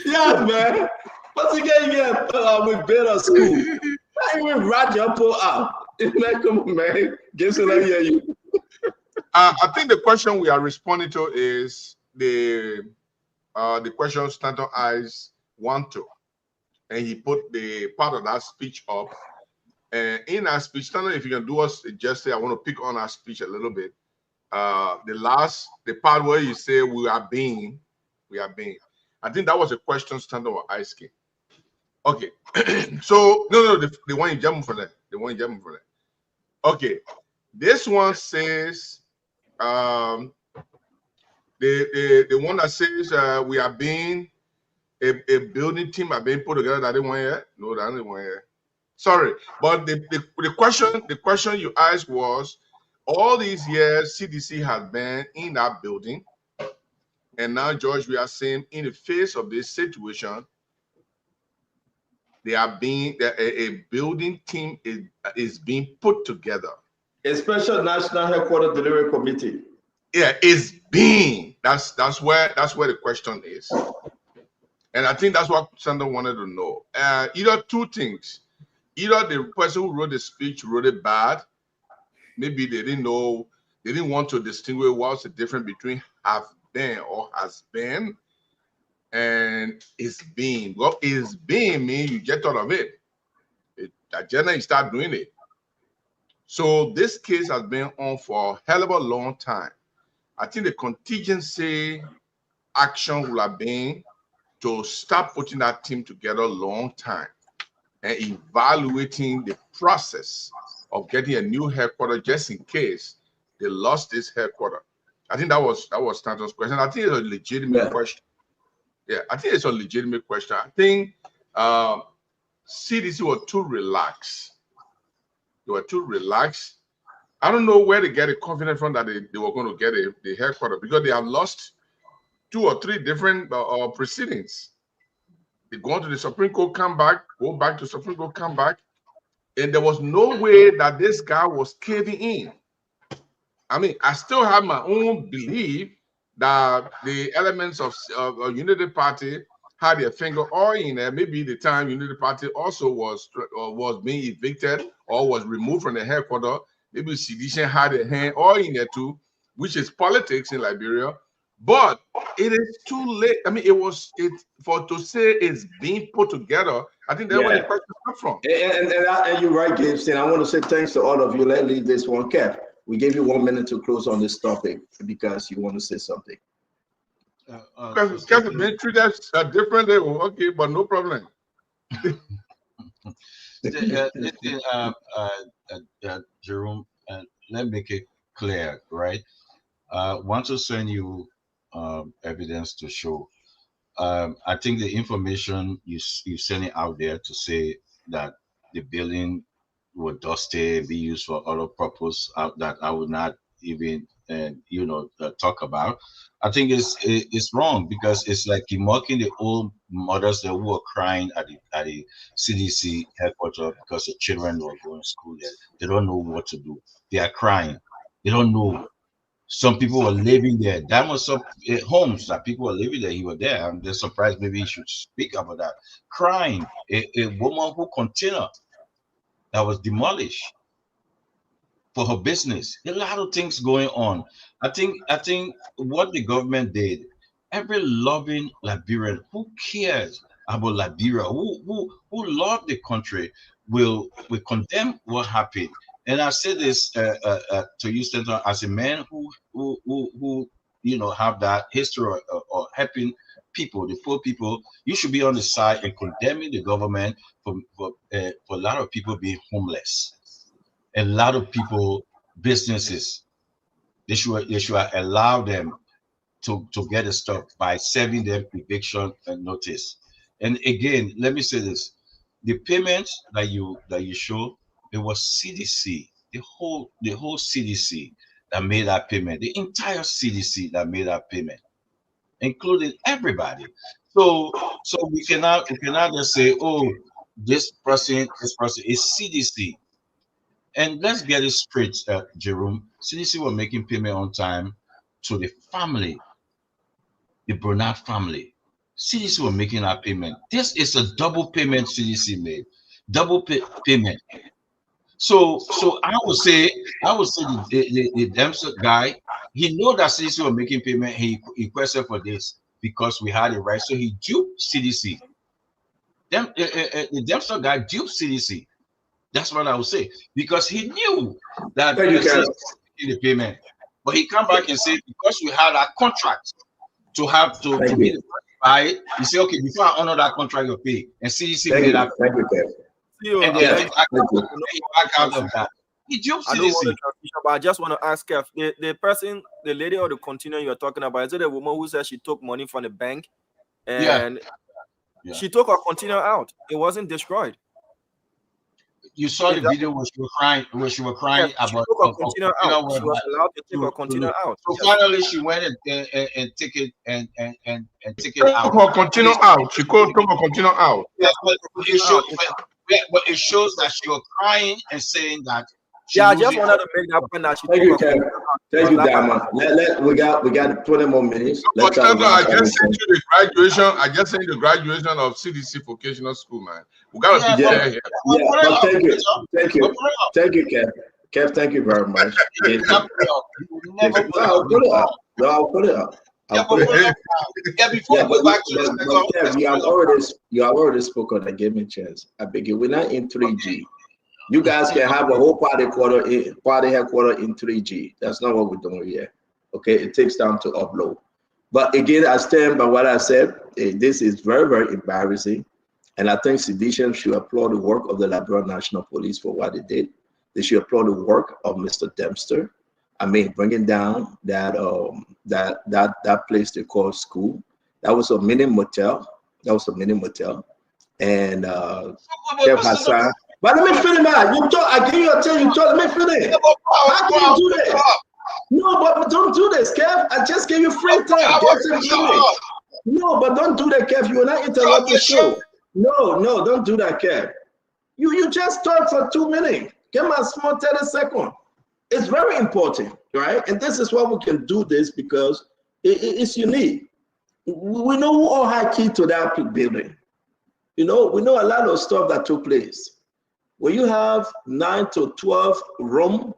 Yeah, man. What's the game here? We built a school. Not even rat your pull out. Man, come on, man. Gibson, I hear you. I think the question we are responding to is the question Stanton Eyes want to, and he put the part of that speech up. And in our speech, Stanton, if you can do us a gesture, I want to pick on our speech a little bit. The part where you say we are being. I think that was a question Stanton was asking. Okay, so no, the one you jump for that. Okay, this one says the one that says we are being a building team are being put together. That didn't want yet. No, that didn't want yet. Sorry, but the question you asked was, all these years CDC has been in that building, and now George, we are saying in the face of this situation, they are being a building team is being put together. A special national headquarters delivery committee. Yeah, is being. That's where the question is, and I think that's what Sandra wanted to know. Either two things: either the person who wrote the speech wrote it bad, maybe they didn't know, they didn't want to distinguish what's the difference between have been or has been, and is being. Well, is being mean you get out of it. Agenda, you start doing it. So this case has been on for a hell of a long time. I think the contingency action will have been to start putting that team together a long time and evaluating the process of getting a new headquarters just in case they lost this headquarters. I think that was Stanton's question. I think it's a legitimate question. Yeah, I think it's a legitimate question. I think CDC were too relaxed. They were too relaxed. I don't know where they get the confidence from that they were going to get the headquarters, because they have lost 2 or 3 different proceedings. They go to the Supreme Court, come back, go back to Supreme Court, come back. And there was no way that this guy was caving in. I mean, I still have my own belief that the elements of Unity Party had their finger all in there. Maybe the time Unity Party also was being evicted or was removed from the headquarters. Maybe sedition had a hand all in there too, which is politics in Liberia. But it is too late. I mean, to say it's being put together. I think that's where the question comes from. And you're right, Gibson. I want to say thanks to all of you. Let's leave this one, Kev. We gave you 1 minute to close on this topic because you want to say something. Kev been treated differently. Okay, but no problem. Jerome, let me make it clear, right? Want to send you evidence to show. I think the information you send it out there to say that the building will dusty, be used for other purpose that I would not even talk about. I think it's wrong, because it's like you're mocking the old mothers that were crying at the CDC headquarters because the children were going to school there. They don't know what to do. They are crying. They don't know. Some people were living there. That was some homes that people were living there. He was there. I'm just surprised. Maybe he should speak about that. Crying. A woman who container that was demolished for her business. A lot of things going on. I think what the government did, every loving Liberian who cares about Liberia, who love the country, will condemn what happened. And I say this to you, Stanton, as a man who have that history or helping people, the poor people. You should be on the side and condemning the government for a lot of people being homeless, a lot of people, businesses. They should allow them to get the stuff by serving them eviction notice. And again, let me say this: the payment that you show, it was CDC, the whole CDC that made that payment, the entire CDC that made that payment, including everybody. So we cannot just say, oh, this person is CDC. And let's get it straight, Jerome. CDC were making payment on time to the family, the Bernard family. CDC were making that payment. This is a double payment CDC made, double payment. So I would say the Dempster guy, he know that CDC were making payment. He requested for this because we had it right. So he duped CDC. The Dempster guy duped CDC. That's what I would say, because he knew that CDC was making the payment. But he come back and say, because we had a contract to have to be the first buy it, he say, okay, before I honor that contract, you pay. And CDC made that. Thank you, Kev. And then back out of that. He duped CDC. But I just want to ask Kev, the person, the lady or the container you're talking about, is it a woman who said she took money from the bank and she took her container out? It wasn't destroyed. You saw the video where she was crying, about she took her container out. She was allowed to take her container out. So finally, she went and take it and take it out. Took her container out. She took her container out. Yes, but it shows that she was crying and saying that. I just wanted to make that point that she Thank you, Kev. Thank you, Dama. We got 20 more minutes. I just sent you the graduation. I just sent you the graduation of CDC vocational school, man. We gotta be there here. But thank you, Kev. Kev, thank you very much. I'll put it up. Before we go back to Kev, you have already spoken and gave me a chance. I beg you, we're not in 3G. You guys can have a whole party headquarters in 3G. That's not what we're doing here. Okay, it takes time to upload. But again, I stand by what I said. This is very, very embarrassing. And I think Sedition should applaud the work of the Liberia National Police for what they did. They should applaud the work of Mr. Dempster. I mean, bringing down that place they call school. That was a mini motel. And Kev Hassan. But let me finish, man. You talk. I give you a chance. You talk. Let me finish. How can you do this? No, but don't do this, Kev. I just gave you free time. No, but don't do that, Kev. You will not interrupt the show. No, don't do that, Kev. You just talk for 2 minutes. Give me a small 30 seconds. It's very important, right? And this is why we can do this, because it's unique. We know who all had key to that building. You know, we know a lot of stuff that took place. When you have 9 to 12 room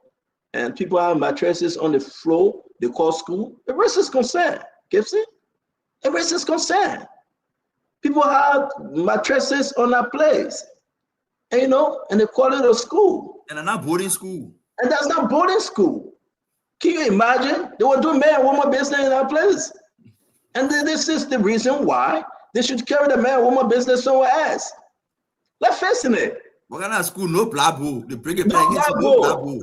and people have mattresses on the floor, they call school, the rest is concerned. Gibson? The rest is concerned. People have mattresses on that place, and, you know, and they call it a school. And they're not boarding school. And that's not boarding school. Can you imagine? They were doing man and woman business in that place. And this is the reason why they should carry the man and woman business somewhere else. Let's face it. What kind of school? No blabo. They bring it No back into blabo.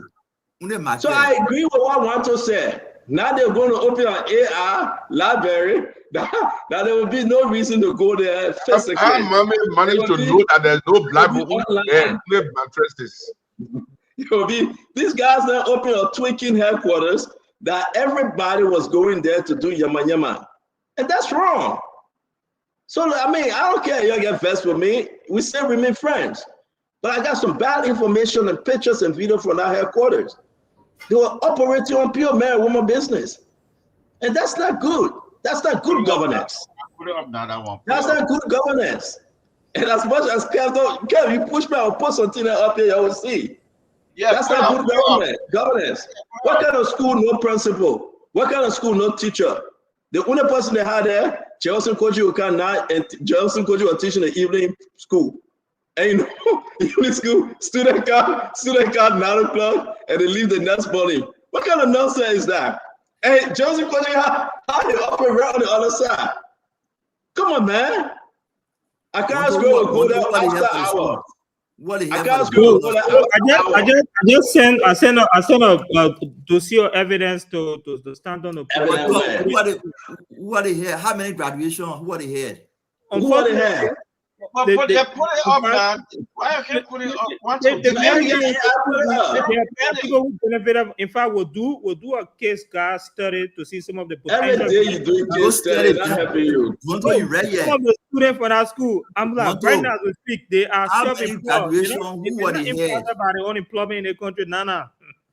no blabo. So I agree with what Wanto said. Now they're going to open an AR library. That there will be no reason to go there physically. How mommy managed to know that there's no blabo there? No mattresses. These guys now open a tweaking headquarters that everybody was going there to do yama yama. And that's wrong. So, I mean, I don't care. You get vexed with me. We still remain friends. But I got some bad information and pictures and video from our headquarters. They were operating on pure man and woman business. And that's not good. That's not good governance. That's not good governance. And as much as Kev, you push me, I'll put something up here, you will see. Yeah, that's not good governance. What kind of school, no principal? What kind of school, no teacher? The only person they had there, Johnson Koji who can now, and Johnson Koji was teaching the evening school. And you know, evening school, student card 9 o'clock, and they leave the next morning. What kind of nonsense is that? And Johnson Koji, how they operate right on the other side? Come on, man. I can't Monto, go there what he after have for the school? hours. What he I have can't for the So, go school? there so after hours. I sent a dossier of evidence to stand on the Evidence police. where? Who are they here? How many graduation? Who are they here? Who are they have? But They- put they- it up, in fact, man. Why you can't put it up? Once They, a they, week? very, Yeah, very, I put it up. there are people who benefit. In fact, we'll do a case guard study to see some of the Every potential. day you doing Those case study, not studies, helping you. Monto, you read Some yet? of the students from our school, I'm like, Monto, right now as we speak, they are how many self-employed. graduation? They're Who are not they employed here? by the unemployment in the country. Nah.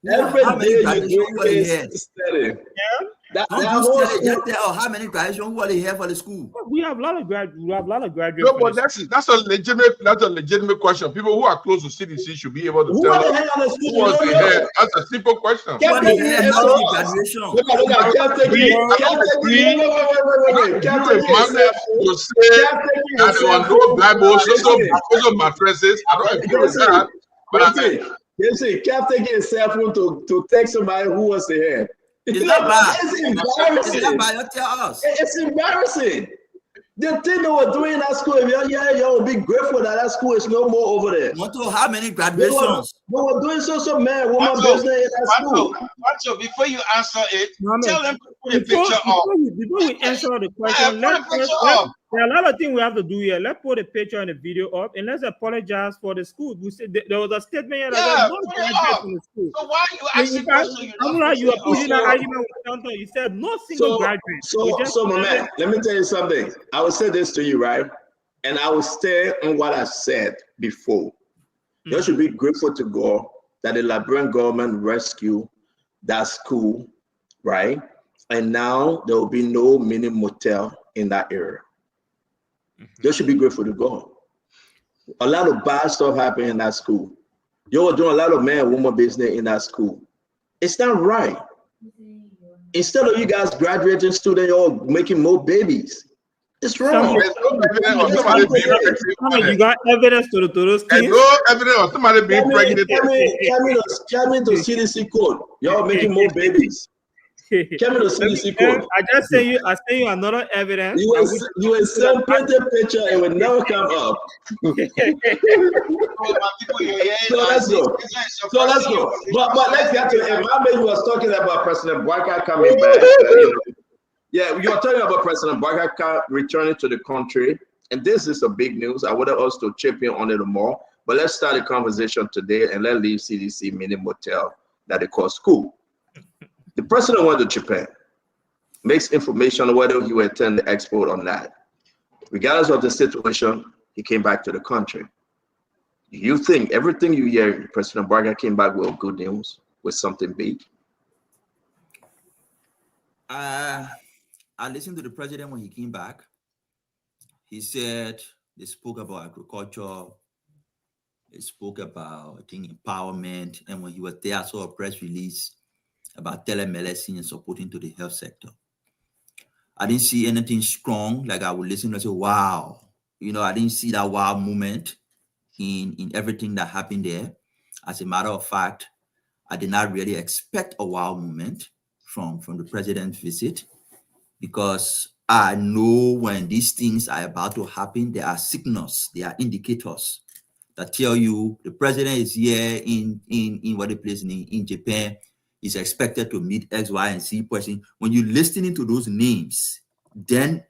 Every How many day you graduation? doing Who are they here? case study. Yeah, Don't That do whole study. school. Just tell how many graduation? Who are they here for the school? we have a lot of graduates. We have a lot of graduates. No, from but this. that's a legitimate question. People who are close to CDC should be able to Who tell are the us head of the school? who was You the don't head. know. That's a simple question. Who are Can't they take here? it How many SOS. graduation? Look at can't take it. Can't take it. Wait. Can't You take it. managed to say Can't take it. that there were no Bibles, also mattresses. I don't agree with that. But Can't take his cell phone to text somebody who was the head. It's not bad. It's It's embarrassing. not bad. You tell us. It's embarrassing. The thing they were doing in that school, you will be grateful that school is no more over there. Monto, how many They graduations? were doing so man, woman Macho, business in that school. Macho, before you answer it, Mohammed, tell them to put a picture up. Before we answer the Yeah, question, put a picture up. there are a lot of things we have to do here. Let's put a picture and a video up, and let's apologize for the school. We said there was a statement here that Yeah, said no put it graduates up. from the school. So why you In asking fact, questions? Amula, you are pushing that So- argument with Tonto. You said no single graduate. We just My man, let me tell you something. I will say this to you, right? And I will stay on what I said before. You should be grateful to God that the Liberian government rescued that school, right? And now there will be no mini motel in that area. You should be grateful to God. A lot of bad stuff happened in that school. You were doing a lot of man and woman business in that school. It's not right. Instead of you guys graduating students, you're making more babies. It's wrong. there's no evidence of somebody being pregnant. You got evidence to those And things. no evidence of somebody being pregnant. Coming to CDC code. Y'all making more babies. Coming to CDC code. I just say you. I send you another evidence. You will send plenty picture. It will never come up. So let's go. But let's get to it. Mohammed was talking about President Boyka coming back. Yeah, you are talking about President Boyka returning to the country, and this is a big news. I wanted us to chip in on it more, but let's start the conversation today and let's leave CDC mini motel that they call school. The president went to Japan, makes information whether he will attend the expo or not. Regardless of the situation, he came back to the country. You think everything you hear, President Boyka came back with good news, with something big? I listened to the president when he came back. He said they spoke about agriculture. They spoke about, I think, empowerment. And when he was there, I saw a press release about telemedicine and supporting to the health sector. I didn't see anything strong. Like I would listen and say, wow. I didn't see that wow moment in everything that happened there. As a matter of fact, I did not really expect a wow moment from the president's visit, because I know when these things are about to happen, there are signals, there are indicators that tell you the president is here in what the place in Japan, is expected to meet X, Y, and Z person. When you're listening to those names, then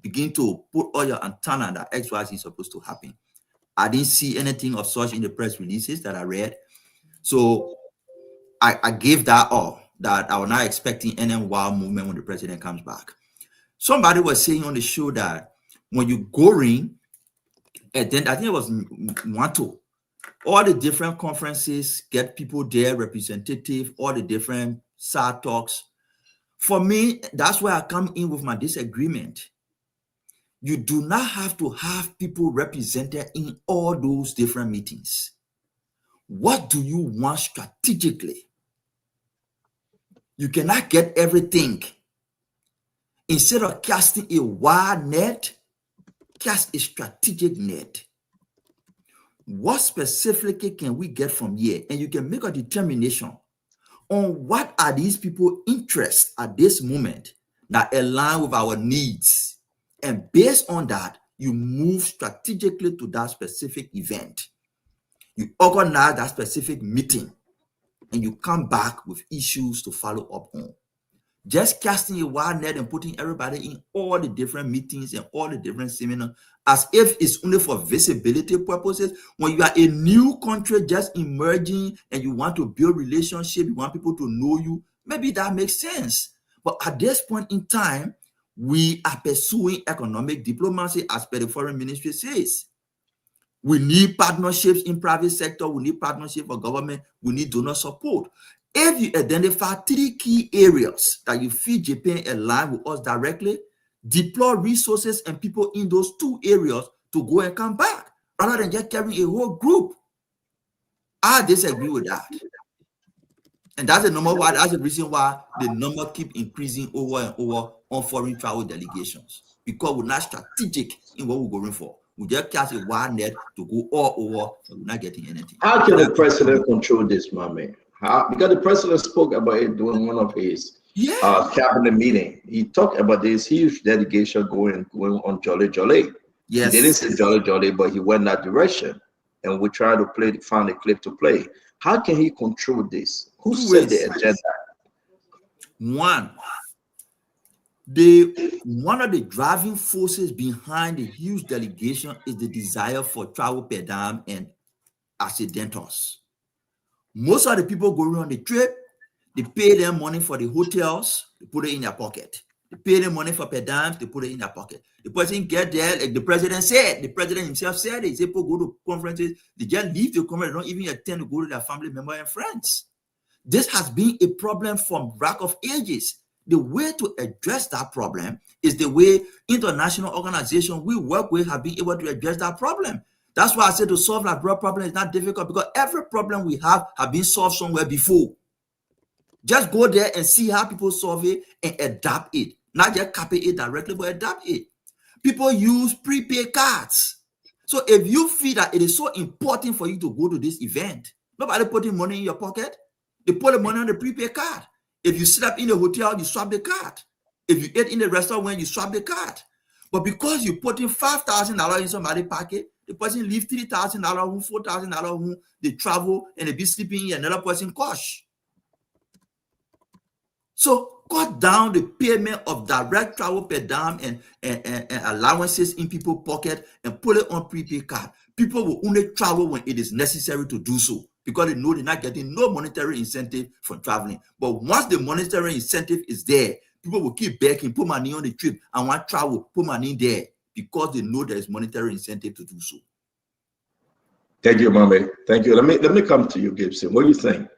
begin to put all your antenna that X, Y, Z is supposed to happen. I didn't see anything of such in the press releases that I read. So I gave that up, that I was not expecting any wow movement when the president comes back. Somebody was saying on the show that when you go in, and then I think it was Mwanto, all the different conferences, get people there, representative, all the different side talks. For me, that's where I come in with my disagreement. You do not have to have people represented in all those different meetings. What do you want strategically? You cannot get everything. Instead of casting a wide net, cast a strategic net. What specifically can we get from here? And you can make a determination on what are these people interests at this moment that align with our needs And based on that, you move strategically to that specific event. You organize that specific meeting, and you come back with issues to follow up on. Just casting a wide net and putting everybody in all the different meetings and all the different seminars as if it's only for visibility purposes. When you are a new country just emerging and you want to build relationship, you want people to know you, maybe that makes sense. But at this point in time, we are pursuing economic diplomacy as per the foreign ministry says. We need partnerships in private sector. We need partnership for government. We need donor support. If you identify 3 key areas that you feel Japan align with us directly, deploy resources and people in those 2 areas to go and come back, rather than just carrying a whole group. I disagree with that. And that's the number why, that's the reason why the number keep increasing over and over on foreign travel delegations. Because we're not strategic in what we're going for. We just cast a wide net to go all over, but we're not getting anything. How can the president control this, my man? How? Because the president spoke about it during one of his cabinet meeting. He talked about this huge delegation going on Jolly Jolly. Yes. He didn't say Jolly Jolly, but he went that direction. And we tried to find a clip to play. How can he control this? Who set the agenda? One of the driving forces behind the huge delegation is the desire for travel per diem and accidentals. Most of the people going on the trip, they pay them money for the hotels, they put it in their pocket. They pay them money for per diems, they put it in their pocket. The person get there, like the president himself said, he said people go to conferences, they just leave the conference, they don't even attend to go to their family member and friends. This has been a problem from back of ages. The way to address that problem is the way international organizations we work with have been able to address that problem. That's why I said to solve that broad problem is not difficult, because every problem we have been solved somewhere before. Just go there and see how people solve it and adapt it. Not just copy it directly, but adapt it. People use prepaid cards. So if you feel that it is so important for you to go to this event, nobody putting money in your pocket. They put the money on the prepaid card. If you sit up in the hotel, you swap the card. If you eat in the restaurant, you swap the card. But because you put in $5,000 in somebody's pocket, the person leave $3,000, $4,000, they travel and they be sleeping in another person's couch. So cut down the payment of direct travel per diem and allowances in people's pocket and put it on prepaid card. People will only travel when it is necessary to do so, because they know they're not getting no monetary incentive from traveling. But once the monetary incentive is there, people will keep begging, put money on the trip, I want travel, put money there, because they know there is monetary incentive to do so. Thank you, Mame. Thank you. Let me come to you, Gibson. What do you think?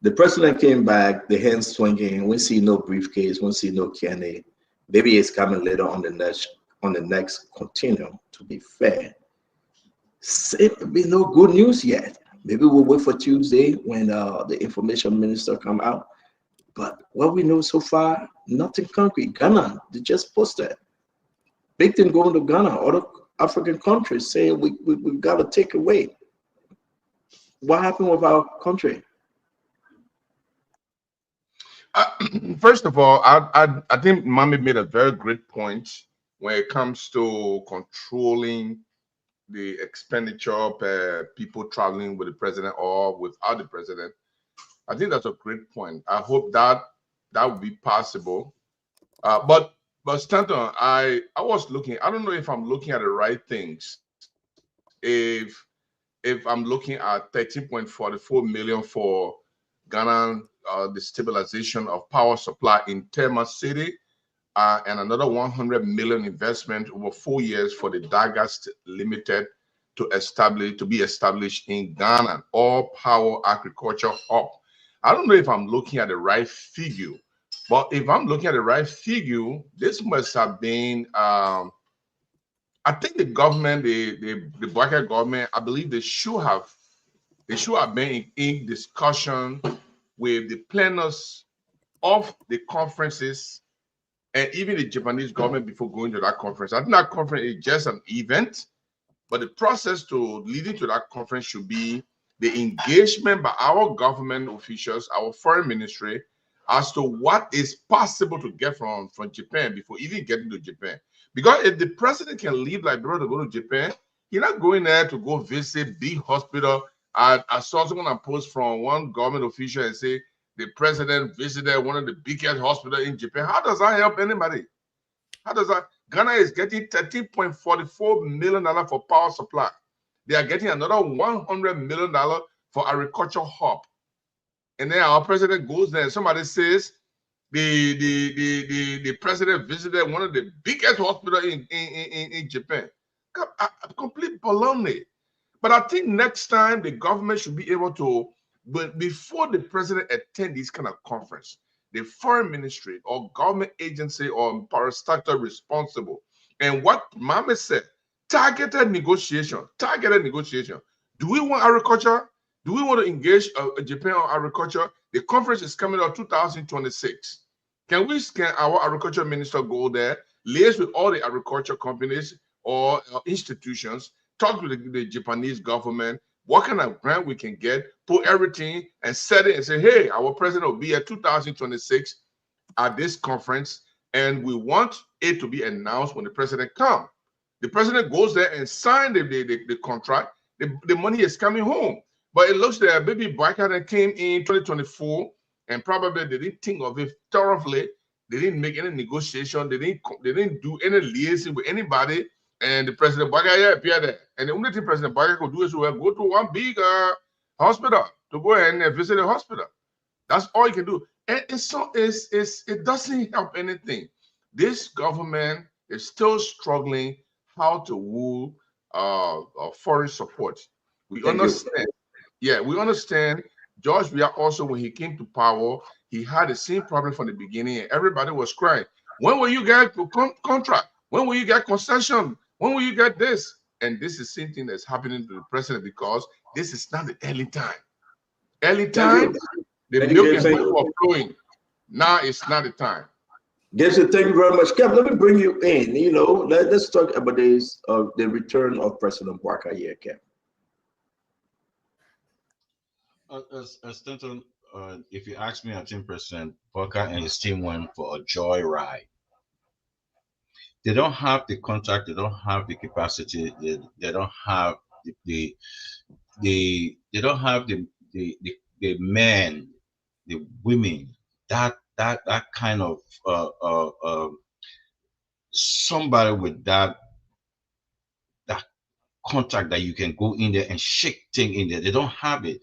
The president came back, the hands swinging. We see no briefcase. We see no candy. Maybe it's coming later on the next continuum. To be fair, it be no good news yet. Maybe we'll wait for Tuesday when the information minister come out. But what we know so far, nothing concrete. Ghana, they just posted. Big thing going to Ghana, other African countries saying we got to take away. What happened with our country? First of all, I think Mami made a very great point when it comes to controlling the expenditure per people traveling with the president or without the president. I think that's a great point. I hope that would be possible. But Stanton, I was looking. I don't know if I'm looking at the right things. If I'm looking at 13.44 million for Ghana, the stabilization of power supply in Tema City, and another 100 million investment over 4 years for the Dagas Limited to be established in Ghana, all power agriculture hub. I don't know if I'm looking at the right figure, but if I'm looking at the right figure, this must have been, I think the government, the bracket government, I believe they should have been in discussion with the planners of the conferences and even the Japanese government before going to that conference. I think that conference is just an event, but the process leading to that conference should be the engagement by our government officials, our foreign ministry, as to what is possible to get from Japan before even getting to Japan. Because if the president can leave Liberia to go to Japan, he's not going there to go visit big hospital. I saw someone a post from one government official and say the president visited one of the biggest hospitals in Japan. How does that help anybody? How does that? Ghana is getting $13.44 million for power supply. They are getting another $100 million for agriculture hub. And then our president goes there and somebody says the president visited one of the biggest hospitals in Japan. A complete baloney. But I think next time the government should be able to, but before the president attend this kind of conference, the foreign ministry or government agency or parastatal responsible. And what Mama said, targeted negotiation. Do we want agriculture? Do we want to engage Japan on agriculture? The conference is coming up 2026. Can our agriculture minister go there, liaise with all the agriculture companies or institutions, talk to the Japanese government, what kind of grant we can get, put everything and set it and say, hey, our president will be at 2026 at this conference, and we want it to be announced when the president comes. The president goes there and signs the contract. The money is coming home. But it looks like Baby Biker that came in 2024 and probably they didn't think of it thoroughly. They didn't make any negotiation. They didn't do any liaison with anybody. And the president Biker appeared there. And the only thing President Biker could do is go to one big hospital to go and visit the hospital. That's all he can do. And it doesn't help anything. This government is still struggling how to woo foreign support. We understand. Yeah, we understand. George Weah also, when he came to power, he had the same problem from the beginning, and everybody was crying. When will you get contract? When will you get concession? When will you get this? And this is the same thing that's happening to the president because this is not the early time. Early time, the milk and honey were flowing. Now it's not the time. Dempster, thank you very much. Kev, let me bring you in. You know, let's talk about this the return of President Barker here, Kev. Stanton, if you ask me, I think President Parker and his team went for a joy ride. They don't have the contact, they don't have the capacity, they don't have they don't have the men, the women, that kind of somebody with that contact that you can go in there and shake thing in there. They don't have it.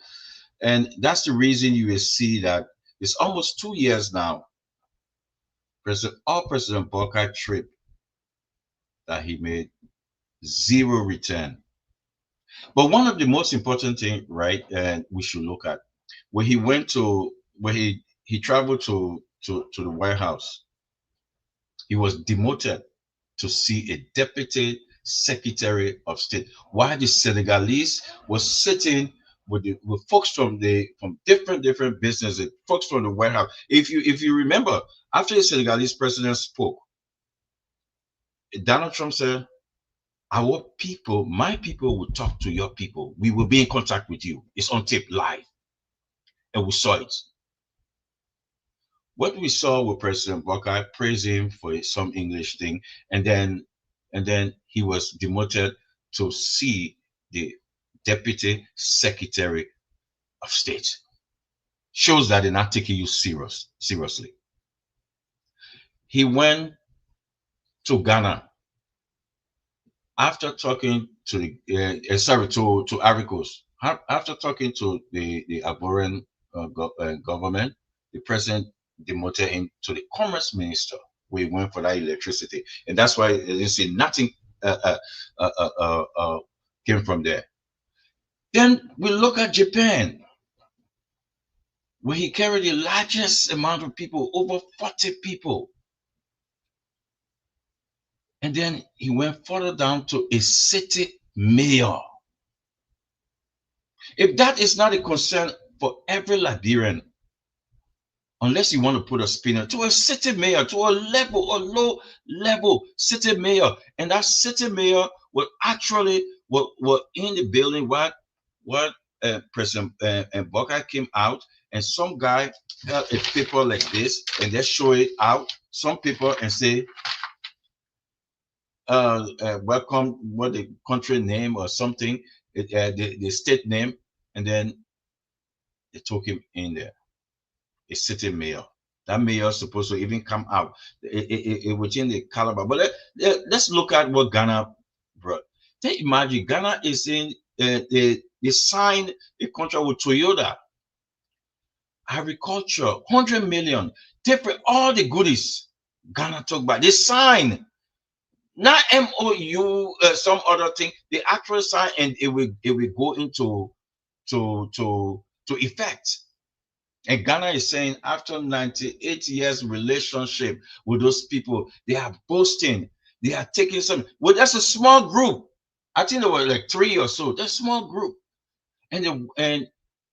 And that's the reason you will see that it's almost 2 years now. President Barker trip that he made, zero return. But one of the most important thing, right, and we should look at, when he went to, when he traveled to the White House, he was demoted to see a deputy secretary of state, while the Senegalese was sitting with folks from different businesses, folks from the White House. If you remember, after the Senegalese president spoke, Donald Trump said, our people, my people will talk to your people. We will be in contact with you. It's on tape live. And we saw it. What we saw with President Barker, praise him for some English thing, and then he was demoted to see the Deputy Secretary of State. Shows that they're not taking you seriously. He went to Ghana after talking to the to Ivory Coast. After talking to the Ivorian government, the president demoted him to the commerce minister, where he went for that electricity, and that's why you see nothing came from there. Then we look at Japan, where he carried the largest amount of people, over 40 people. And then he went further down to a city mayor. If that is not a concern for every Liberian, unless you want to put a spin to a city mayor, to a low level city mayor, and that city mayor will actually were in the building what President Barker came out, and some guy held a paper like this, and they show it out, some people, and say, welcome, what the country name or something, the state name, and then they took him in there, a city mayor. That mayor is supposed to even come out. It was in the caliber. But let's look at what Ghana brought. They imagine Ghana is in, they signed a contract with Toyota, agriculture, 100 million, different, all the goodies Ghana took back. They signed, not MOU, some other thing. They actually sign, and it will go into to effect. And Ghana is saying after 98 years relationship with those people, they are boasting, they are taking some. Well, that's a small group. I think there were like 3 or so. That's a small group, and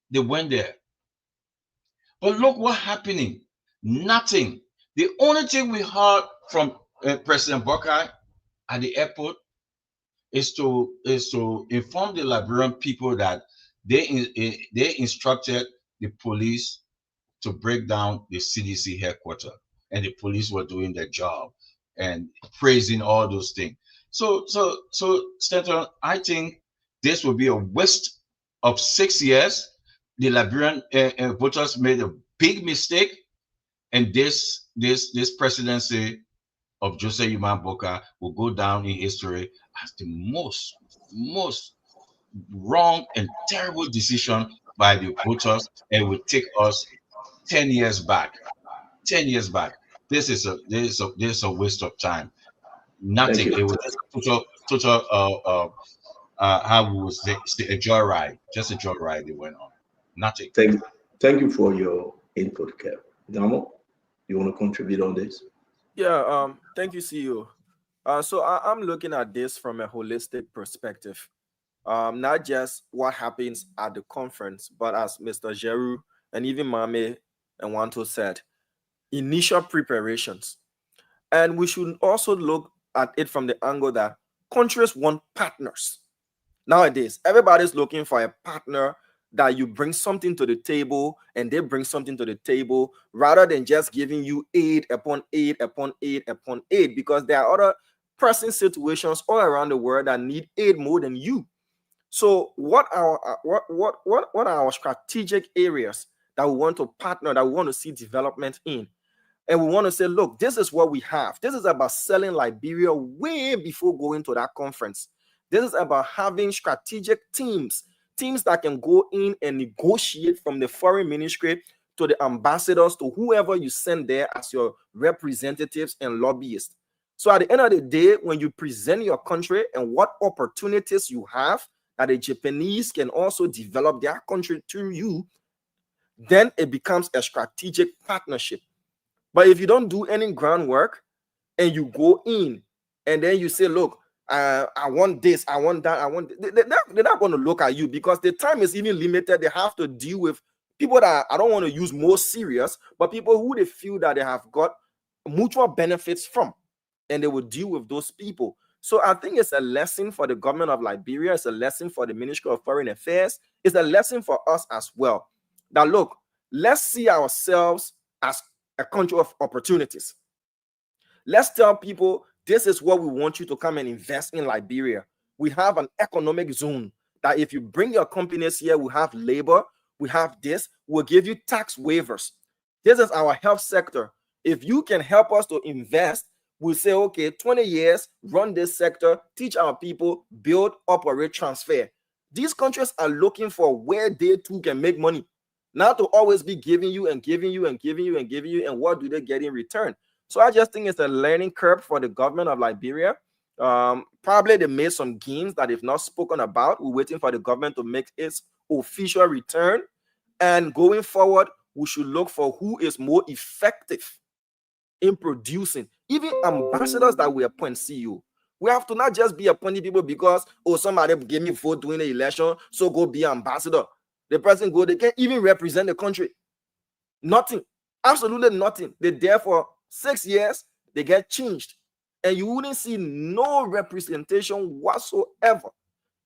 they went there. But look what happening. Nothing. The only thing we heard from President Buckeye at the airport is to inform the Liberian people that they instructed the police to break down the CDC headquarters, and the police were doing their job and praising all those things. So Stanton, I think this will be a waste of 6 years. The Liberian voters made a big mistake, and this presidency of Joseph Yuman Boka will go down in history as the most wrong and terrible decision by the voters, and will take us 10 years back. 10 years back. This is a waste of time. Nothing. It was total how we would say a joyride. Just a joyride they went on. Nothing. Thank you for your input, Kev. Damo, you want to contribute on this? Yeah, thank you, CEO. So I'm looking at this from a holistic perspective. Not just what happens at the conference, but as Mr. Jeru and even Mame and Wanto said, initial preparations. And we should also look at it from the angle that countries want partners. Nowadays, everybody's looking for a partner that you bring something to the table and they bring something to the table, rather than just giving you aid upon aid upon aid upon aid, because there are other pressing situations all around the world that need aid more than you. So what are our strategic areas that we want to partner, that we want to see development in? And we want to say, look, this is what we have. This is about selling Liberia way before going to that conference. This is about having strategic teams that can go in and negotiate from the foreign ministry to the ambassadors to whoever you send there as your representatives and lobbyists. So at the end of the day, when you present your country and what opportunities you have that the Japanese can also develop their country through you, then it becomes a strategic partnership. But if you don't do any groundwork and you go in and then you say, look, I want this, I want that, I want, they're not going to look at you, because the time is even limited. They have to deal with people that I don't want to use more serious, but people who they feel that they have got mutual benefits from, and they will deal with those people. So I think it's a lesson for the government of Liberia. It's a lesson for the Ministry of Foreign Affairs. It's a lesson for us as well. That look, let's see ourselves as a country of opportunities. Let's tell people, this is what we want you to come and invest in Liberia. We have an economic zone that if you bring your companies here, we have labor, we have this, we'll give you tax waivers. This is our health sector. If you can help us to invest, we'll say, okay, 20 years, run this sector, teach our people, build, operate, transfer. These countries are looking for where they too can make money, not to always be giving you and giving you and giving you and giving you, and what do they get in return? So I just think it's a learning curve for the government of Liberia. Probably they made some gains that they've not spoken about. We're waiting for the government to make its official return. And going forward, we should look for who is more effective in producing. Even ambassadors that we appoint, CEO, we have to not just be appointing people because, oh, somebody gave me vote during the election, so go be ambassador. The person go, they can't even represent the country. Nothing. Absolutely nothing. They're there for 6 years, they get changed. And you wouldn't see no representation whatsoever.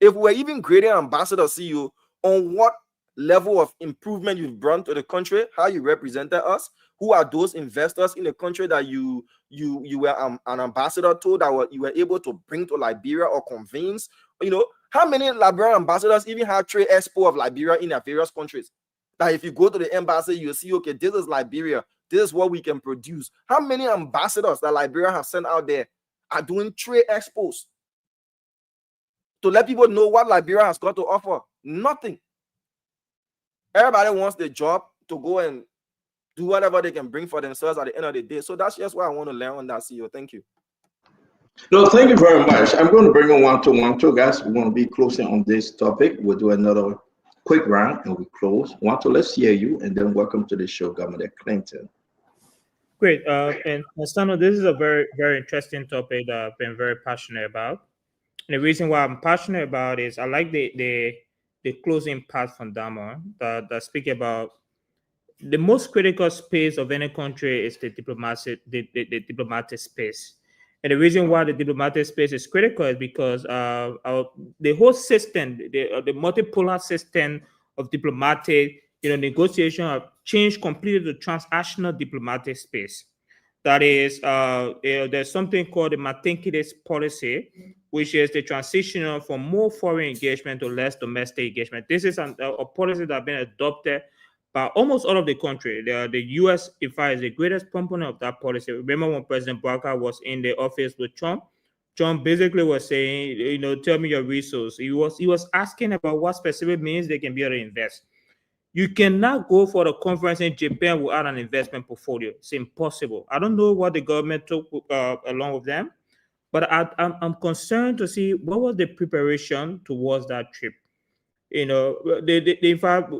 If we're even grading ambassador, CEO, on what level of improvement you've brought to the country, how you represented us, who are those investors in the country that you were an ambassador to, that you were able to bring to Liberia or convince. How many Liberian ambassadors even have trade expo of Liberia in their various countries? That if you go to the embassy, you'll see, okay, this is Liberia, this is what we can produce. How many ambassadors that Liberia have sent out there are doing trade expos to let people know what Liberia has got to offer? Nothing. Everybody wants the job to go and do whatever they can bring for themselves at the end of the day. So that's just what I want to learn on that, CEO. Thank you. No, thank you very much. I'm going to bring on one, two, guys. We're going to be closing on this topic. We'll do another quick round and we close. Let's hear you, and then welcome to the show, Governor Clinton. Great. And Stano, this is a very, very interesting topic that I've been very passionate about. And the reason why I'm passionate about is I like the closing part from Dama that speak about the most critical space of any country is the diplomatic space. And the reason why the diplomatic space is critical is because the whole system, the multipolar system of diplomatic negotiation have changed completely to transactional diplomatic space. That is, there's something called the Matinkides policy, which is the transition from more foreign engagement to less domestic engagement. This is a policy that has been adopted by almost all of the country. The U.S., in fact, is the greatest component of that policy. Remember when President Barker was in the office with Trump? Trump basically was saying, tell me your resource. He was asking about what specific means they can be able to invest. You cannot go for a conference in Japan without an investment portfolio. It's impossible. I don't know what the government took along with them, but I'm concerned to see what was the preparation towards that trip. In fact,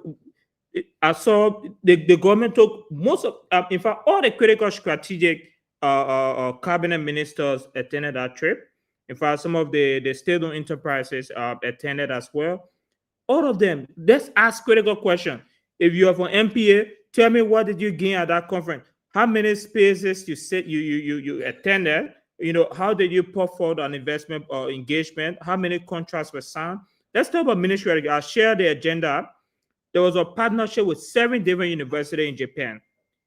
I saw the government took most of, in fact, all the critical strategic cabinet ministers attended that trip. In fact, some of the state-owned enterprises attended as well. All of them. Let's ask critical questions. If you are from MPA, tell me what did you gain at that conference? How many spaces you said you attended? How did you put forward an investment or engagement? How many contracts were signed? Let's talk about ministry. I'll share the agenda. There was a partnership with 7 different universities in Japan.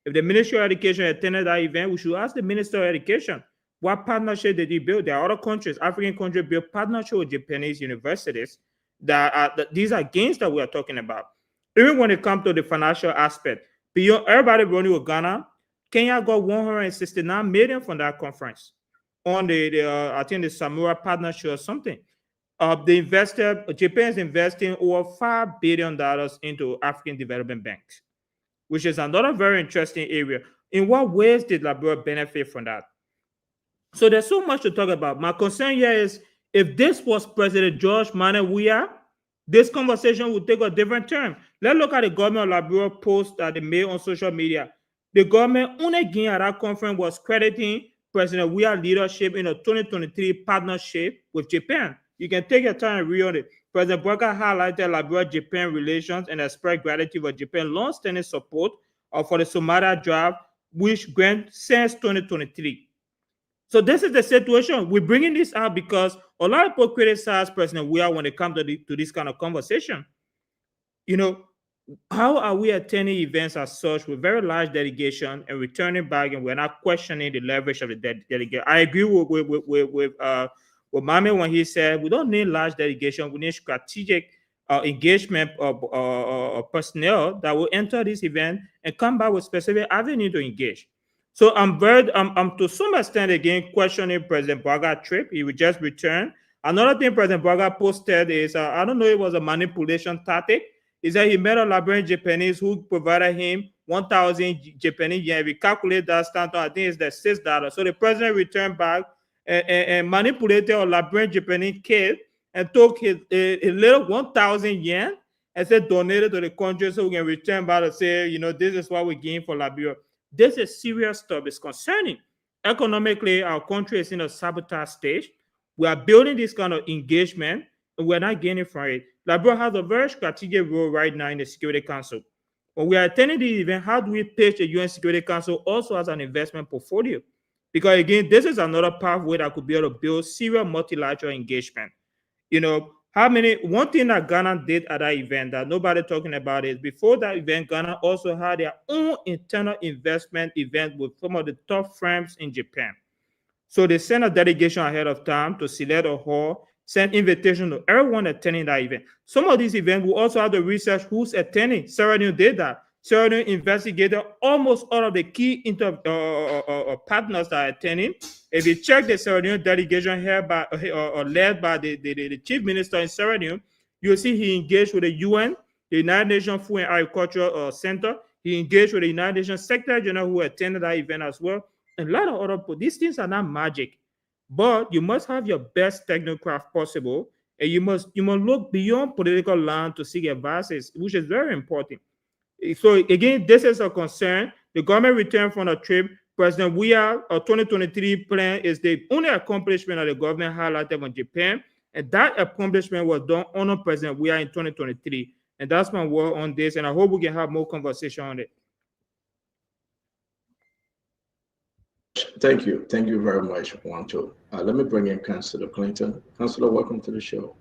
If the Ministry of Education attended that event, we should ask the Minister of Education, what partnership did he build? There are other countries, African countries, build partnership with Japanese universities. These are gains that we are talking about. Even when it comes to the financial aspect, beyond everybody running with Ghana, Kenya got 169 million from that conference on I think the Samura partnership or something. Japan is investing over $5 billion into African development banks, which is another very interesting area. In what ways did Liberia benefit from that? So there's so much to talk about. My concern here is if this was President George Manuel Weah, this conversation would take a different turn. Let's look at the government of Liberia post that they made on social media. The government, only again at that conference, was crediting President Weah's leadership in a 2023 partnership with Japan. You can take your time and read on it. President Barker highlighted Liberia-Japan relations and expressed gratitude for Japan's long-standing support for the Somalia draft, which grant since 2023. So this is the situation. We're bringing this out because a lot of people criticize President Weah when it comes to this kind of conversation. How are we attending events as such with very large delegation and returning back, and we're not questioning the leverage of the delegation? I agree with Mame when he said we don't need large delegation, we need strategic engagement of personnel that will enter this event and come back with specific avenue to engage. So I'm to some extent again questioning President Barga's trip. He would just return. Another thing President Barga posted is I don't know if it was a manipulation tactic. He said he met a Liberian Japanese who provided him 1,000 Japanese yen. If we calculate that standard, I think it's the $6. So the president returned back and manipulated a Liberian Japanese kid and took his little 1,000 yen and said donate it to the country so we can return back and say, this is what we gain for Liberia. This is serious stuff. It's concerning. Economically, our country is in a sabotage stage. We are building this kind of engagement, and we're not gaining from it. Liberia has a very strategic role right now in the Security Council. When we are attending the event, how do we pitch the UN Security Council also as an investment portfolio? Because again, this is another pathway that could be able to build serious multilateral engagement. One thing that Ghana did at that event that nobody talking about is before that event, Ghana also had their own internal investment event with some of the top firms in Japan. So they sent a delegation ahead of time to select a hall, send invitation to everyone attending that event. Some of these events will also have the research who's attending. Sarah New did that. Sarah New investigated almost all of the key partners that are attending. If you check the Sarah New delegation here by led by the chief minister in Sarah New, you'll see he engaged with the UN, the United Nations Food and Agriculture Center. He engaged with the United Nations Secretary General who attended that event as well. A lot of other people. These things are not magic, but you must have your best technocraft possible, and you must look beyond political line to seek advices, which is very important. So again, this is a concern. The government returned from a trip. President Weah, our 2023 plan is the only accomplishment that the government highlighted on Japan, and that accomplishment was done under President Weah in 2023. And that's my word on this, and I hope we can have more conversation on it. Thank you. Thank you very much, Juancho. Let me bring in Councillor Clinton. Councillor, welcome to the show.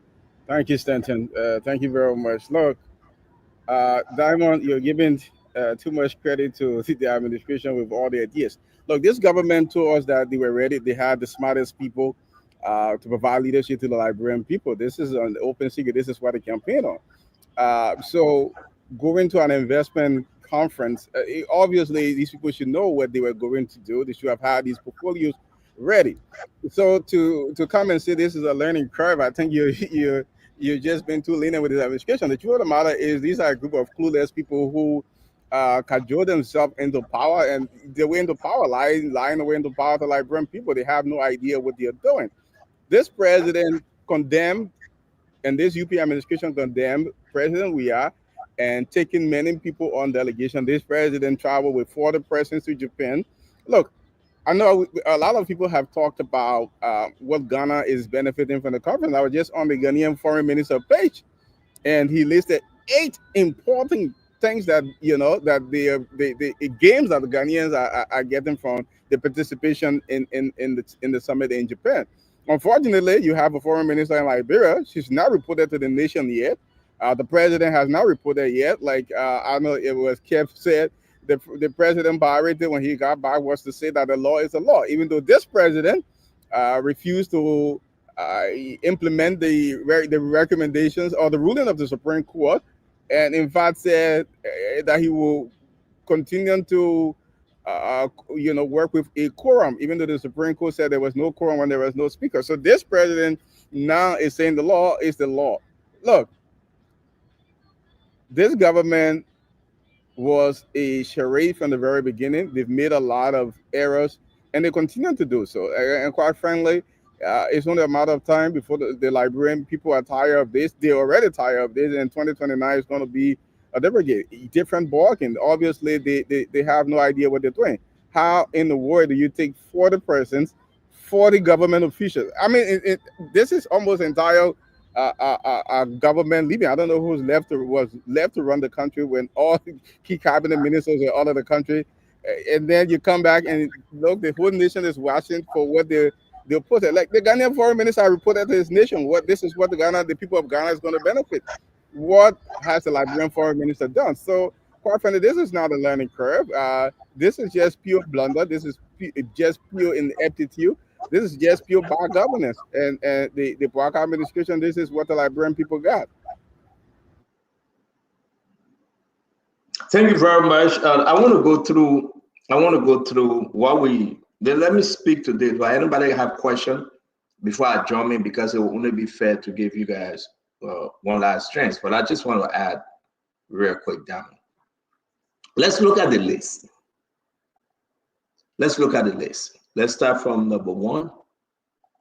Thank you, Stanton. Thank you very much. Look, Diamond, you're giving too much credit to the administration with all the ideas. Look, this government told us that they were ready. They had the smartest people to provide leadership to the Liberian people. This is an open secret. This is what they campaign on. So going to an investment conference, obviously these people should know what they were going to do. They should have had these portfolios ready. So to come and say this is a learning curve, I think you've just been too lenient with this administration. The truth of the matter is these are a group of clueless people who cajole themselves into power, and the way into power, lying the way into power to Liberian people. They have no idea what they're doing. This president condemned, and this UP administration condemned President Weah and taking many people on delegation. This president traveled with 40 persons to Japan. Look, I know a lot of people have talked about what Ghana is benefiting from the conference. I was just on the Ghanaian foreign minister page, and he listed 8 important things that that the gains that the Ghanaians are getting from the participation in the summit in Japan. Unfortunately, you have a foreign minister in Liberia. She's not reported to the nation yet. The president has not reported yet. Like I know it was Kev said, the president priority when he got back was to say that the law is a law, even though this president refused to implement the recommendations or the ruling of the Supreme Court, and in fact said that he will continue to work with a quorum, even though the Supreme Court said there was no quorum when there was no speaker. So this president now is saying the law is the law. Look, this government was a charade from the very beginning. They've made a lot of errors, and they continue to do so. And quite frankly, it's only a matter of time before the Liberian people are tired of this. They're already tired of this, and 2029 is going to be a different ballgame. Obviously, they have no idea what they're doing. How in the world do you take 40 persons, 40 government officials? I mean, this is almost entire government leaving. I don't know who's was left to run the country when all key cabinet ministers are out of the country, and then you come back and look, the whole nation is watching for what they'll put it. Like the Ghanaian foreign minister reported to his nation, this is what the people of Ghana is going to benefit. What has the Liberian foreign minister done? So quite frankly, this is not a learning curve. This is just pure blunder. This is just pure ineptitude. This is just pure bad governance. And the Buhari administration, this is what the Liberian people got. Thank you very much. I want to go through what let me speak to this. But anybody have question before I jump in, because it will only be fair to give you guys one last chance. But I just want to add real quick down. Let's look at the list. Let's start from number 1.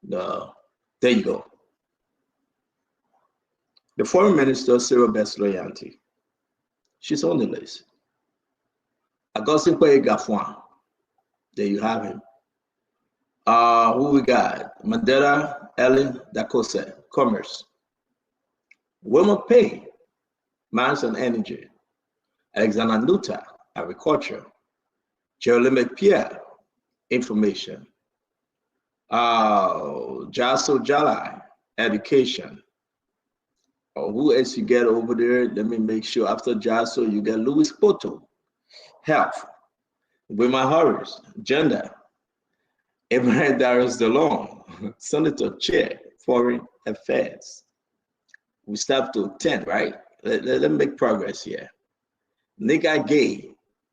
There you go. The foreign minister, Cyril Besloyanti. She's on the list. Augustin Gafwan. There you have him. Who we got? Mandela Ellen Dakose, Commerce. Wilma Payne, Mines and Energy. Alexander Nuta, Agriculture. Jeremy McPierre, Information. Jaso Jalai, Education. Who else you get over there? Let me make sure. After Jaso, you get Luis Poto, health. Women Harris, gender. Abraham Darius DeLong, Senator Chair, Foreign Affairs. We stopped to 10, right? Let me make progress here. Nika Gay,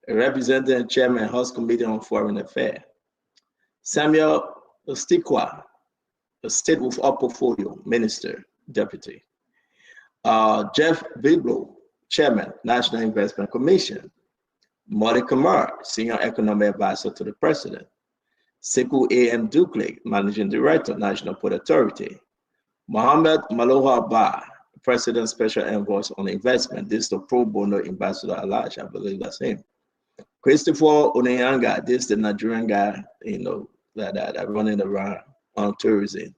Representative Chairman, House Committee on Foreign Affairs. Samuel Stikwa, a state with our portfolio, Minister, Deputy. Jeff Biblo, Chairman, National Investment Commission. Modi Kamar, Senior Economic Advisor to the President. Sekou A.M. Dukley, Managing Director, National Port Authority. Mohammed Maloha Ba, President Special Envoy on Investment. This is the pro bono ambassador at large, I believe that's him. Christopher Oneyanga, this is the Nigerian guy, that running around on tourism.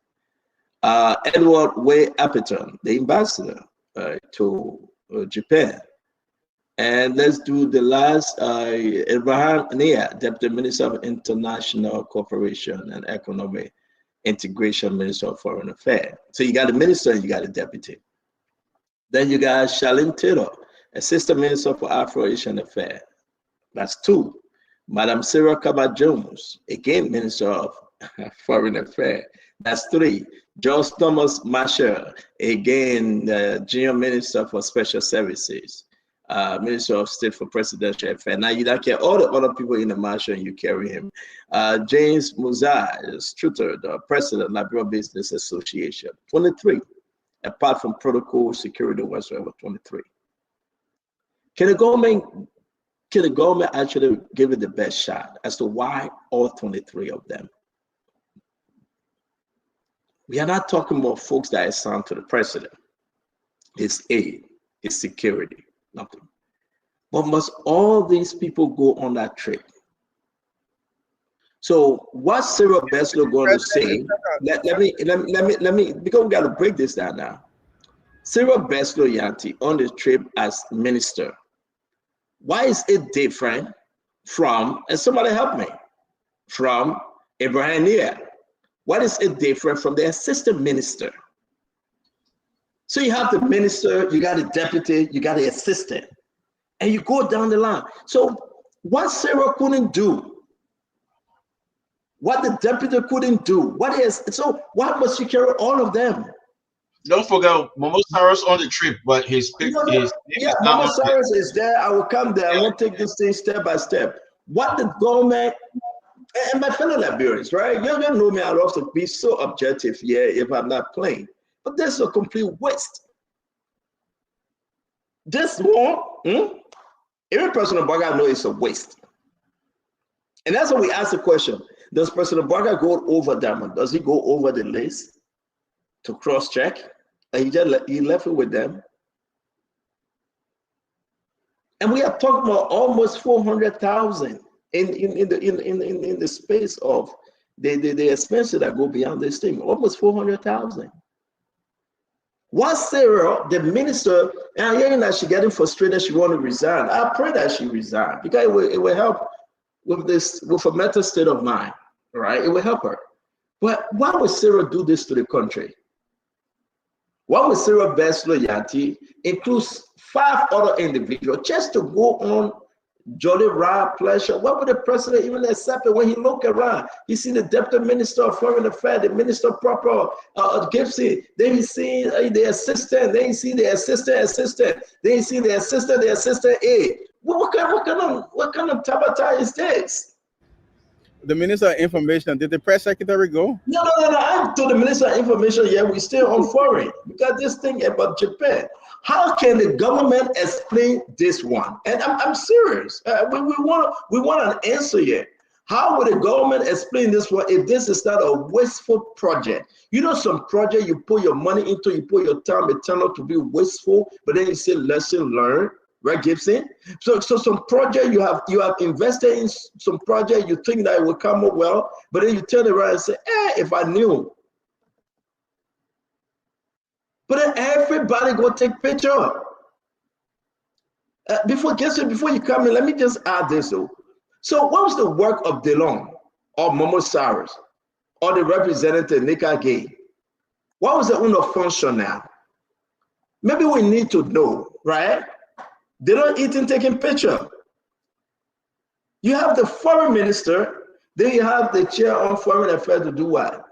Edward Way Apperton, the ambassador to Japan. And let's do the last, Abraham Nia, Deputy Minister of International Cooperation and Economic Integration, Minister of Foreign Affairs. So you got a minister and you got a deputy. Then you got Charlene Taylor, Assistant Minister for Afro-Asian Affairs. That's 2. Madam Sarah Kaba-Jones, again, Minister of Foreign Affairs. That's 3. George Thomas Marshall, again, Junior Minister for Special Services. Minister of State for Presidential Affairs. Now you don't care all the other people in the marshal and you carry him. James Muzai, Strutter, the President, Liberal Business Association. 23. Apart from protocol, security, whatsoever, 23. Can the government actually give it the best shot as to why all 23 of them? We are not talking about folks that are assigned to the president. It's aid, it's security. Nothing. But must all these people go on that trip? So what's Sarah Beslow going to say? Let me, because we got to break this down now. Sarah Beslow Yanti on the trip as minister. Why is it different from, and somebody help me, from Abraham Nia? What is it different from the assistant minister? So you have the minister, you got a deputy, you got the assistant, and you go down the line. So what Sarah couldn't do, what the deputy couldn't do, so why must you carry all of them? Don't forget, Momo Saros on the trip, but Momo Saros is there. I will come there. I won't take this thing step by step. What the government, and my fellow Liberians, right? You know me, I love to be so objective here if I'm not playing. But this is a complete waste. This one, every President Baga knows it's a waste. And that's why we ask the question, does President Baga go over them? Does he go over the list to cross-check? And he left it with them? And we are talking about almost 400,000 in the space of the expenses that go beyond this thing, almost 400,000. Once Sarah, the minister, and I'm hearing that she's getting frustrated, she want to resign. I pray that she resign because it will help with a mental state of mind, right? It will help her. But why would Sarah do this to the country? Why would Sarah Beslow Yanti includes 5 other individuals just to go on jolly ride pleasure? Why would the president even accept it when he look around? He see the deputy minister of foreign affairs, the minister proper Gibson, then he see the assistant, then he see the assistant, then he see the assistant aide. What kind of tabata is this? The Minister of Information, did the press secretary go? No. I'm to the Minister of Information. Yeah, we still on foreign because this thing about Japan. How can the government explain this one? And I'm serious. We want an answer here. How would the government explain this one if this is not a wasteful project? You know, some project you put your money into, you put your time, it turned out to be wasteful, but then you say lesson learned. Right, Gibson? So some project you have invested in some project, you think that it will come up well, but then you turn around and say, if I knew. But then everybody go take picture. Before you come in, let me just add this though. So what was the work of DeLong or Momo Cyrus or the representative Nika Gay? What was the function now? Maybe we need to know, right? They don't even taking picture. You have the foreign minister, then you have the chair on foreign affairs to do what?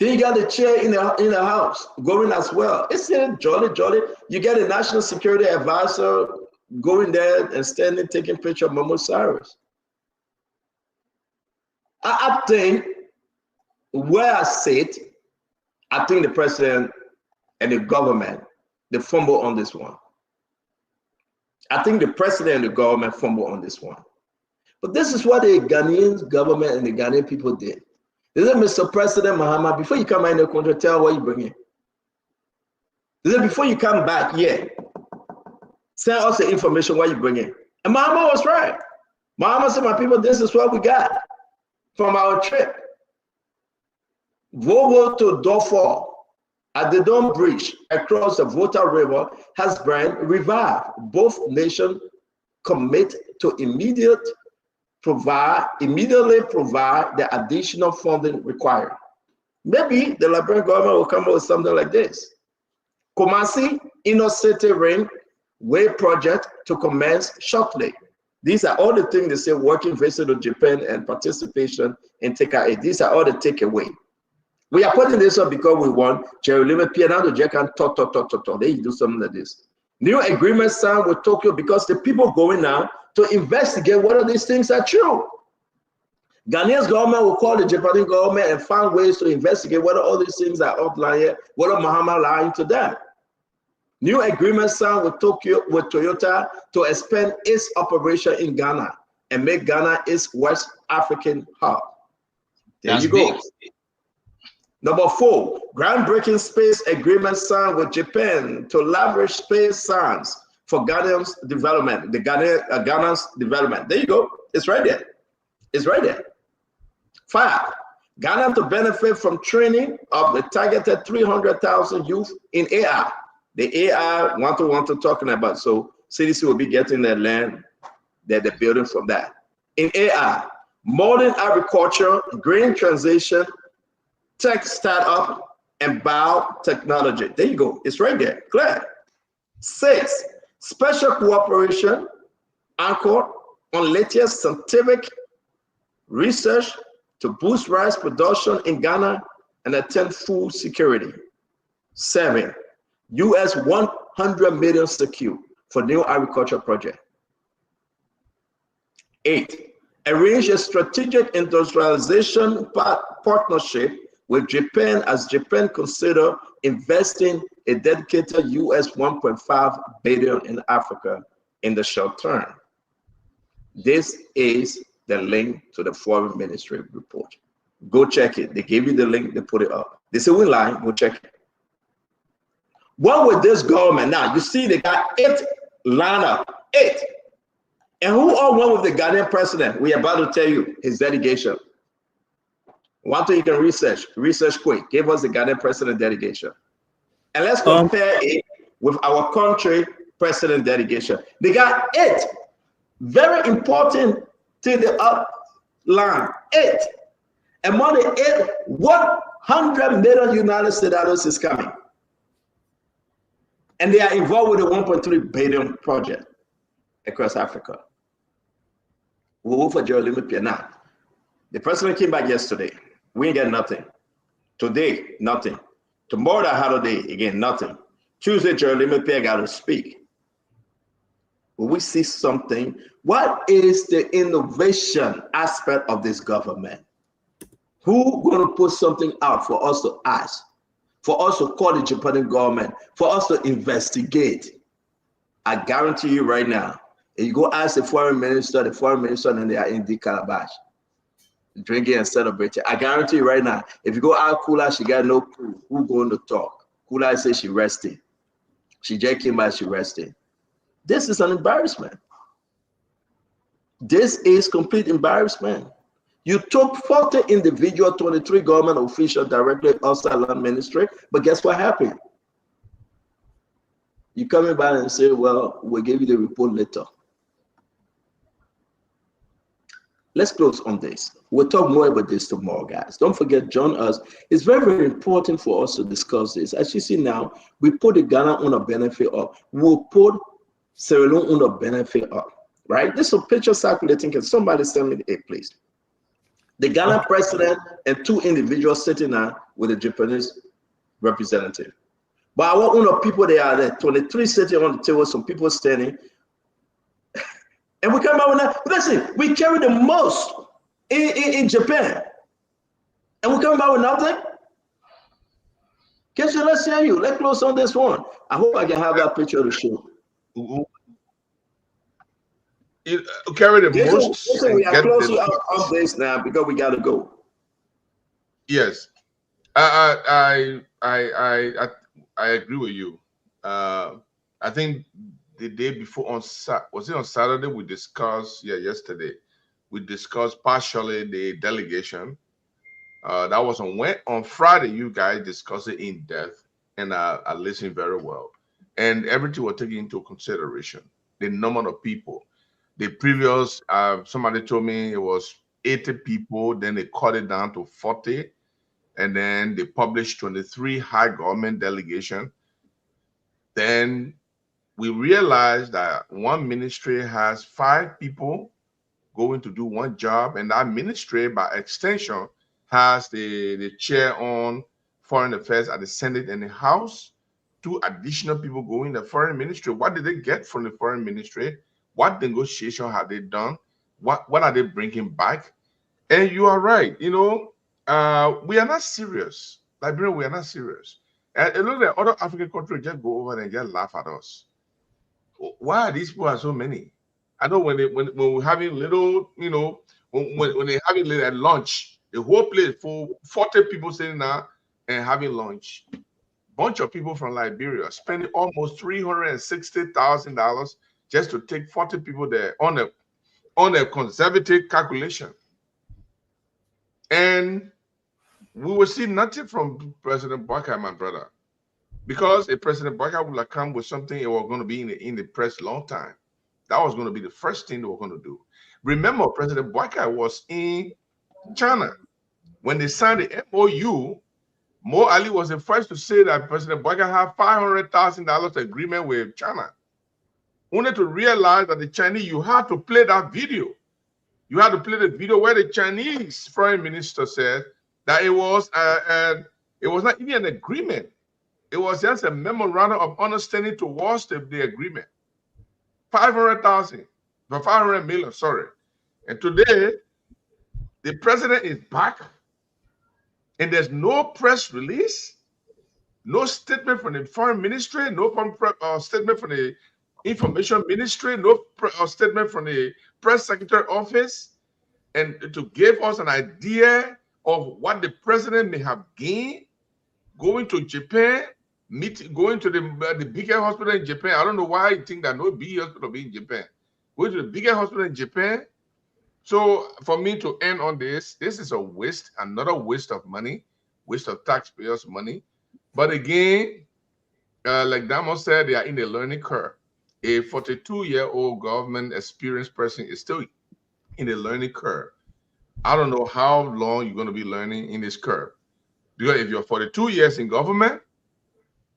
Then you got the chair in the house going as well. It's jolly. You get a national security advisor going there and standing taking picture of Momo Cyrus. I think where I sit, I think the president and the government, they fumble on this one. I think the president and the government fumble on this one. But this is what the Ghanaian government and the Ghanaian people did. They said, Mr. President Mahama, before you come in the country, tell what you bring in. They said, before you come back, send us the information what you bring in. And Mahama was right. Mahama said, my people, this is what we got from our trip. Vovo to Dofor at the Dome Bridge across the Volta River has been revived. Both nations commit to immediately provide the additional funding required. Maybe the Liberian government will come up with something like this. Kumasi Inner City Ring Way project to commence shortly. These are all the things they say working visit to Japan and participation in TKA. These are all the takeaway. We are putting this up because we want Jeremy Piano Jack and talk. They do something like this. New agreement signed with Tokyo because the people going now to investigate whether these things are true. Ghanaia's government will call the Japanese government and find ways to investigate whether all these things are outlined here, whether Mahama lying to them. New agreement signed with Toyota to expand its operation in Ghana and make Ghana its West African hub. There you go. Number 4, groundbreaking space agreement signed with Japan to leverage space science for Ghana's development. Ghana's development. There you go. It's right there. It's right there. 5, Ghana to benefit from training of the targeted 300,000 youth in AI. The AI want to talking about. So CDC will be getting their land that they're building from that. In AI, modern agriculture, green transition, tech startup, and biotechnology. There you go. It's right there. Clear. 6, special cooperation anchored on latest scientific research to boost rice production in Ghana and attain food security. 7, US 100 million secure for new agriculture project. 8, arrange a strategic industrialization partnership with Japan as Japan consider investing a dedicated US 1.5 billion in Africa in the short term. This is the link to the Foreign Ministry report. Go check it. They gave you the link, they put it up. They say we lie, go check it. What with this government now? You see they got 8 lineup, 8. And who all went with the Ghanaian president? We are about to tell you his delegation. One thing you can research quick. Give us the Ghanaian president delegation. And let's compare it with our country president delegation. They got 8. Very important to the line. 8. Among the 8, 100 million United States dollars is coming. And they are involved with a 1.3 billion project across Africa. We'll wait for Jeremy Piano. The president came back yesterday. We ain't get nothing. Today, nothing. Tomorrow, the holiday, again, nothing. Tuesday, Jeremy Piano got to speak. Will we see something? What is the innovation aspect of this government? Who going to put something out for us to ask? For us to call the Japanese government, for us to investigate? I guarantee you right now, if you go ask the foreign minister, and they are in the Calabash, drinking and celebrating. I guarantee you right now, if you go out Kula, she got no clue who going to talk. Kula says she resting. She just came back, she resting. This is an embarrassment. This is complete embarrassment. You took 40 individual, 23 government officials directly outside land ministry, but guess what happened? You coming back and say, well, we'll give you the report later. let's close on this. We'll talk more about this tomorrow, guys. Don't forget, join us. It's very, very important for us to discuss this. As you see now, we put the Ghana on a benefit up. We'll put Sierra Leone on a benefit up, right? This is a picture circulating. Can somebody send me it, please? The Ghana president and two individuals sitting there with a Japanese representative. But I want of people they are there, 23 sitting on the table, some people standing. And we come out with that. Listen, we carry the most in Japan. And we come out with nothing. Kesha, let's hear you. Let's close on this one. I hope I can have that picture to show. You carry the most. Listen, we are closing out on this now because we got to go. Yes, I agree with you. I think the day before was it on Saturday we discussed, yesterday we discussed partially the delegation. That was on Friday. You guys discussed it in depth, and I listened very well, and everything was taken into consideration. The number of people. The previous somebody told me it was 80 people, then they cut it down to 40, and then they published 23 high government delegation. Then we realized that one ministry has 5 people going to do one job, and that ministry, by extension, has the chair on foreign affairs at the Senate and the House. 2 additional people going to the foreign ministry. What did they get from the foreign ministry? What negotiation have they done? What are they bringing back? And you are right. We are not serious. Liberia, we are not serious. And look at other African countries just go over and just laugh at us. Why are these people are so many? I know when we're having little, when they're having little at lunch, the whole place for 40 people sitting there and having lunch. Bunch of people from Liberia spending almost $360,000 just to take 40 people there on a conservative calculation. And we will see nothing from President Baka, my brother. Because if President Baka would have come with something, it was going to be in the press long time. That was going to be the first thing they were going to do. Remember, President Baka was in China. When they signed the MOU, Mo Ali was the first to say that President Baka had $500,000 agreement with China. Only to realize that the Chinese, you had to play that video. You had to play the video where the Chinese foreign minister said that it was not even an agreement. It was just a memorandum of understanding towards the agreement. 500,000, but 500 million, sorry. And today, the president is back, and there's no press release, no statement from the foreign ministry, no statement from the information ministry, no statement from the press secretary office, and to give us an idea of what the president may have gained going to Japan, going to the biggest hospital in Japan. I don't know why you think that no big hospital be in Japan. Going to the biggest hospital in Japan. So for me to end on this is a waste, another waste of money, waste of taxpayers' money. But again, like Damo said, they are in a learning curve. A 42-year-old government experienced person is still in a learning curve. I don't know how long you're going to be learning in this curve. Because if you're 42 years in government,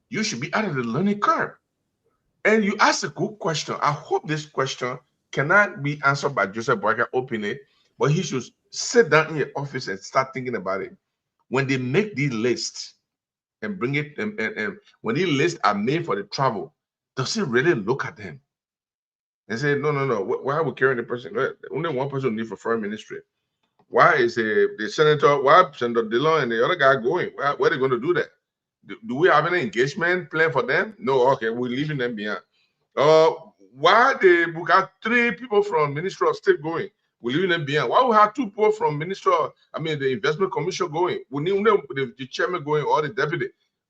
you should be out of the learning curve. And you ask a good question. I hope this question cannot be answered by Joseph Boyka openly, but he should sit down in your office and start thinking about it. When they make these lists and bring it, and when these lists are made for the travel, does he really look at them and say, no, why are we carrying the person? Only one person need for foreign ministry. Why is the senator, why Senator Dillon and the other guy going? Where are they going to do that? Do we have any engagement plan for them? No, okay, we're leaving them behind. Why we got 3 people from Ministry of State going? We're leaving them behind. Why we have 2 people from the Investment Commission going? We need the chairman going or the deputy.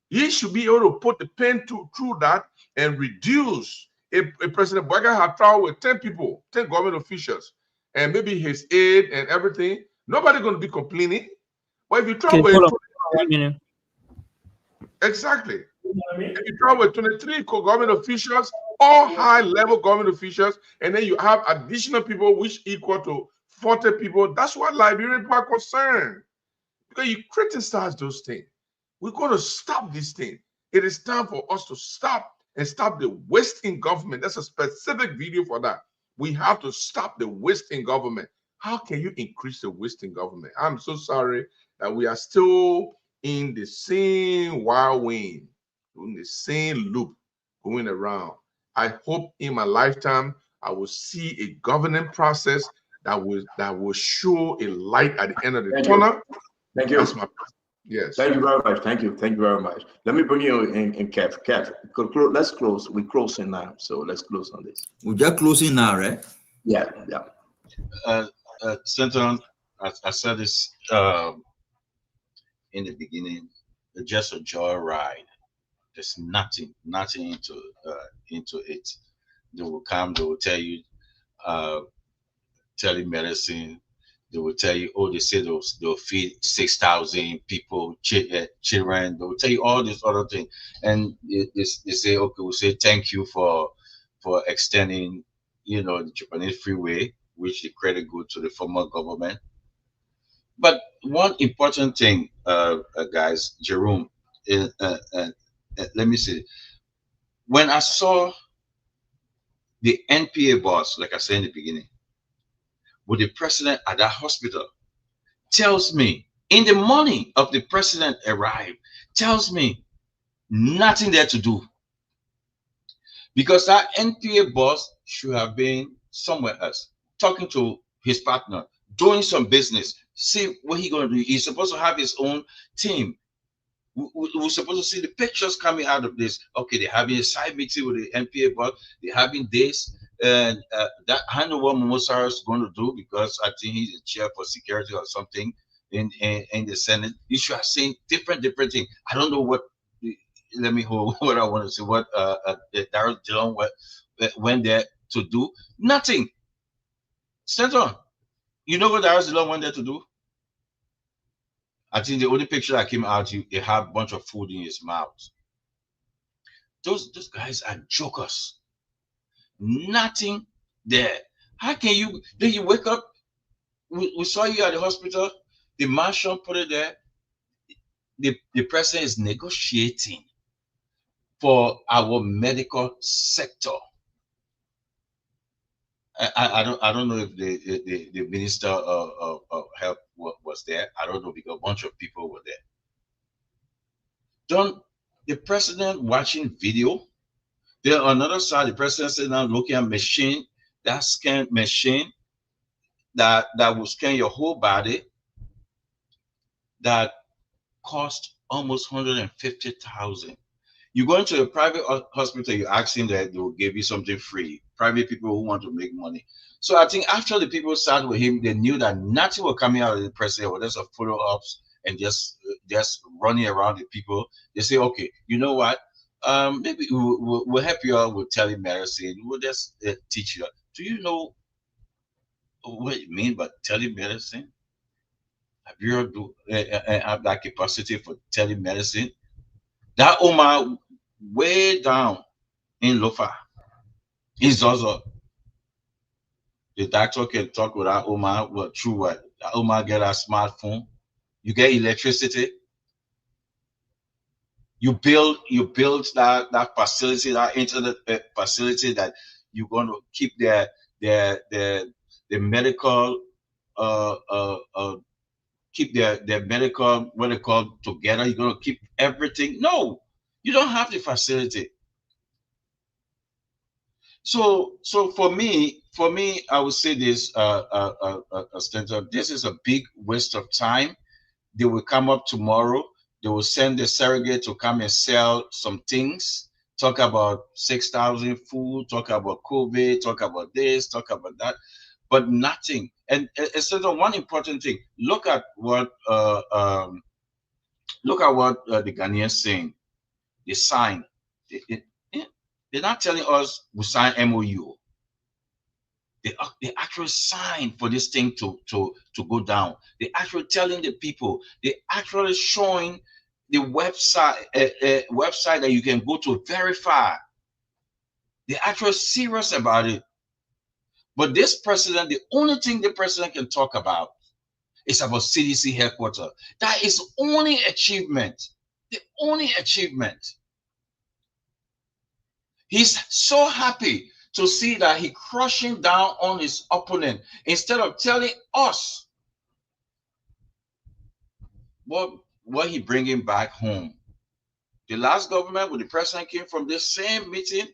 He should be able to put the pen through that and reduce. If President Boyka had traveled with 10 people, 10 government officials, and maybe his aide and everything, nobody going to be complaining. But if you travel with exactly. If you travel with 23 government officials, all high-level government officials, and then you have additional people which equal to 40 people. That's what Liberian people are concerned. Because you criticize those things. We're going to stop this thing. It is time for us to stop and stop the waste in government. That's a specific video for that. We have to stop the waste in government. How can you increase the waste in government? I'm so sorry that we are still in the same wild wind, in the same loop going around. I hope in my lifetime I will see a governing process that will show a light at the end of the tunnel. Thank you. That's my yes. Thank you very much. Thank you. Thank you very much. Let me bring you in Kev. Kev, let's close. We're closing now, so let's close on this. We're just closing now, right? Yeah, yeah. Stanton, I said this in the beginning. It's just a joy ride. There's nothing into it. They will come. They will tell you telemedicine. They will tell you, oh, they say they'll feed 6,000 people, children. They will tell you all this other thing, and they say, okay, we'll say thank you for extending, the Japanese freeway, which the credit go to the former government. But one important thing, guys, Jerome, let me say, when I saw the NPA boss, like I said in the beginning, with the president at that hospital, tells me in the morning of the president arrived, tells me nothing there to do. Because that NPA boss should have been somewhere else, talking to his partner, doing some business, see what he's going to do. He's supposed to have his own team. We're supposed to see the pictures coming out of this. Okay, they're having a side meeting with the NPA boss. They're having this. And that I know what Mosar is going to do, because I think he's a chair for security or something in the Senate. You should have seen different things. I don't know what. Let me hold what I want to say. What Darrell Dillon went there to do? Nothing. Stanton, you know what Darrell Dillon went there to do? I think the only picture that came out, he had a bunch of food in his mouth. Those guys are jokers. Nothing there. How can you? Then you wake up. We saw you at the hospital. The marshal put it there. The president is negotiating for our medical sector. I don't know if the minister of health was there. I don't know, because a bunch of people were there. Don't the president watching video? Then on the other side, the president sitting down looking at machine, that scan machine that will scan your whole body, that cost almost 150,000. You go into a private hospital, you're asking that they will give you something free. Private people who want to make money. So I think after the people started with him, they knew that nothing was coming out of the president, or there's a photo ops and just running around the people. They say, okay, you know what? Maybe we'll help you out with telemedicine. We'll just teach you. Do you know what it means by telemedicine? Have you ever have that capacity for telemedicine? That Omar way down in Lofa is also the doctor can talk with that Omar, but through what? That Omar get a smartphone. You get electricity. You build that facility, that internet facility, that you're going to keep the medical keep their medical, what they call, together. You're going to keep everything. No, you don't have the facility. So for me, I would say this, Stanton, this is a big waste of time. They will come up tomorrow. They will send the surrogate to come and sell some things, talk about 6,000 food, talk about COVID, talk about this, talk about that, but nothing. And instead of one important thing, look at what the Ghanaians saying. They sign. They're not telling us we sign MOU. They actually sign for this thing to go down. They actually telling the people. They actually showing the website website that you can go to verify. They're actually serious about it. But this president, the only thing the president can talk about is about CDC headquarters. That is only achievement. The only achievement. He's so happy to see that he crushing down on his opponent instead of telling us what he bringing back home. The last government when the president came from this same meeting,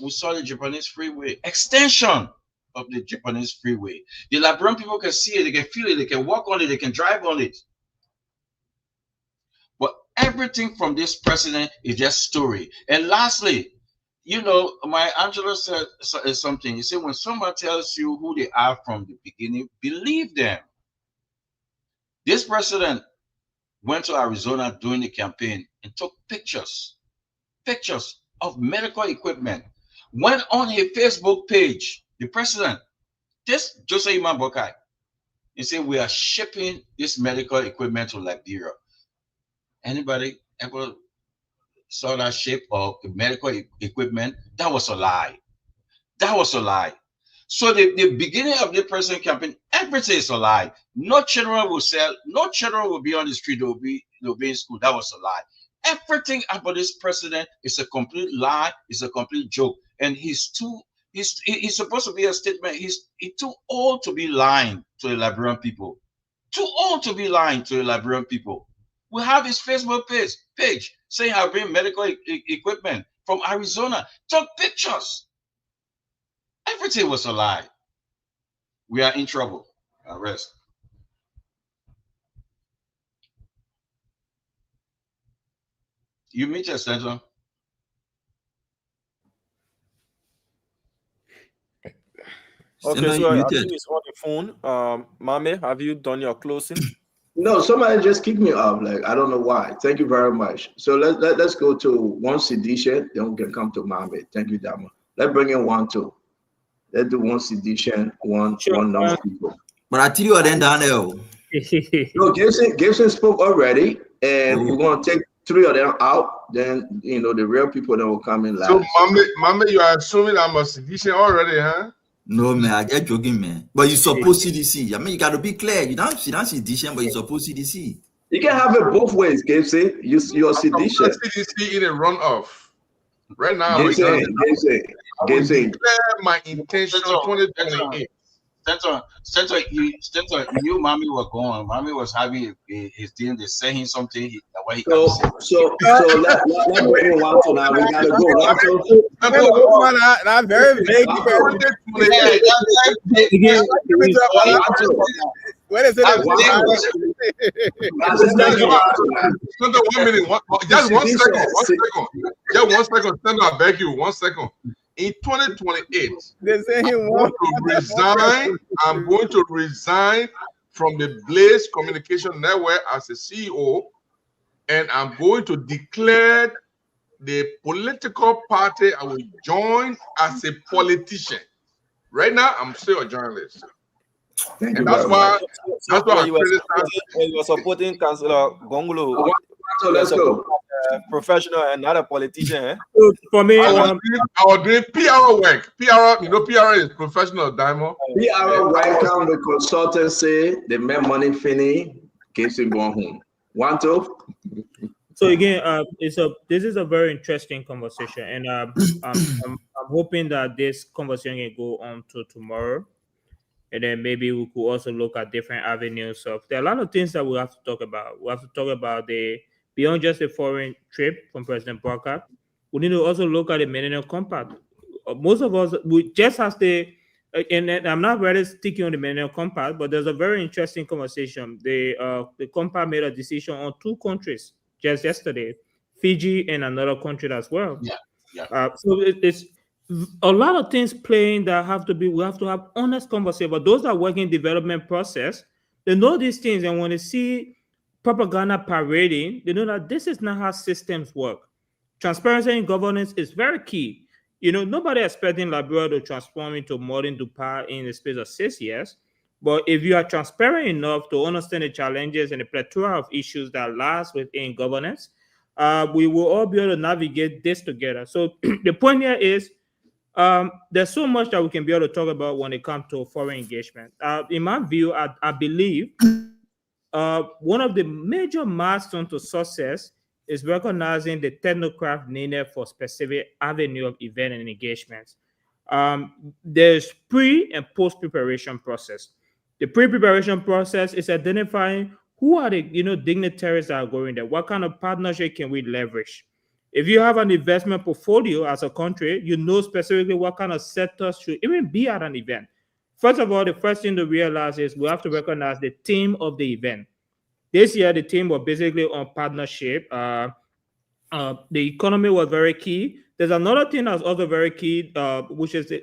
we saw the Japanese freeway extension of the Japanese freeway. The Liberian people can see it, they can feel it, they can walk on it, they can drive on it. But everything from this president is just story. And lastly, you know, my Angela said something. He said, when someone tells you who they are from the beginning, believe them. This president went to Arizona during the campaign and took pictures of medical equipment. Went on his Facebook page, the president, this Joseph Iman Bokai, he said, we are shipping this medical equipment to Liberia. Anybody ever saw that ship of medical equipment? That was a lie. That was a lie. So the beginning of the president campaign, everything is a lie. No children will sell, no children will be on the street, they'll be in school. That was a lie. Everything about this president is a complete lie, it's a complete joke. And he's supposed to be a statement. He's too old to be lying to the Liberian people. Too old to be lying to the Liberian people. We have his Facebook page saying I bring medical equipment from Arizona. Took pictures. Everything was a lie. We are in trouble. Arrest. You meet your center. Okay, so I think it's on the phone. Mame, have you done your closing? No, somebody just kicked me off. Like, I don't know why. Thank you very much. So let's go to one sedition, then we can come to Mohammed. Thank you, Dama. Let's bring in 1, 2. Let's do one sedition, one number people. But I tell you then Daniel. No, Gibson spoke already, and we're gonna take 3 of them out. Then the real people that will come in last. So, Mame, you are assuming I'm a sedition already, huh? No, man, I get joking, man. But you suppose CDC. I mean, you got to be clear. You don't sedition, but you suppose CDC. You can have it both ways, Gibson. You're sedition. CDC in a runoff. Right now, Gibson. Declare my intention 2028. Center, you Mommy was gone. Mommy was having his thing. They saying something. So let bring in 1, 2 now. We gotta go. 1, 2. Not very vague. What is it? Center, 1 minute. Just 1 second. 1 second. Just 1 second. Center, I beg you. 1 second. In 2028, I'm going to resign from the Blaze Communication Network as a CEO, and I'm going to declare the political party I will join as a politician. Right now, I'm still a journalist. And that's why you are supporting Councillor Gongolo. So let's go. Professional and not a politician. Eh? For me, I was doing PR work. PR is professional, Diamond. PR work come with consultancy. They make money, Finney, keeps him going home. 1, 2. So again, this is a very interesting conversation, and I'm hoping that this conversation can go on to tomorrow. And then maybe we could also look at different avenues of. There are a lot of things that we have to talk about. We have to talk about beyond just a foreign trip from President Parker. We need to also look at the Millennium Compact. Most of us, we just have to, and I'm not really sticking on the Millennium Compact, but there's a very interesting conversation. The Compact made a decision on 2 countries just yesterday, Fiji and another country as well. Yeah. So it's a lot of things playing that we have to have honest conversation. But those that work in development process, they know these things, and when they see propaganda parading, they know that this is not how systems work. Transparency in governance is very key. Nobody expecting Liberia to transform into modern Dubai in the space of 6 years. But if you are transparent enough to understand the challenges and the plethora of issues that lies within governance, we will all be able to navigate this together. So the point here is, There's so much that we can be able to talk about when it comes to foreign engagement. In my view, I believe one of the major milestones to success is recognizing the technocraft needed for specific avenue of event and engagements. There's pre and post preparation process. The pre preparation process is identifying who are the dignitaries that are going there. What kind of partnership can we leverage? If you have an investment portfolio as a country, you know specifically what kind of sectors should even be at an event. First of all, the first thing to realize is we have to recognize the theme of the event. This year, the theme was basically on partnership. The economy was very key. There's another thing that's also very key, which is the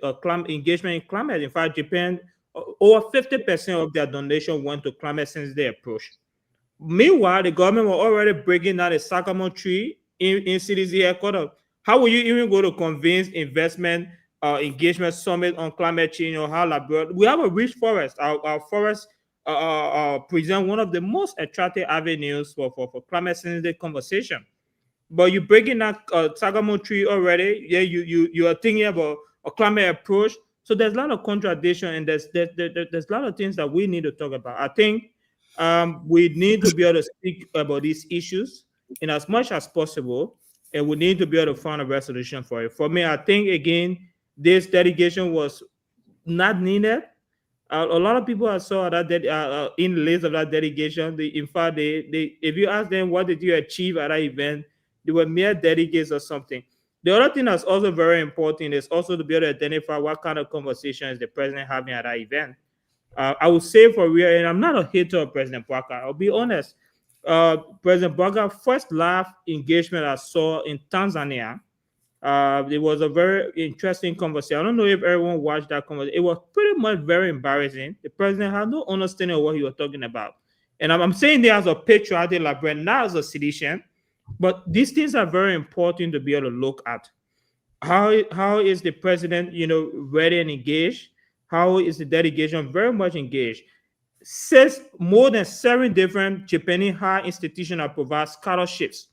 engagement in climate. In fact, Japan, over 50% of their donation went to climate since they approached. Meanwhile, the government was already breaking down the sycamore tree in CDC headquarters. How will you even go to convince investment engagement summit on climate change or how labor? We have a rich forest. Our forest present one of the most attractive avenues for climate sensitive conversation. But you're breaking that sycamore tree already. Yeah, you are thinking about a climate approach. So there's a lot of contradiction and there's a lot of things that we need to talk about. I think we need to be able to speak about these issues in as much as possible, and we need to be able to find a resolution for it. For me, I think again, this delegation was not needed. A lot of people I saw that in the list of that delegation, in fact, if you ask them what did you achieve at that event, they were mere delegates or something. The other thing that's also very important is also to be able to identify what kind of conversation is the president having at that event. I would say for real, and I'm not a hater of President Parker. I'll be honest. President Parker first live engagement I saw in Tanzania. It was a very interesting conversation. I don't know if everyone watched that conversation. It was pretty much very embarrassing. The president had no understanding of what he was talking about. And I'm saying there as a patriotic Liberian, not as a seditious, but these things are very important to be able to look at. How is the president, ready and engaged? How is the delegation very much engaged? Says more than 7 different Japanese higher institutions that provide scholarships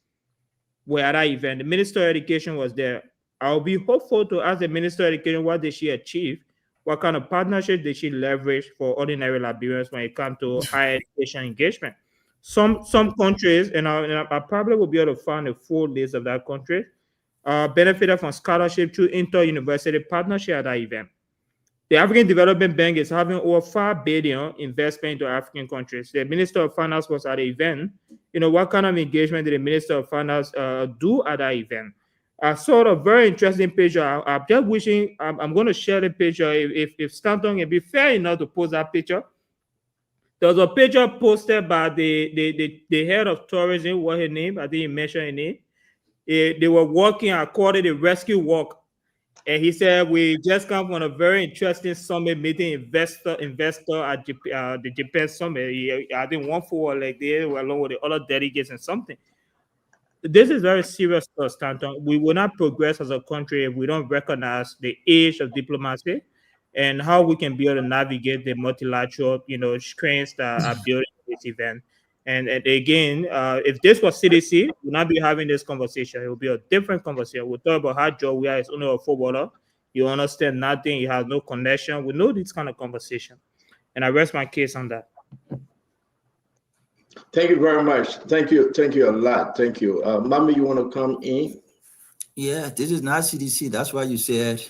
were at that event. The Minister of Education was there. I'll be hopeful to ask the Minister of Education what did she achieve, what kind of partnership did she leverage for ordinary Liberians when it comes to higher education engagement. Some countries, and I probably will be able to find a full list of that country, benefited from scholarship through inter-university partnership at that event. The African Development Bank is having over 5 billion investment into African countries. The Minister of Finance was at the event. What kind of engagement did the Minister of Finance do at that event? I saw a very interesting picture. I'm just wishing I'm going to share the picture if Stanton can be fair enough to post that picture. There was a picture posted by the head of tourism. What her name? I didn't mention her name. They were walking according to the rescue walk. And he said, we just come from a very interesting summit meeting investor at the Japan summit. I didn't want for like they were along with the other delegates and something. This is very serious stuff, Stanton. We will not progress as a country if we don't recognize the age of diplomacy and how we can be able to navigate the multilateral, strengths that are building this event. And again, if this was CDC, we'll not be having this conversation. It will be a different conversation. We'll talk about how Joe Weah is only a footballer. You understand nothing. You have no connection. We know this kind of conversation. And I rest my case on that. Thank you very much. Thank you a lot. Thank you. Mama, you want to come in? Yeah, this is not CDC. That's why you said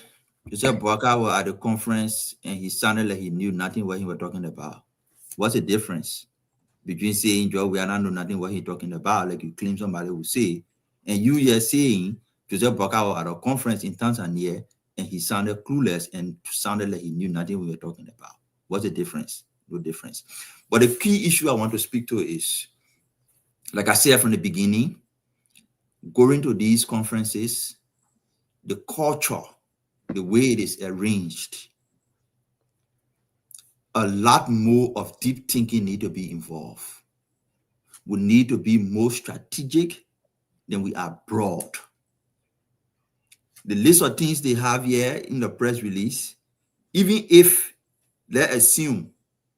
Barker was at the conference and he sounded like he knew nothing what he was talking about. What's the difference between saying Joe, we are not know nothing what he's talking about, like you claim somebody will say, and you are saying Joseph Barker was at a conference in Tanzania and he sounded clueless and sounded like he knew nothing we were talking about. What's the difference? No difference. But the key issue I want to speak to is, like I said from the beginning, going to these conferences, the culture, the way it is arranged, a lot more of deep thinking need to be involved. We need to be more strategic than we are broad. The list of things they have here in the press release, even if let's assume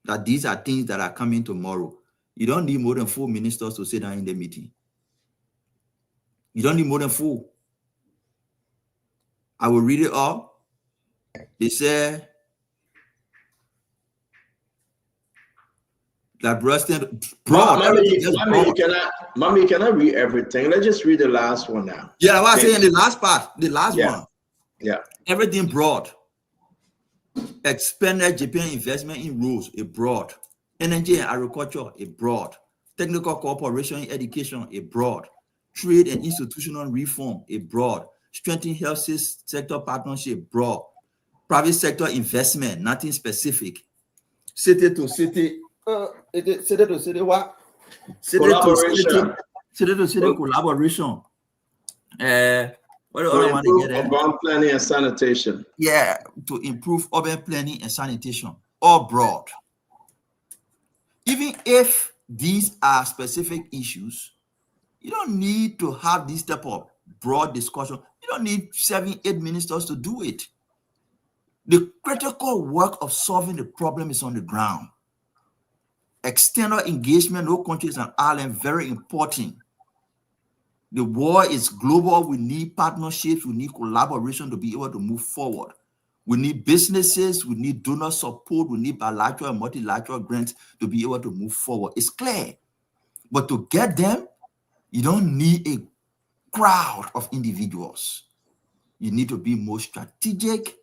that these are things that are coming tomorrow, you don't need more than 4 ministers to sit down in the meeting. You don't need more than 4. I will read it all. They said that broad. Everything just broad. Mommy, can I read everything? Let's just read the last one now. Yeah, what I say in the last part, the last one. Yeah. Everything broad. Expanded Japan investment in roads, abroad. Energy and agriculture, abroad. Technical cooperation in education, abroad. Trade and institutional reform, abroad. Strengthening health sector partnership, abroad. Private sector investment, nothing specific. City to city, city to city what? Collaboration. City to city collaboration. What the other one improve they get urban planning and sanitation. Yeah, to improve urban planning and sanitation, all broad. Even if these are specific issues, you don't need to have this type of broad discussion. You don't need 7-8 ministers to do it. The critical work of solving the problem is on the ground. External engagement, no countries and Ireland, very important. The war is global. We need partnerships. We need collaboration to be able to move forward. We need businesses. We need donor support. We need bilateral and multilateral grants to be able to move forward. It's clear. But to get them, you don't need a crowd of individuals. You need to be more strategic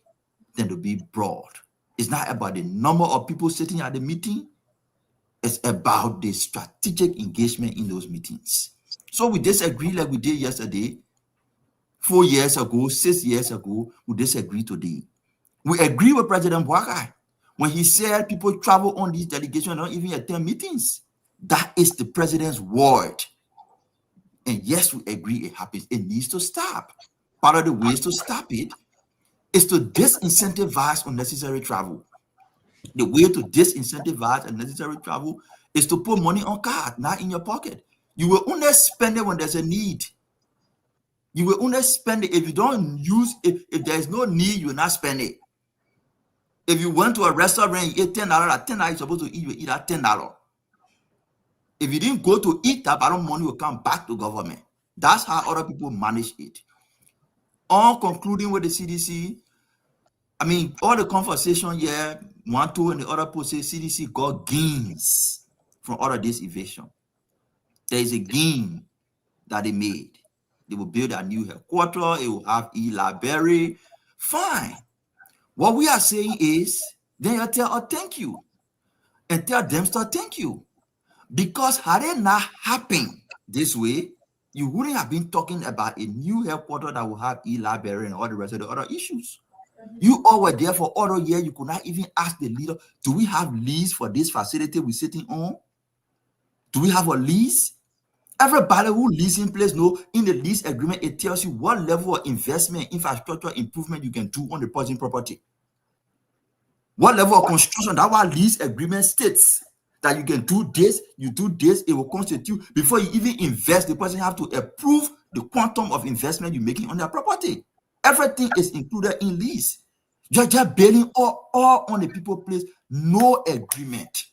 than to be broad. It's not about the number of people sitting at the meeting. It's about the strategic engagement in those meetings. So we disagree like we did yesterday, 4 years ago, 6 years ago. We disagree today. We agree with President Buhari when he said people travel on these delegations and don't even attend meetings. That is the president's word. And yes, we agree it happens. It needs to stop. Part of the ways to stop it is to disincentivize unnecessary travel. The way to disincentivize unnecessary travel is to put money on card, not in your pocket. You will only spend it when there's a need. You will only spend it if you don't use it. If there's no need, you will not spend it. If you went to a restaurant, you ate $10 at $10, you're supposed to eat, you eat at $10. If you didn't go to eat, that money will come back to government. That's how other people manage it. On concluding with the CDC, I mean, all the conversation here, one, two, and the other people say CDC got gains from all of this evasion. There is a gain that they made. They will build a new headquarters. It will have e-library. Fine. What we are saying is, then you tell thank you. And tell Dempster thank you. Because had it not happened this way, you wouldn't have been talking about a new headquarters that will have e-library and all the rest of the other issues. You all were there for other years. You could not even ask the leader, do we have lease for this facility we're sitting on? Do we have a lease? Everybody who leases in place know in the lease agreement, it tells you what level of investment, infrastructure improvement you can do on the person property. What level of construction, that what lease agreement states that you can do this, you do this, it will constitute. Before you even invest, the person have to approve the quantum of investment you're making on their property. Everything is included in lease. You're just building all on the people place, no agreement.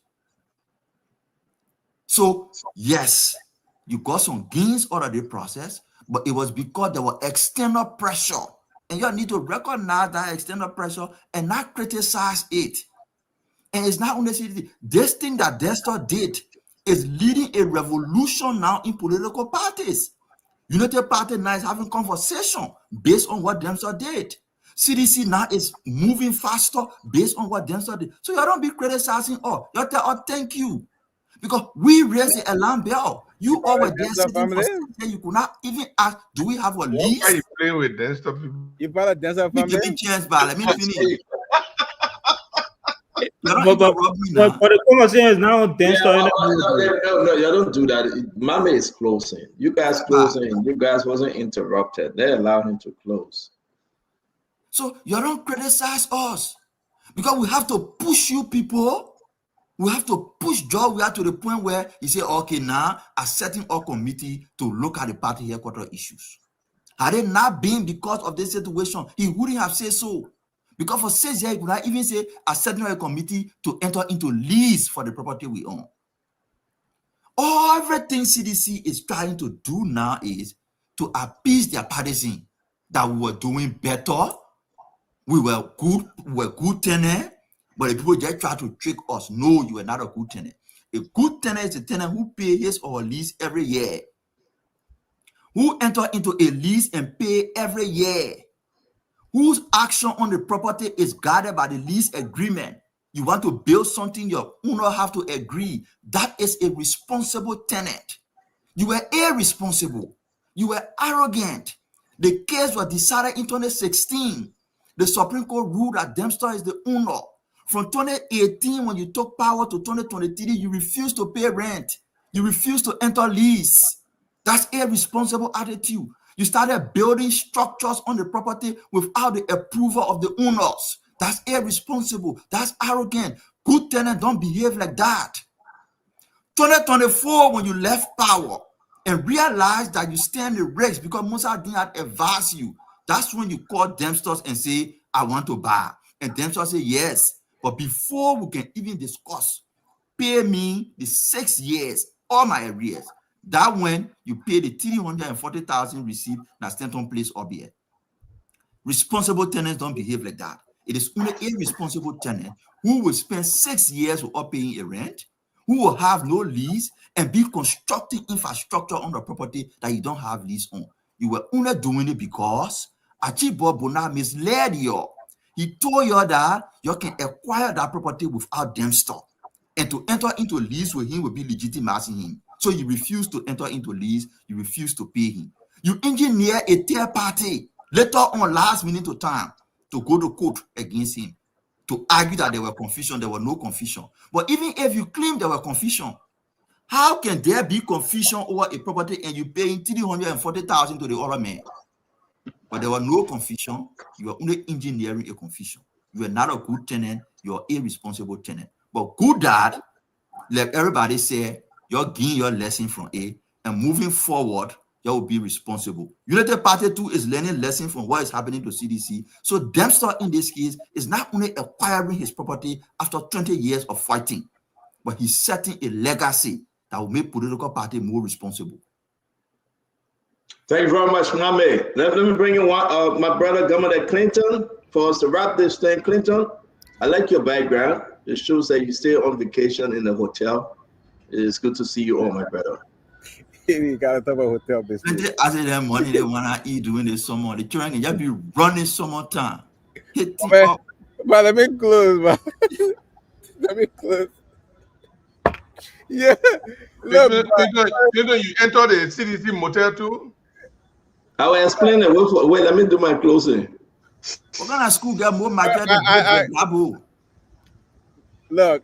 So, yes, you got some gains out of the process, but it was because there was external pressure. And you need to recognize that external pressure and not criticize it. And it's not only this thing that Dempster did is leading a revolution now in political parties. United Party now is having conversation based on what Dempster did. CDC now is moving faster based on what Dempster did. So you don't be criticizing all. You tell thank you. Because we raised the alarm bell. You all were there sitting for something you could not even ask, do we have a lease? Why are you playing with Dempster people? You part of Dempster family? Give me chance, but let me finish. But the conversation is now Dempster. No, you don't do that. Mama is closing. You guys closing. You guys wasn't interrupted. They allowed him to close. So you don't criticize us because we have to push you people. We have to push George. We are to the point where he said, okay, now I'm setting a committee to look at the party headquarters issues. Had it not been because of this situation, he wouldn't have said so. Because for 6 years, he could not even say, I'm setting a committee to enter into lease for the property we own. Everything CDC is trying to do now is to appease their partisan that we were doing better. We were good tenant, but the people just try to trick us. No, you are not a good tenant. A good tenant is a tenant who pays his or her lease every year, who enter into a lease and pay every year, whose action on the property is guarded by the lease agreement. You want to build something, your owner have to agree. That is a responsible tenant. You were irresponsible. You were arrogant. The case was decided in 2016. The Supreme Court ruled that Dempster is the owner. From 2018, when you took power, to 2023, you refused to pay rent. You refused to enter lease. That's irresponsible attitude. You started building structures on the property without the approval of the owners. That's irresponsible. That's arrogant. Good tenants don't behave like that. 2024, when you left power and realized that you stand the risk because Musa did not advise you, that's when you call Dempster and say, I want to buy. And Dempster say, yes. But before we can even discuss, pay me the 6 years, all my arrears. That when you pay the 340,000 receipt that Stanton Place OBA. Responsible tenants don't behave like that. It is only a responsible tenant who will spend 6 years without paying a rent, who will have no lease and be constructing infrastructure on the property that you don't have lease on. You were only doing it because Achibo Bona misled you. He told you that you can acquire that property without Dempster, and to enter into lease with him will be legitimizing him. So you refuse to enter into lease, you refuse to pay him. You engineer a third party later on last minute of time to go to court against him, to argue that there were confusion, there were no confusion. But even if you claim there were confusion, how can there be confusion over a property and you paying 340,000 to the other man? But there was no confusion. You are only engineering a confusion. You are not a good tenant. You are irresponsible tenant. But good dad, like everybody say, you're getting your lesson from A, and moving forward, you will be responsible. United Party 2 is learning lesson from what is happening to CDC. So Dempster in this case is not only acquiring his property after 20 years of fighting, but he's setting a legacy that will make political party more responsible. Thank you very much, Mohammed. Let me bring in my brother, Governor Clinton, for us to wrap this thing. Clinton, I like your background. It shows that you stay on vacation in a hotel. It's good to see you all, my brother. You gotta talk about hotel business. I say that money they wanna eat during the summer. The children can just be running summertime. But let me close, man. Let me close. Yeah. Look, you enter the CDC motel too? I will explain it. Wait, let me do my closing. What kind of school got more mature than Babu? Look,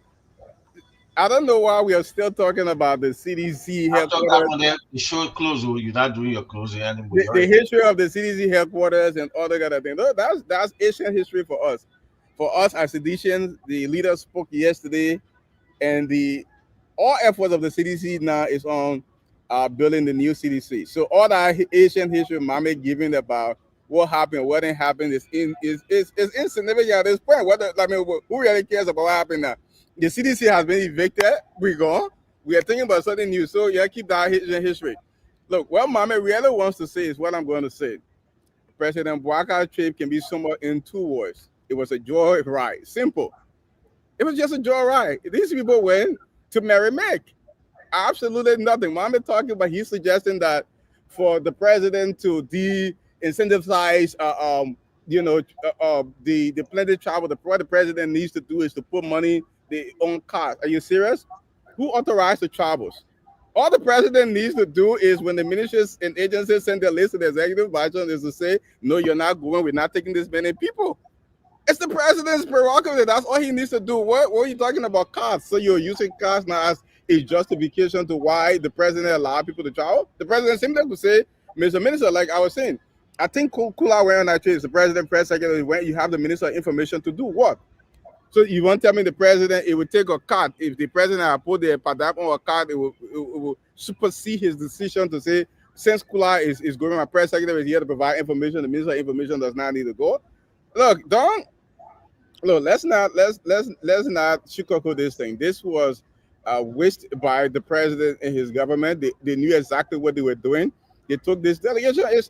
I don't know why we are still talking about the CDC headquarters. The show close, you're not doing your closing anymore. The history of the CDC headquarters and other kind of things. That's ancient history for us. For us as seditians, the leader spoke yesterday, and all efforts of the CDC now is on building the new CDC. So all that ancient history Mame giving about what happened, what didn't happen is insignificant at this point. Who really cares about what happened now? The CDC has been evicted. We're gone. We are thinking about something new. So yeah, keep that history. Look, what Mame really wants to say is what I'm going to say. President Bouakar's trip can be somewhat in 2 words. It was a joy ride. Simple. It was just a joy ride. These people went to Merrimack. Absolutely nothing. Mohammed talking about, he's suggesting that for the president to de-incentivize, the plenty travel, what the president needs to do is to put money the own cars. Are you serious? Who authorized the travels? All the president needs to do is when the ministries and agencies send their list to the executive branch is to say, no, you're not going. We're not taking this many people. It's the president's prerogative. That's all he needs to do. What are you talking about cars? So you're using cars now as a justification to why the president allowed people to travel? The president simply to say, Mr. Minister, like I was saying, I think Kula wearing that trade is the president, press secretary, when you have the minister of information to do what? So you won't tell me the president, it would take a card. If the president had put the padap on a card, it will supersede his decision to say, since Kula is going, my press secretary is here to provide information, the minister of information does not need to go. Look, let's not sugarcoat this thing. This was wished by the president and his government. They knew exactly what they were doing. They took this delegation. It's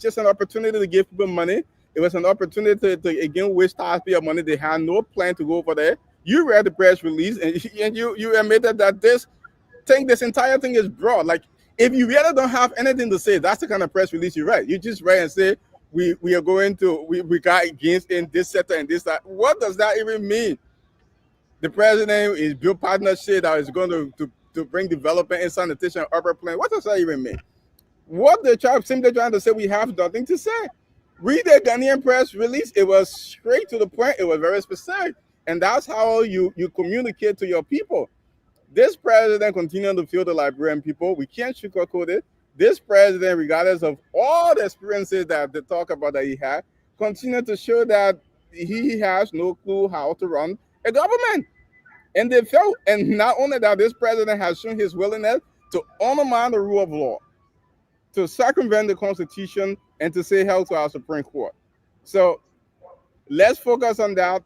just an opportunity to give people money. It was an opportunity to again waste taxpayer money. They had no plan to go over there. You read the press release and you admitted that this entire thing is broad. Like, if you really don't have anything to say, that's the kind of press release you write. You just write and say, we are going to, we got against in this sector and this, that. What does that even mean? The president is build partnership that is going to bring development and sanitation urban plan. What does that even mean? What the tribe simply trying to say, we have nothing to say. Read the Ghanaian press release. It was straight to the point. It was very specific. And that's how you communicate to your people. This president continued to feel the Liberian people. We can't sugarcoat it. This president, regardless of all the experiences that they talk about that he had, continued to show that he has no clue how to run a government. And they felt, and not only that, this president has shown his willingness to undermine the rule of law, to circumvent the Constitution, and to say hell to our Supreme Court. So let's focus on that.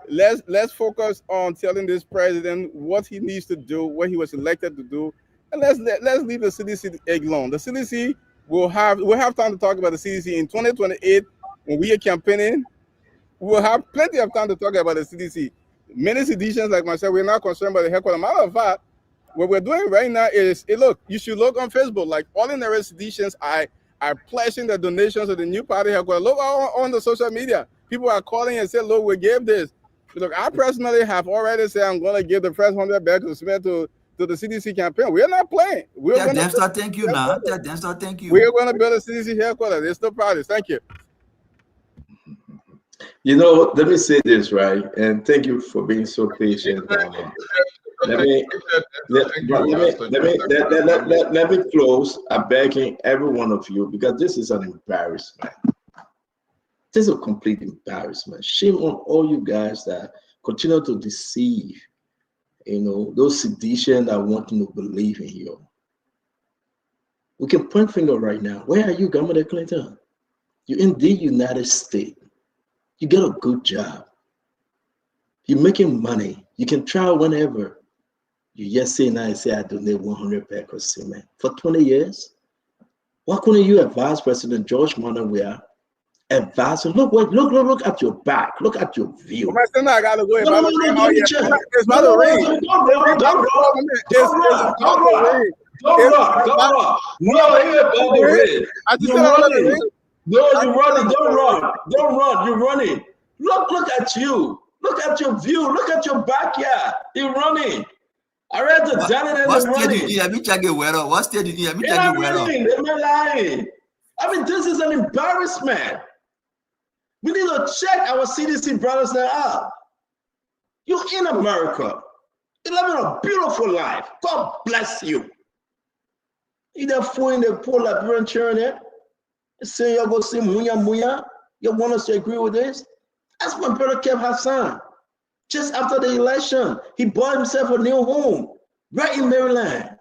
Let's focus on telling this president what he needs to do, what he was elected to do, and let's leave the CDC alone. The CDC will have time to talk about the CDC in 2028 when we are campaigning. We'll have plenty of time to talk about the CDC. Many citizens like myself, we're not concerned about the headquarters. Matter of fact, what we're doing right now is, look, you should look on Facebook. Like, ordinary citizens are pledging the donations to the new party headquarters. Look on the social media. People are calling and saying, look, we gave this. Look, I personally have already said I'm going to give the first 100 bags to spend to the CDC campaign. We're not playing. Dempster, thank you now. Dempster, thank you. We're going to build a CDC headquarters. There's no problems. Thank you. You know, let me say this, right? And thank you for being so patient. Let me close. I'm begging every one of you, because this is an embarrassment. This is a complete embarrassment. Shame on all you guys that continue to deceive, those sedition that want to believe in you. We can point finger right now. Where are you, Governor Clinton? You're in the United States. You get a good job. You're making money. You can travel whenever. You just say now, say I donate 100 bags of cement for 20 years. Why couldn't you advise President George Monowia? Advise him. Look at your back. Look at your view. I gotta go. Don't run. You're running. Look at you. Look at your view. Look at your backyard. You're running. I read the Delegating and running. What state did you have? Am I lying? I mean, this is an embarrassment. We need to check our CDC brothers that out. You're in America. You're living a beautiful life. God bless you. You there fooling the poor Liberian children? Saying you're going to say muya. You want us to agree with this? That's my brother Kev Hassan. Just after the election, he bought himself a new home right in Maryland.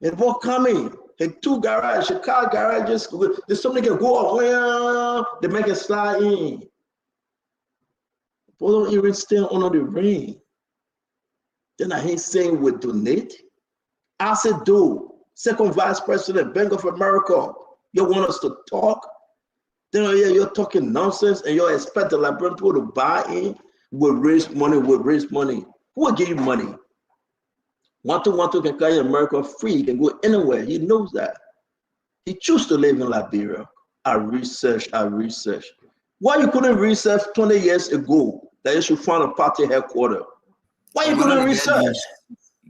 And for coming, had 2 garages, a car garage, just there's somebody can go up, they make it slide in. People don't even stand under the ring. Then I ain't saying we donate. I said, dude, Second Vice President, Bank of America, you want us to talk? Then you're talking nonsense and you expect the Liberian people to buy in. We'll raise money. Who will give you money? Want to can carry America free. He can go anywhere. He knows that. He chose to live in Liberia. I researched. Why you couldn't research 20 years ago that you should find a party headquarters? Why you couldn't research?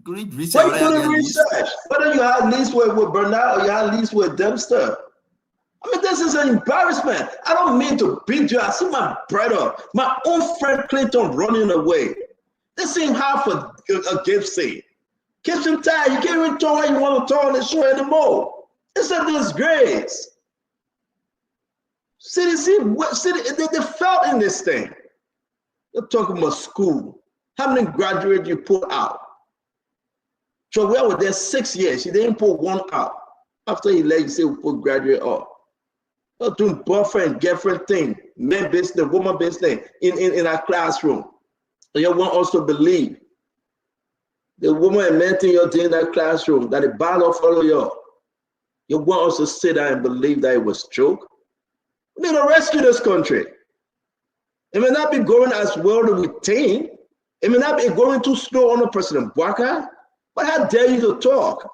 Why you couldn't research? Whether you had lease with Bernard or you had lease with Dempster. I mean, this is an embarrassment. I don't mean to beat you. I see my brother, my own friend Clinton running away. This ain't half a gift say. Kiss him tired. You can't even talk how you want to talk on the show anymore. It's a disgrace. They felt in this thing. You're talking about school. How many graduates you put out? So we were there 6 years. You didn't put one out. After he left, you say we put graduate out. You're doing boyfriend, girlfriend thing, men business, woman business in our classroom. And you want us to believe the woman and man thing you're doing in that classroom, that the battle follow you. You want us to sit down and believe that it was joke? We need to rescue this country. It may not be going as well as we think. It may not be going too slow under President Bwaka, but how dare you to talk?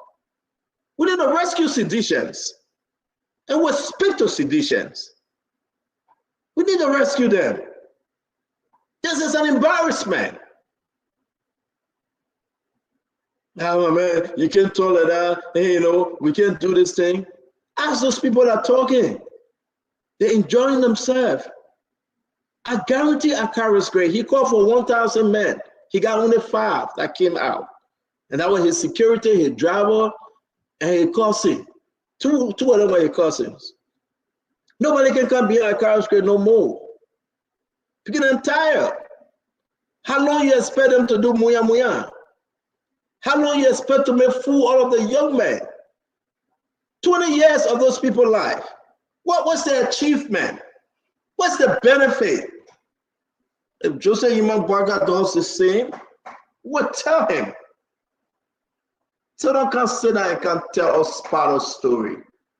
We need to rescue seditions, and we'll speak to seditions. We need to rescue them. This is an embarrassment. Now, man, you can't tolerate that. Hey, you know, we can't do this thing. Ask those people that are talking. They're enjoying themselves. I guarantee Akara's great. He called for 1,000 men. He got only 5 that came out. And that was his security, his driver, and his cousin. Two of them were his cousins. Nobody can come behind Akara's great no more. Because I'm tired. How long you expect them to do muya muya? How long you expect to make fool all of the young men? 20 years of those people's life. What's the achievement? What's the benefit? If Joseph Imam-Bwaga does the same, what tell him? So don't come sit down and can tell us part of the story.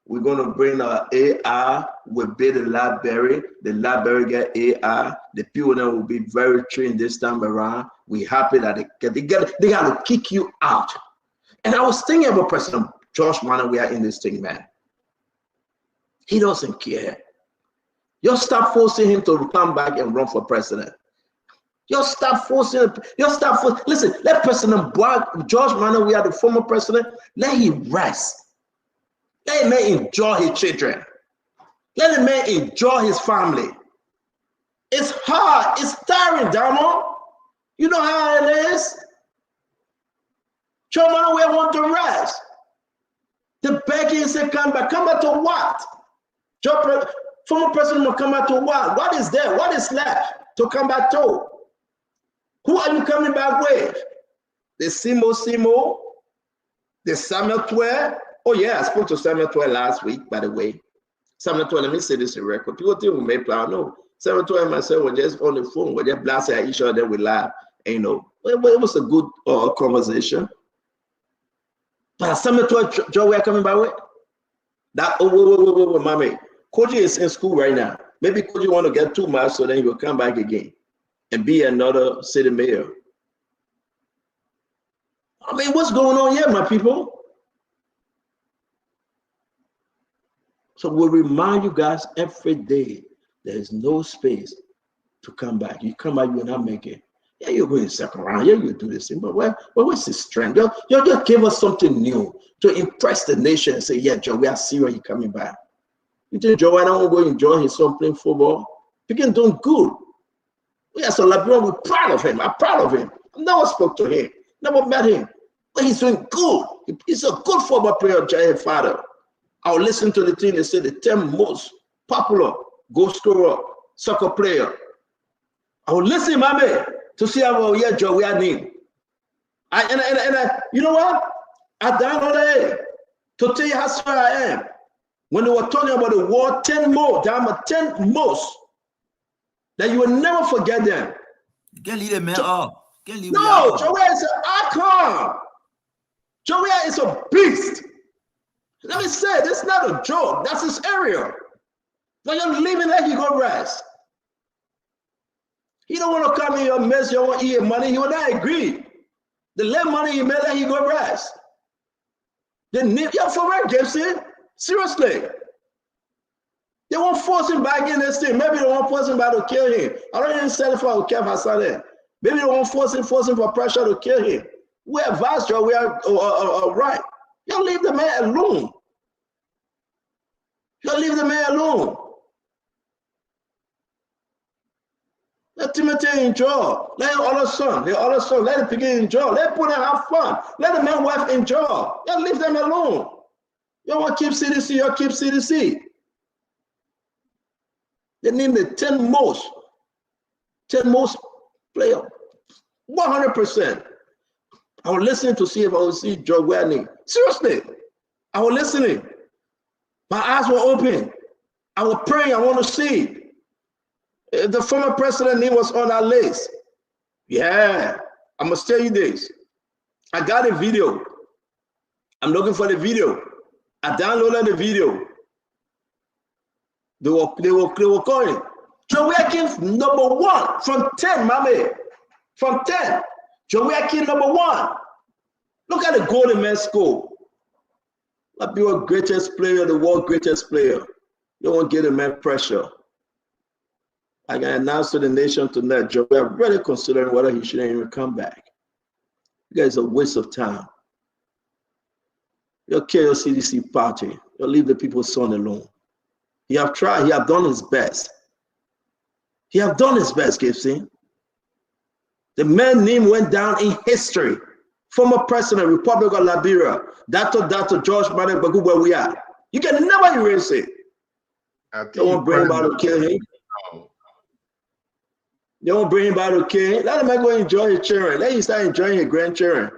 We're going to bring our AI, we'll build a library, the library get AI, the people that will be very trained this time around. We're happy that they got to kick you out. And I was thinking about President George Manneh, we are in this thing, man. He doesn't care. You'll stop forcing him to come back and run for president. You'll stop forcing him. Listen, let President George Manneh, we are the former president, let him rest. Let him enjoy his children. Let him enjoy his family. It's hard. It's tiring, Damo. You know how it is. George Manneh, we want to rest. The begging say, come back. Come back to what? Former president will come back to what? What is there? What is left to come back to? Who are you coming back with? The Simo, the Samuel Twe. Oh yeah, I spoke to Samuel Twe last week, by the way. Samuel Twe, let me say this in record. People think we may plan. No, Samuel Twe and myself were just on the phone. We're just blasting at each other. We laugh. And, you know, it was a good conversation. But Samuel Twe, Joe, we are coming back with? That, wait, mommy. Koji is in school right now. Maybe Koji want to get 2 miles so then he will come back again and be another city mayor. I mean, what's going on here, my people? So we'll remind you guys every day, there is no space to come back. You come back, you will not make it. Yeah, you're going second round. Yeah, you do this thing, but what's the strength? You just give us something new to impress the nation and say, yeah, Joe, we are serious, you're coming back. You think Joe, I don't go enjoy his son playing football? He can do good. Yeah, so Labron, we're proud of him. I'm proud of him. I never spoke to him, never met him, but he's doing good. He's a good football player, giant father. I'll listen to the thing they say the 10 most popular goal scorer, soccer player. I will listen, my man, to see how yeah, Joe, we are named. You know what? I downloaded it to tell you how sorry I am. When they were talking about the war, 10 more, down 10 most, that you will never forget them. You can't leave a man up. No, Joey is an icon. Joey is a beast. Let me say, this is not a joke. That's his area. But you're leaving like you go rest. He don't want to come in your mess, you want to eat money. He will not agree. The less money he made, he go rest. Yeah, for real, Gibson. Seriously. They won't force him back in this thing. Maybe they won't force him back to kill him. I don't even say it for Kev Hassan. Maybe they won't force him for pressure to kill him. We are vast, we are right. You leave the man alone. You leave the man alone. Let Timothy enjoy. Let your other son, let him begin enjoy. Let put him have fun. Let the man wife enjoy. You leave them alone. You want to keep CDC, you keep CDC. They name the 10 most player. 100%. I was listening to see if I would see Joe Wedney. Seriously, I was listening. My eyes were open. I was praying. I want to see. The former president name was on our list. Yeah, I must tell you this. I got a video. I'm looking for the video. I downloaded the video. They were calling. Joe Atkins number 1 from 10, mommy. From 10. Joe Atkins number 1. Look at the Golden Man score. I'll be the greatest player, the world greatest player. You won't get a man pressure. I can announce to the nation tonight, Joe, we are really considering whether he shouldn't even come back. You guys are a waste of time. You'll kill your CDC party. You'll leave the people's son alone. He have tried. He have done his best. He have done his best, Gibson. The man's name went down in history. Former president, Republic of Liberia, Dr. George Manuel Bagu, where we are. You can never erase it. They won't bring him out to kill him. They won't bring him out to kill him. Let him go enjoy his children. Let him start enjoying his grandchildren.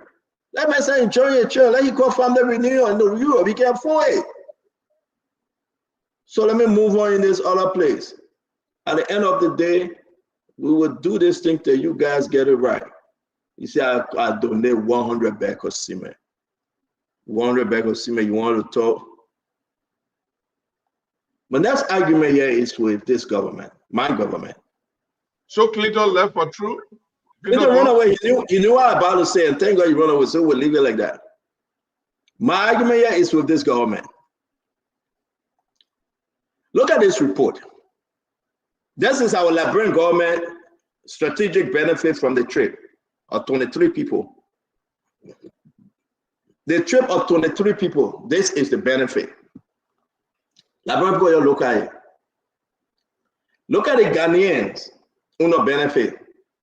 Let him start enjoying his children. Let him go family renewal in Europe. He can't afford it. So let me move on in this other place. At the end of the day, we will do this thing till you guys get it right. You see, I donate 100 bags of cement. 100 bags of cement, you want to talk? My next argument here is with this government, my government. So Clinton left for true? Clinton run away. He knew what I was about to say, and thank God he run away, so we'll leave it like that. My argument here is with this government. Look at this report. This is our Liberian government strategic benefit from the trip of 23 people. The trip of 23 people, this is the benefit. Liberian people, you look at it. Look at the Ghanaians who no benefit.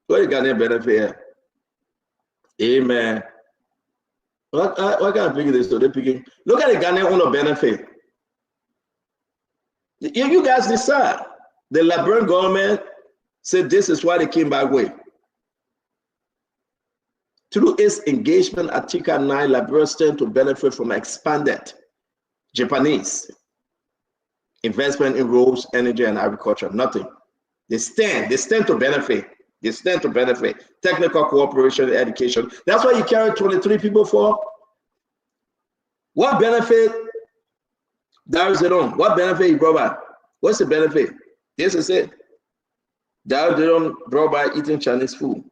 What the Ghanaian benefit here? Amen. What kind of picking this? So they're picking. Look at the Ghanaian who no benefit. You guys decide. The Liberian government said this is why they came back with. Through its engagement, Article 9, Liberia stand to benefit from expanded Japanese investment in roads, energy, and agriculture. Nothing. They stand to benefit. They stand to benefit. Technical cooperation, education. That's why you carry 23 people for. What benefit? There is it on. What benefit you brought back? What's the benefit? This is it. That they don't brought by eating Chinese food.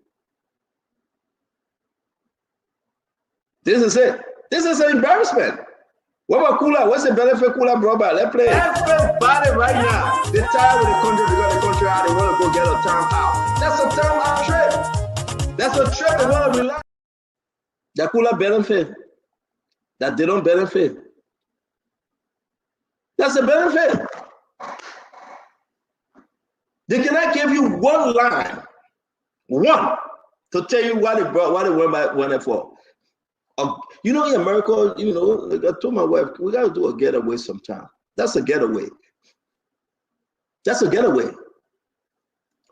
This is it. This is an embarrassment. What about Kula? What's the benefit Kula brought by? Let's play. Everybody right now, they're tired of the country because the country out. They want to go get a time out. That's a time out trip. That's a trip they want to relax. That Kula benefit. That they don't benefit. That's a benefit. They cannot give you one line, one, to tell you what they went there for. You know, in America, you know, I told my wife, we got to do a getaway sometime. That's a getaway. That's a getaway.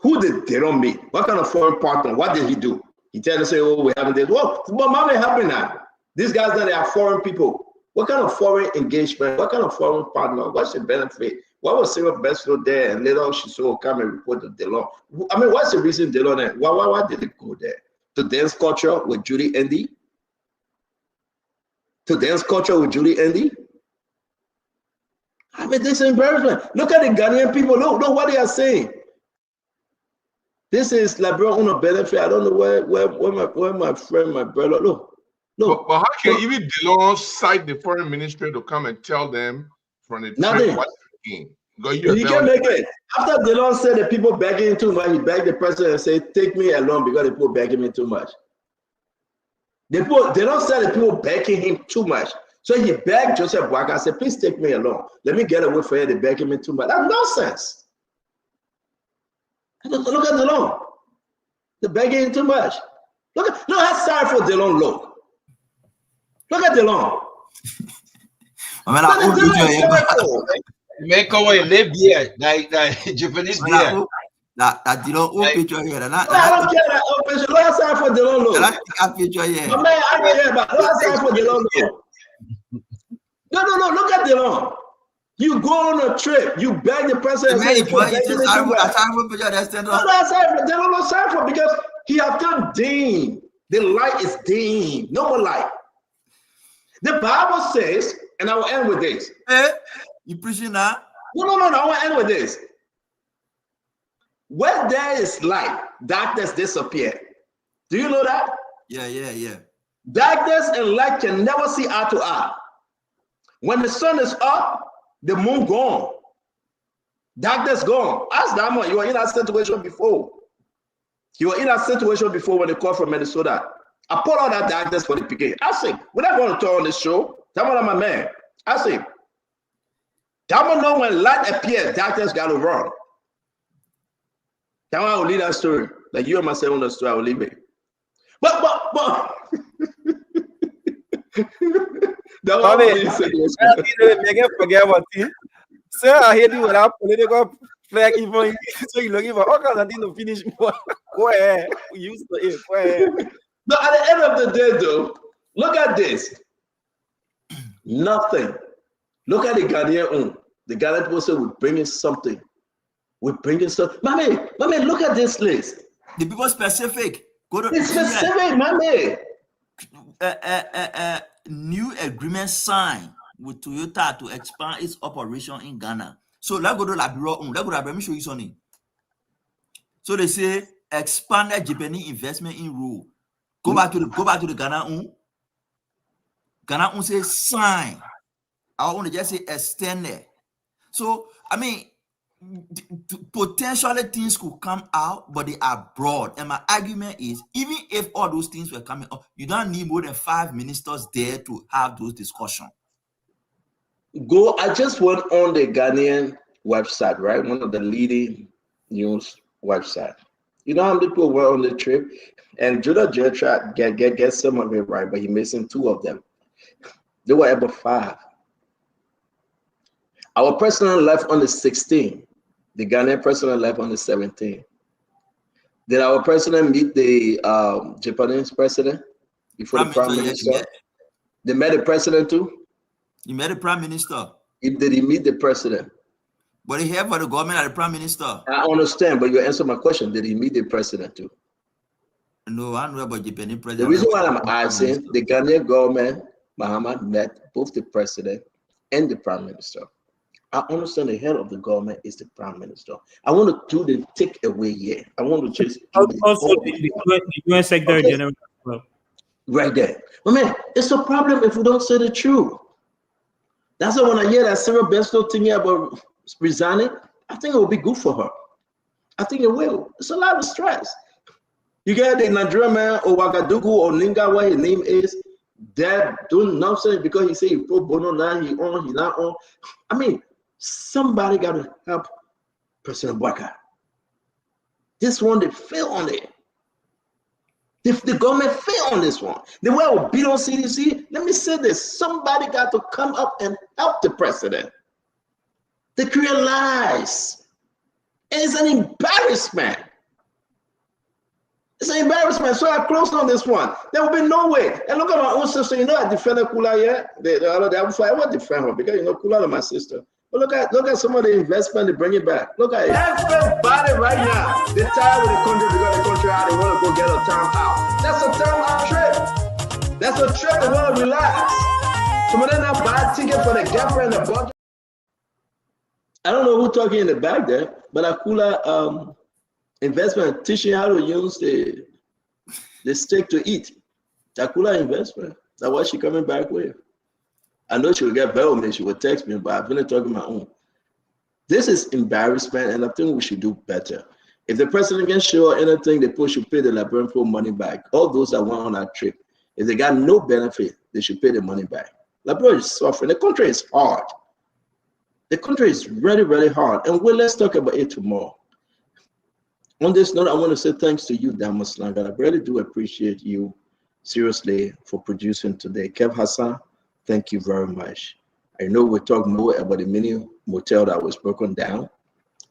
Who did they don't meet? What kind of foreign partner? What did he do? He tell us, say, oh, we haven't did. Well, but mommy helping now. These guys that they are foreign people. What kind of foreign engagement? What kind of foreign partner? What's the benefit? Why was Sarah Bessel there and later on she saw come and report to Delon? I mean, what's the reason Delon? Why did it go there? To dance culture with Judy Andy? To dance culture with Judy Andy? I mean, this is embarrassment. Look at the Ghanaian people. Look what they are saying. This is Liberia on a benefit. I don't know where my friend, my brother. Look. But how can even Delon cite the foreign ministry to come and tell them from the nothing? What you can't make it. After Delon said the people begging him too much, he begged the president and said, "Take me along," because the people begging me too much. Delon said the people begging him too much, so he begged Joseph Boakai and said, "Please take me along. Let me get away from here. They begging me too much." That's nonsense. Look at Delon. They're begging him too much. Look how sorry for Delon look. Look at Delon. Make away live beer, like Japanese beer. That Delon old picture here. I don't care that old picture. Look how sorry for Delon look. That picture here. My man, I don't care about. Look how sorry for Delon look. No. Look at Delon. You go on a trip. You beg the president. Delon not sorry for because he have done dim. The light is dim. No more light. The Bible says, and I will end with this. Hey, you preaching now? No. I want to end with this. Where there is light, darkness disappear. Do you know that? Yeah. Darkness and light can never see eye to eye. When the sun is up, the moon gone. Darkness gone. Ask Diamond, you were in that situation before. You were in that situation before when they called from Minnesota. I put all that darkness for the beginning. I say, we're not going to turn on this show. Diamond, my man. I say, Diamond know when light appears, darkness got to run. Diamond, I will leave that story. Like you and myself on the story, I will leave it. But. That was make it forget what he. Sir, I hear you without political flag even. So you're looking for all kinds of things to finish. Go ahead. We used to it. Go ahead. But at the end of the day, though, look at this. Nothing. Look at the Ghanaian. The Ghanaian person would bring in something. We're bringing something. Mommy, look at this list. The people specific. It's specific, mommy. New agreement signed with Toyota to expand its operation in Ghana. So let's go to Labiro. Let me show you something. So they say expanded Japanese investment in rule. Go back to the Ghana. Ghana say sign. I want to just say extended. So I mean, potentially things could come out, but they are broad. And my argument is, even if all those things were coming up, you don't need more than 5 ministers there to have those discussions. I just went on the Ghanaian website, right? One of the leading news websites. You know how many people were on the trip? And Judah tried to get some of it right, but he missing 2 of them. There were about 5. Our president left on the 16th. The Ghanaian president left on the 17th. Did our president meet the Japanese president before the prime minister? They met the president too? He met the prime minister. Did he meet the president? But he here for the government and the prime minister. I understand, but you answer my question. Did he meet the president too? No, I don't know about Japanese president. The reason why I'm asking, the Ghanaian government, Muhammad, met both the president and the prime minister. I understand the head of the government is the prime minister. I want to do the takeaway here. I want to just also the UN Secretary General. Right there. But man, it's a problem if we don't say the truth. That's why when I hear that Sarah Benstow thinking about resigning, I think it will be good for her. I think it will. It's a lot of stress. You get the Nigerian man or Ouagadougou or Linga, what his name is, that doing nonsense because he say he pro bono now, he on, he not on. I mean, somebody got to help President Boyka. This one, they fail on it. If the government fail on this one, they will beat on CDC. Let me say this: somebody got to come up and help the president. They create lies. And it's an embarrassment. It's an embarrassment. So I closed on this one. There will be no way. And look at my own sister. You know, I defended Kula here. I won't defend her because you know Kula is my sister. But look at some of the investment they bring it back. Look at it. Everybody right now, they're tired with the country because the country out. They want to go get a time out. That's a time out trip. That's a trip they want to relax. Some of them now buy a ticket for the girlfriend and the budget. I don't know who talking in the back there, but Akula investment teaching how to use the steak to eat. Akula investment. That's what she coming back with. I know she will get better with me. She will text me, but I've been talking my own. This is embarrassment, and I think we should do better. If the president can show anything, the should pay the Liberian for money back. All those that went on that trip, if they got no benefit, they should pay the money back. Liberia is suffering. The country is hard. The country is really, really hard. And let's talk about it tomorrow. On this note, I want to say thanks to you, Damas Langan. I really do appreciate you, seriously, for producing today. Kev Hassan, thank you very much. I know we'll talk more about the mini motel that was broken down,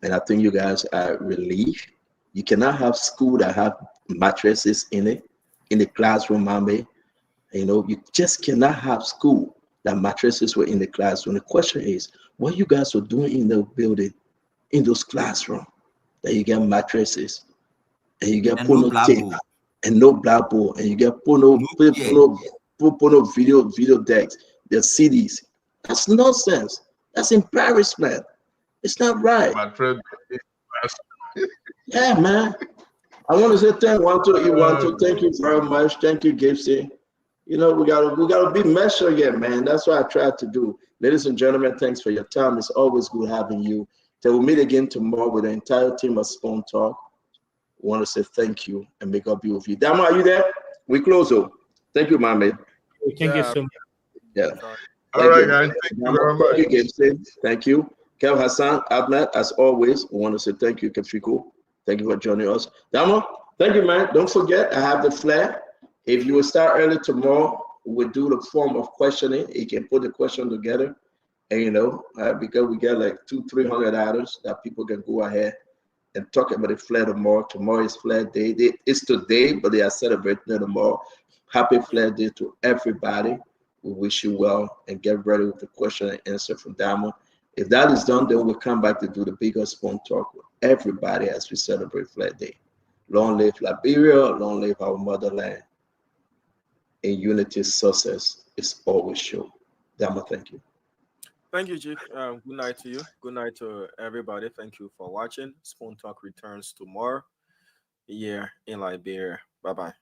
and I think you guys are relieved. You cannot have school that have mattresses in it, in the classroom, mommy. You know, you just cannot have school that mattresses were in the classroom. The question is, what you guys were doing in the building, in those classrooms, that you get mattresses, and you get porno tape, and no blackboard, and you get porno video decks, the CDs. That's nonsense. That's embarrassment. It's not right. My friend. Yeah, man. I want to say thank you very much. Thank you, Gibson. You know, we gotta be measured again, man. That's what I tried to do. Ladies and gentlemen, thanks for your time. It's always good having you. Till we meet again tomorrow with the entire team of Spoon Talk. We want to say thank you and make God be with you. Dama, are you there? We close though. Thank you, my man. Thank you so much. Yeah. All right, guys. Thank you very much. Thank you, Gibson. Thank you. Kev Hassan, Ahmed, as always, we want to say thank you, Kefiko. Thank you for joining us. Dama, thank you, man. Don't forget, I have the flare. If you will start early tomorrow, we'll do the form of questioning. You can put the question together. And, because we get like 300 items that people can go ahead and talk about the flare tomorrow. Tomorrow is flare day. It's today, but they are celebrating it tomorrow. Happy flare day to everybody. We wish you well and get ready with the question and answer from Dama. If that is done, then we'll come back to do the bigger Spoon Talk with everybody as we celebrate Flag Day. Long live Liberia, long live our motherland. In unity, success is always sure. Dama, thank you. Thank you, Chief. Good night to you. Good night to everybody. Thank you for watching. Spoon Talk returns tomorrow here in Liberia. Bye bye.